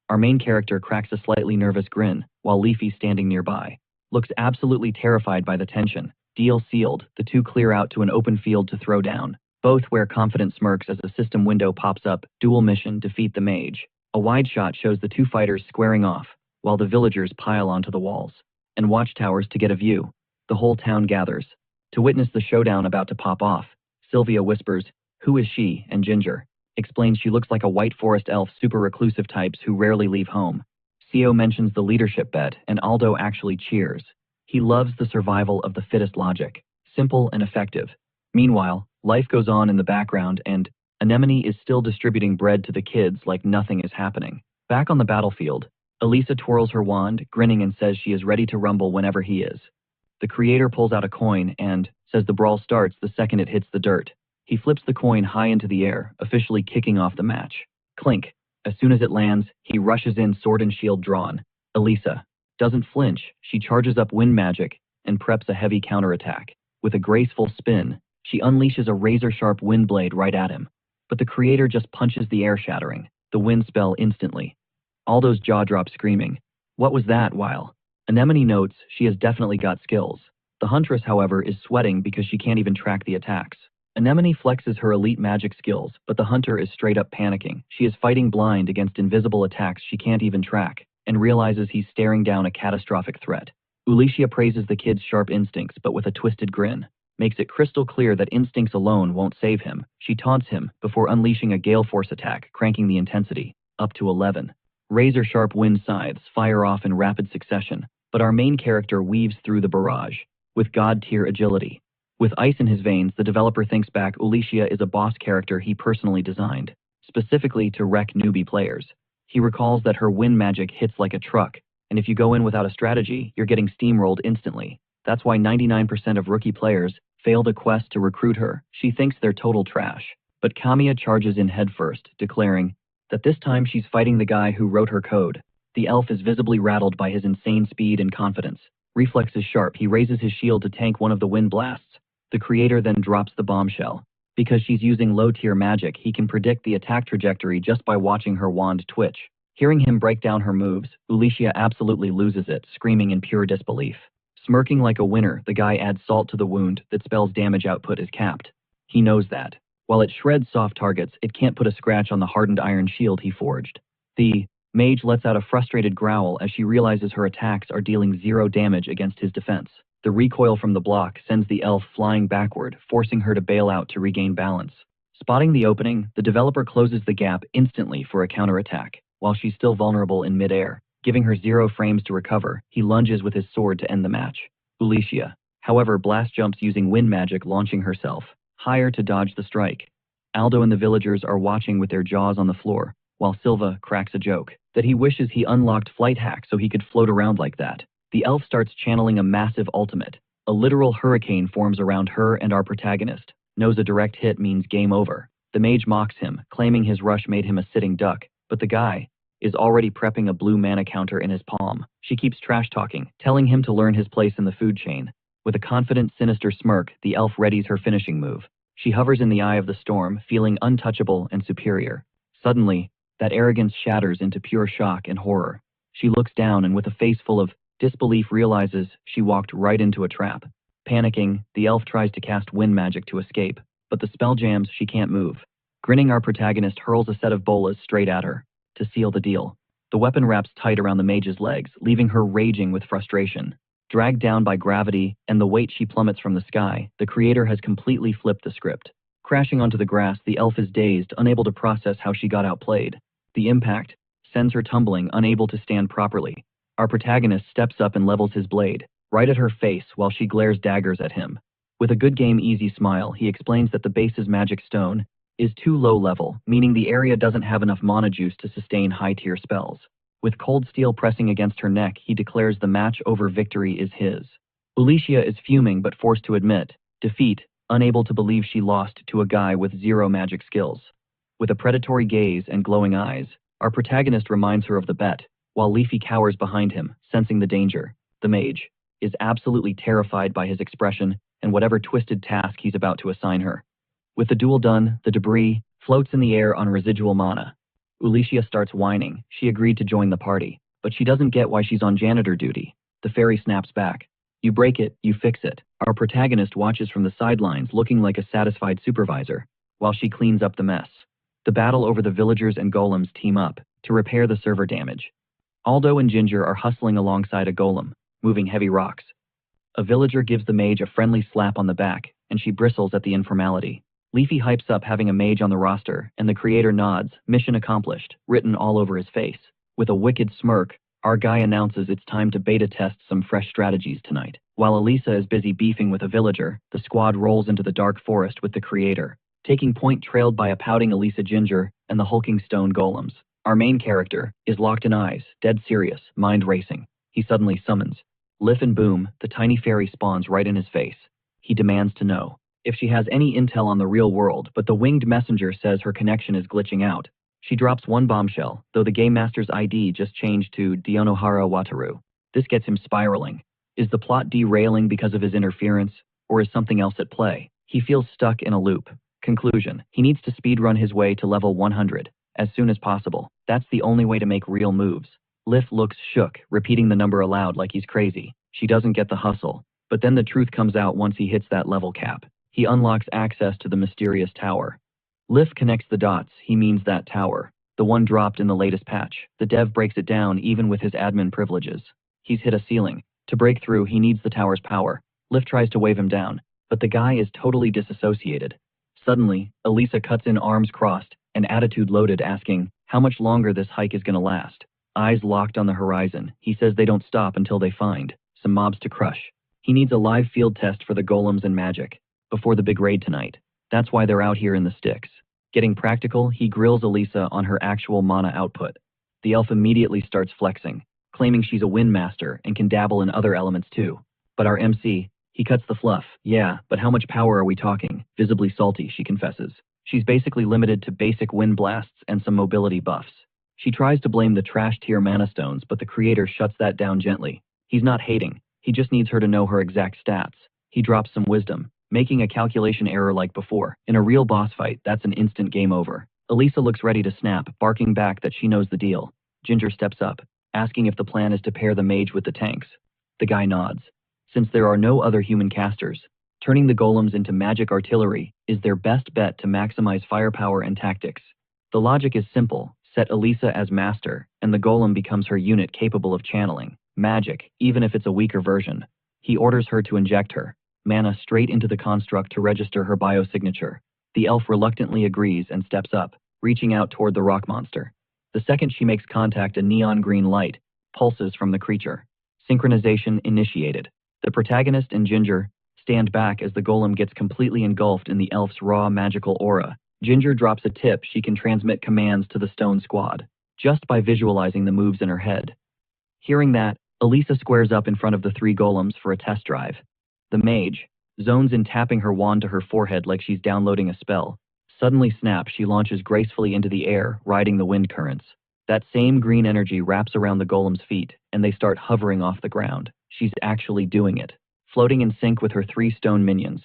Our main character cracks a slightly nervous grin, while Leafy, standing nearby, looks absolutely terrified by the tension. Deal sealed, the two clear out to an open field to throw down. Both wear confident smirks as a system window pops up: dual mission, defeat the mage. A wide shot shows the two fighters squaring off, while the villagers pile onto the walls and watchtowers to get a view. The whole town gathers to witness the showdown about to pop off. Sylvia whispers, "Who is she?" and Ginger explains she looks like a white forest elf, super reclusive types who rarely leave home. Sio mentions the leadership bet, and Aldo actually cheers. He loves the survival of the fittest logic, simple and effective. Meanwhile, life goes on in the background, and Anemone is still distributing bread to the kids like nothing is happening. Back on the battlefield, Elisa twirls her wand, grinning, and says she is ready to rumble whenever he is. The creator pulls out a coin and says the brawl starts the second it hits the dirt. He flips the coin high into the air, officially kicking off the match. Clink. As soon as it lands, he rushes in, sword and shield drawn. Elisa doesn't flinch. She charges up wind magic and preps a heavy counterattack. With a graceful spin, she unleashes a razor-sharp wind blade right at him. But the creator just punches the air, shattering the wind spell instantly. Aldo's jaw drops, screaming, "What was that?" while Anemone notes she has definitely got skills. The huntress, however, is sweating because she can't even track the attacks. Anemone flexes her elite magic skills, but the hunter is straight up panicking. She is fighting blind against invisible attacks she can't even track, and realizes he's staring down a catastrophic threat. Ulicia praises the kid's sharp instincts, but with a twisted grin. Makes it crystal clear that instincts alone won't save him. She taunts him before unleashing a gale force attack, cranking the intensity up to 11. Razor-sharp wind scythes fire off in rapid succession, but our main character weaves through the barrage with god-tier agility. With ice in his veins, the developer thinks back Ulicia is a boss character he personally designed, specifically to wreck newbie players. He recalls that her wind magic hits like a truck, and if you go in without a strategy, you're getting steamrolled instantly. That's why 99% of rookie players fail the quest to recruit her. She thinks they're total trash. But Kamiya charges in headfirst, declaring that this time she's fighting the guy who wrote her code. The elf is visibly rattled by his insane speed and confidence. Reflexes sharp, he raises his shield to tank one of the wind blasts. The creator then drops the bombshell. Because she's using low-tier magic, he can predict the attack trajectory just by watching her wand twitch. Hearing him break down her moves, Ulicia absolutely loses it, screaming in pure disbelief. Smirking like a winner, the guy adds salt to the wound that spells damage output is capped. He knows that. While it shreds soft targets, it can't put a scratch on the hardened iron shield he forged. The mage lets out a frustrated growl as she realizes her attacks are dealing 0 damage against his defense. The recoil from the block sends the elf flying backward, forcing her to bail out to regain balance. Spotting the opening, the developer closes the gap instantly for a counterattack. While she's still vulnerable in midair, giving her 0 frames to recover, he lunges with his sword to end the match. Ulicia, however, blast jumps using wind magic, launching herself higher to dodge the strike. Aldo and the villagers are watching with their jaws on the floor, while Silva cracks a joke that he wishes he unlocked flight hack so he could float around like that. The elf starts channeling a massive ultimate. A literal hurricane forms around her and our protagonist. Knows a direct hit means game over. The mage mocks him, claiming his rush made him a sitting duck, but the guy is already prepping a blue mana counter in his palm. She keeps trash talking, telling him to learn his place in the food chain. With a confident, sinister smirk, the elf readies her finishing move. She hovers in the eye of the storm, feeling untouchable and superior. Suddenly, that arrogance shatters into pure shock and horror. She looks down and with a face full of disbelief realizes she walked right into a trap. Panicking, the elf tries to cast wind magic to escape, but the spell jams, she can't move. Grinning, our protagonist hurls a set of bolas straight at her to seal the deal. The weapon wraps tight around the mage's legs, leaving her raging with frustration. Dragged down by gravity and the weight, she plummets from the sky. The creator has completely flipped the script. Crashing onto the grass, the elf is dazed, unable to process how she got outplayed. The impact sends her tumbling, unable to stand properly. Our protagonist steps up and levels his blade right at her face while she glares daggers at him. With a good game easy smile, he explains that the base's magic stone is too low level, meaning the area doesn't have enough mana juice to sustain high-tier spells. With cold steel pressing against her neck, he declares the match over victory is his. Ulicia is fuming but forced to admit defeat, unable to believe she lost to a guy with 0 magic skills. With a predatory gaze and glowing eyes, our protagonist reminds her of the bet, while Leafy cowers behind him, sensing the danger. The mage is absolutely terrified by his expression and whatever twisted task he's about to assign her. With the duel done, the debris floats in the air on residual mana. Ulicia starts whining. She agreed to join the party, but she doesn't get why she's on janitor duty. The fairy snaps back. You break it, you fix it. Our protagonist watches from the sidelines, looking like a satisfied supervisor, while she cleans up the mess. The battle over the villagers and golems team up to repair the server damage. Aldo and Ginger are hustling alongside a golem, moving heavy rocks. A villager gives the mage a friendly slap on the back, and she bristles at the informality. Leafy hypes up having a mage on the roster, and the creator nods, mission accomplished, written all over his face. With a wicked smirk, our guy announces it's time to beta test some fresh strategies tonight. While Elisa is busy beefing with a villager, the squad rolls into the dark forest with the creator, taking point trailed by a pouting Elisa Ginger and the hulking stone golems. Our main character is locked in eyes, dead serious, mind racing. He suddenly summons Liff, and boom, the tiny fairy spawns right in his face. He demands to know if she has any intel on the real world, but the winged messenger says her connection is glitching out. She drops one bombshell, though the game master's ID just changed to Dionohara Wataru. This gets him spiraling. Is the plot derailing because of his interference, or is something else at play? He feels stuck in a loop. Conclusion: he needs to speedrun his way to level 100 as soon as possible. That's the only way to make real moves. Lif looks shook, repeating the number aloud like he's crazy. She doesn't get the hustle. But then the truth comes out once he hits that level cap. He unlocks access to the mysterious tower. Lif connects the dots, he means that tower. The one dropped in the latest patch. The dev breaks it down even with his admin privileges. He's hit a ceiling. To break through, he needs the tower's power. Lif tries to wave him down, but the guy is totally disassociated. Suddenly, Elisa cuts in, arms crossed, and attitude loaded, asking how much longer this hike is gonna last. Eyes locked on the horizon, he says they don't stop until they find some mobs to crush. He needs a live field test for the golems and magic before the big raid tonight. That's why they're out here in the sticks. Getting practical, he grills Elisa on her actual mana output. The elf immediately starts flexing, claiming she's a wind master and can dabble in other elements too. But our MC, he cuts the fluff. Yeah, but how much power are we talking? Visibly salty, she confesses. She's basically limited to basic wind blasts and some mobility buffs. She tries to blame the trash tier mana stones, but the creator shuts that down gently. He's not hating, he just needs her to know her exact stats. He drops some wisdom, making a calculation error like before. In a real boss fight, that's an instant game over. Elisa looks ready to snap, barking back that she knows the deal. Ginger steps up, asking if the plan is to pair the mage with the tanks. The guy nods. Since there are no other human casters, turning the golems into magic artillery is their best bet to maximize firepower and tactics. The logic is simple. Set Elisa as master, and the golem becomes her unit capable of channeling magic, even if it's a weaker version. He orders her to inject her mana straight into the construct to register her biosignature. The elf reluctantly agrees and steps up, reaching out toward the rock monster. The second she makes contact, a neon green light pulses from the creature. Synchronization initiated. The protagonist and Ginger stand back as the golem gets completely engulfed in the elf's raw magical aura. Ginger drops a tip: she can transmit commands to the stone squad, just by visualizing the moves in her head. Hearing that, Elisa squares up in front of the three golems for a test drive. The mage zones in, tapping her wand to her forehead like she's downloading a spell. Suddenly snap, she launches gracefully into the air, riding the wind currents. That same green energy wraps around the golem's feet, and they start hovering off the ground. She's actually doing it, floating in sync with her three stone minions.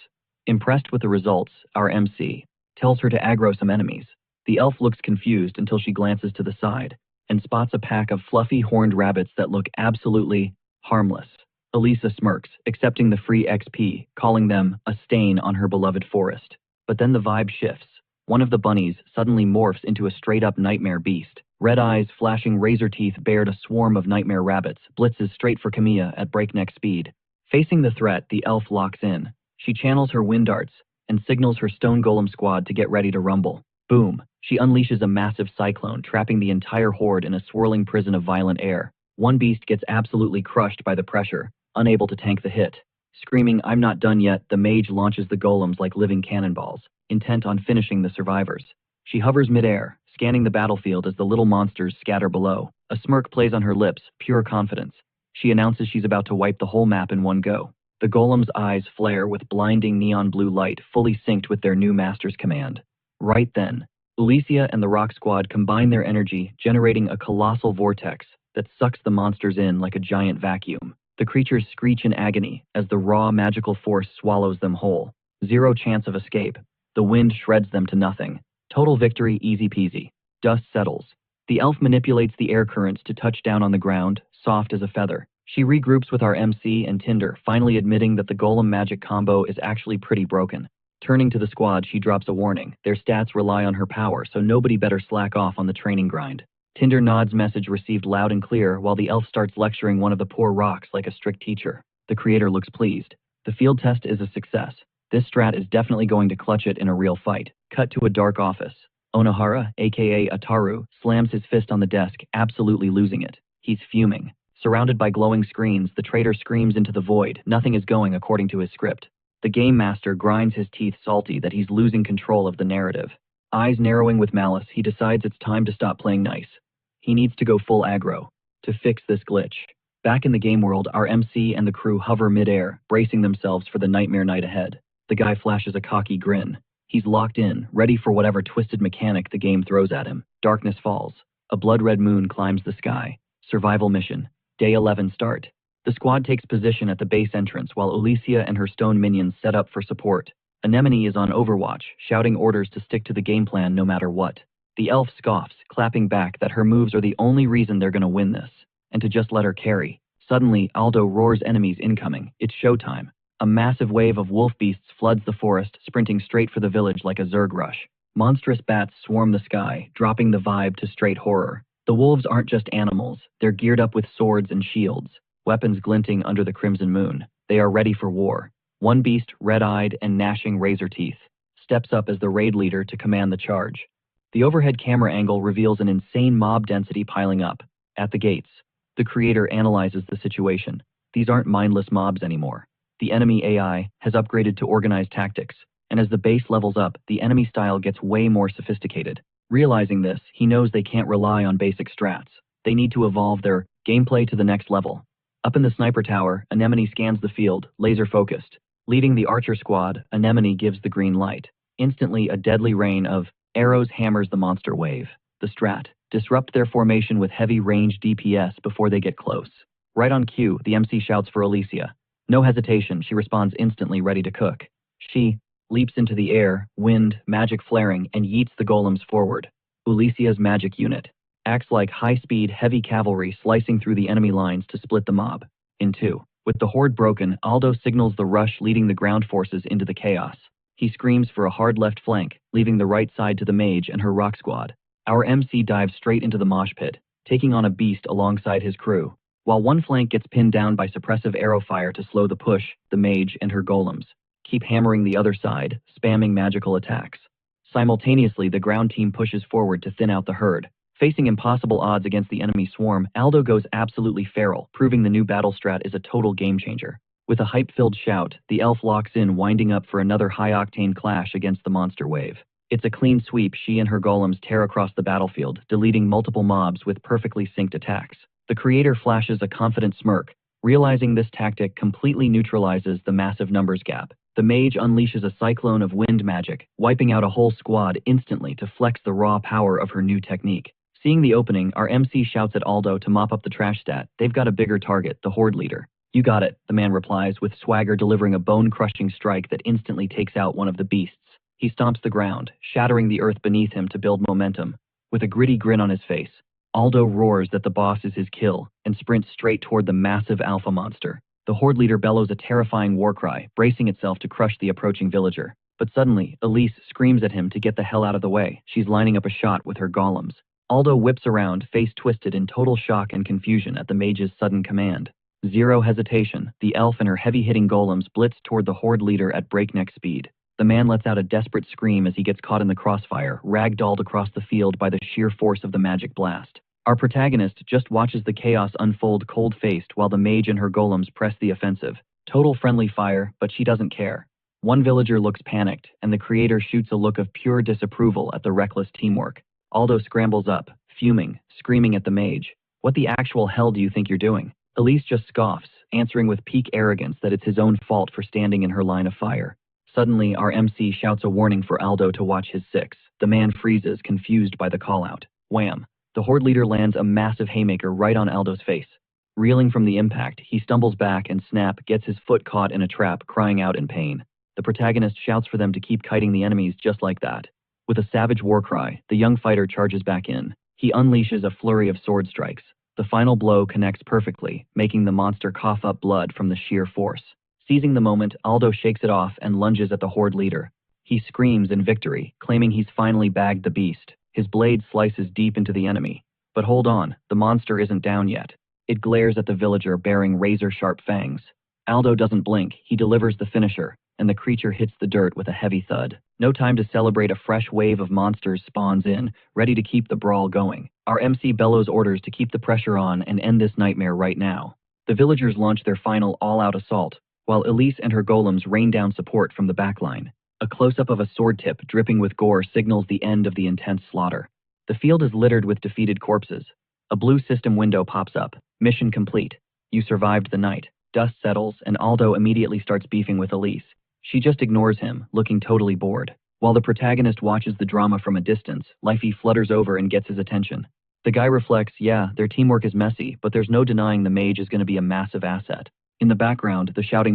Impressed with the results, our MC tells her to aggro some enemies. The elf looks confused until she glances to the side and spots a pack of fluffy horned rabbits that look absolutely harmless. Elisa smirks, accepting the free XP, calling them a stain on her beloved forest. But then the vibe shifts. One of the bunnies suddenly morphs into a straight-up nightmare beast. Red eyes, flashing razor teeth bared a swarm of nightmare rabbits, blitzes straight for Kamiya at breakneck speed. Facing the threat, the elf locks in. She channels her wind darts and signals her stone golem squad to get ready to rumble. Boom! She unleashes a massive cyclone, trapping the entire horde in a swirling prison of violent air. One beast gets absolutely crushed by the pressure, unable to tank the hit. Screaming, "I'm not done yet," the mage launches the golems like living cannonballs, intent on finishing the survivors. She hovers midair, scanning the battlefield as the little monsters scatter below. A smirk plays on her lips, pure confidence. She announces she's about to wipe the whole map in one go. The golem's eyes flare with blinding neon blue light, fully synced with their new master's command. Right then, Alicia and the Rock Squad combine their energy, generating a colossal vortex that sucks the monsters in like a giant vacuum. The creatures screech in agony as the raw magical force swallows them whole. Zero chance of escape. The wind shreds them to nothing. Total victory, easy peasy. Dust settles. The elf manipulates the air currents to touch down on the ground, soft as a feather. She regroups with our MC and Tinder, finally admitting that the golem magic combo is actually pretty broken. Turning to the squad, she drops a warning. Their stats rely on her power, so nobody better slack off on the training grind. Tinder nods, message received loud and clear, while the elf starts lecturing one of the poor rocks like a strict teacher. The creator looks pleased. The field test is a success. This strat is definitely going to clutch it in a real fight. Cut to a dark office. Onohara, aka Ataru, slams his fist on the desk, absolutely losing it. He's fuming. Surrounded by glowing screens, the traitor screams into the void. Nothing is going according to his script. The game master grinds his teeth, salty that he's losing control of the narrative. Eyes narrowing with malice, he decides it's time to stop playing nice. He needs to go full aggro to fix this glitch. Back in the game world, our MC and the crew hover midair, bracing themselves for the nightmare night ahead. The guy flashes a cocky grin. He's locked in, ready for whatever twisted mechanic the game throws at him. Darkness falls. A blood-red moon climbs the sky. Survival mission. Day 11 start. The squad takes position at the base entrance while Alicia and her stone minions set up for support. Anemone is on overwatch, shouting orders to stick to the game plan no matter what. The elf scoffs, clapping back that her moves are the only reason they're gonna win this. and to just let her carry. Suddenly, Aldo roars enemies incoming. It's showtime. A massive wave of wolf beasts floods the forest, sprinting straight for the village like a Zerg rush. Monstrous bats swarm the sky, dropping the vibe to straight horror. The wolves aren't just animals, they're geared up with swords and shields, weapons glinting under the crimson moon. They are ready for war. One beast, red-eyed and gnashing razor teeth, steps up as the raid leader to command the charge. The overhead camera angle reveals an insane mob density piling up. At the gates, the creator analyzes the situation. These aren't mindless mobs anymore. The enemy AI has upgraded to organized tactics, and as the base levels up, the enemy style gets way more sophisticated. Realizing this, he knows they can't rely on basic strats. They need to evolve their gameplay to the next level. Up in the sniper tower, Anemone scans the field, laser-focused. Leading the archer squad, Anemone gives the green light. Instantly, a deadly rain of arrows hammers the monster wave. The strat: disrupt their formation with heavy range DPS before they get close. Right on cue, the MC shouts for Alicia. No hesitation, she responds instantly, ready to cook. She leaps into the air, wind, magic flaring, and yeets the golems forward. Alicia's magic unit acts like high-speed, heavy cavalry slicing through the enemy lines to split the mob in two. With the horde broken, Aldo signals the rush, leading the ground forces into the chaos. He screams for a hard left flank, leaving the right side to the mage and her rock squad. Our MC dives straight into the mosh pit, taking on a beast alongside his crew. While one flank gets pinned down by suppressive arrow fire to slow the push, the mage and her golems keep hammering the other side, spamming magical attacks. Simultaneously, the ground team pushes forward to thin out the herd. Facing impossible odds against the enemy swarm, Aldo goes absolutely feral, proving the new battle strat is a total game changer. With a hype-filled shout, the elf locks in, winding up for another high-octane clash against the monster wave. It's a clean sweep. She and her golems tear across the battlefield, deleting multiple mobs with perfectly synced attacks. The creator flashes a confident smirk, realizing this tactic completely neutralizes the massive numbers gap. The mage unleashes a cyclone of wind magic, wiping out a whole squad instantly to flex the raw power of her new technique. Seeing the opening, our MC shouts at Aldo to mop up the trash stat. They've got a bigger target, the horde leader. You got it, the man replies, with swagger, delivering a bone-crushing strike that instantly takes out one of the beasts. He stomps the ground, shattering the earth beneath him to build momentum. With a gritty grin on his face, Aldo roars that the boss is his kill and sprints straight toward the massive alpha monster. The horde leader bellows a terrifying war cry, bracing itself to crush the approaching villager. But suddenly, Elise screams at him to get the hell out of the way. She's lining up a shot with her golems. Aldo whips around, face twisted in total shock and confusion at the mage's sudden command. Zero hesitation, the elf and her heavy-hitting golems blitz toward the horde leader at breakneck speed. The man lets out a desperate scream as he gets caught in the crossfire, ragdolled across the field by the sheer force of the magic blast. Our protagonist just watches the chaos unfold cold-faced while the mage and her golems press the offensive. Total friendly fire, but she doesn't care. One villager looks panicked, and the creator shoots a look of pure disapproval at the reckless teamwork. Aldo scrambles up, fuming, screaming at the mage. What the actual hell do you think you're doing? Elise just scoffs, answering with peak arrogance that it's his own fault for standing in her line of fire. Suddenly, our MC shouts a warning for Aldo to watch his six. The man freezes, confused by the call-out. Wham! The horde leader lands a massive haymaker right on Aldo's face. Reeling from the impact, he stumbles back and snap gets his foot caught in a trap, crying out in pain. The protagonist shouts for them to keep kiting the enemies just like that. With a savage war cry, the young fighter charges back in. He unleashes a flurry of sword strikes. The final blow connects perfectly, making the monster cough up blood from the sheer force. Seizing the moment, Aldo shakes it off and lunges at the horde leader. He screams in victory, claiming he's finally bagged the beast. His blade slices deep into the enemy. But hold on, the monster isn't down yet. It glares at the villager, bearing razor-sharp fangs. Aldo doesn't blink, he delivers the finisher, and the creature hits the dirt with a heavy thud. No time to celebrate, a fresh wave of monsters spawns in, ready to keep the brawl going. Our MC bellows orders to keep the pressure on and end this nightmare right now. The villagers launch their final all-out assault, while Elise and her golems rain down support from the backline. A close-up of a sword tip dripping with gore signals the end of the intense slaughter. The field is littered with defeated corpses. A blue system window pops up. Mission complete. You survived the night. Dust settles, and Aldo immediately starts beefing with Elise. She just ignores him, looking totally bored. While the protagonist watches the drama from a distance, Lifey flutters over and gets his attention. The guy reflects, yeah, their teamwork is messy, but there's no denying the mage is going to be a massive asset. In the background, the shouting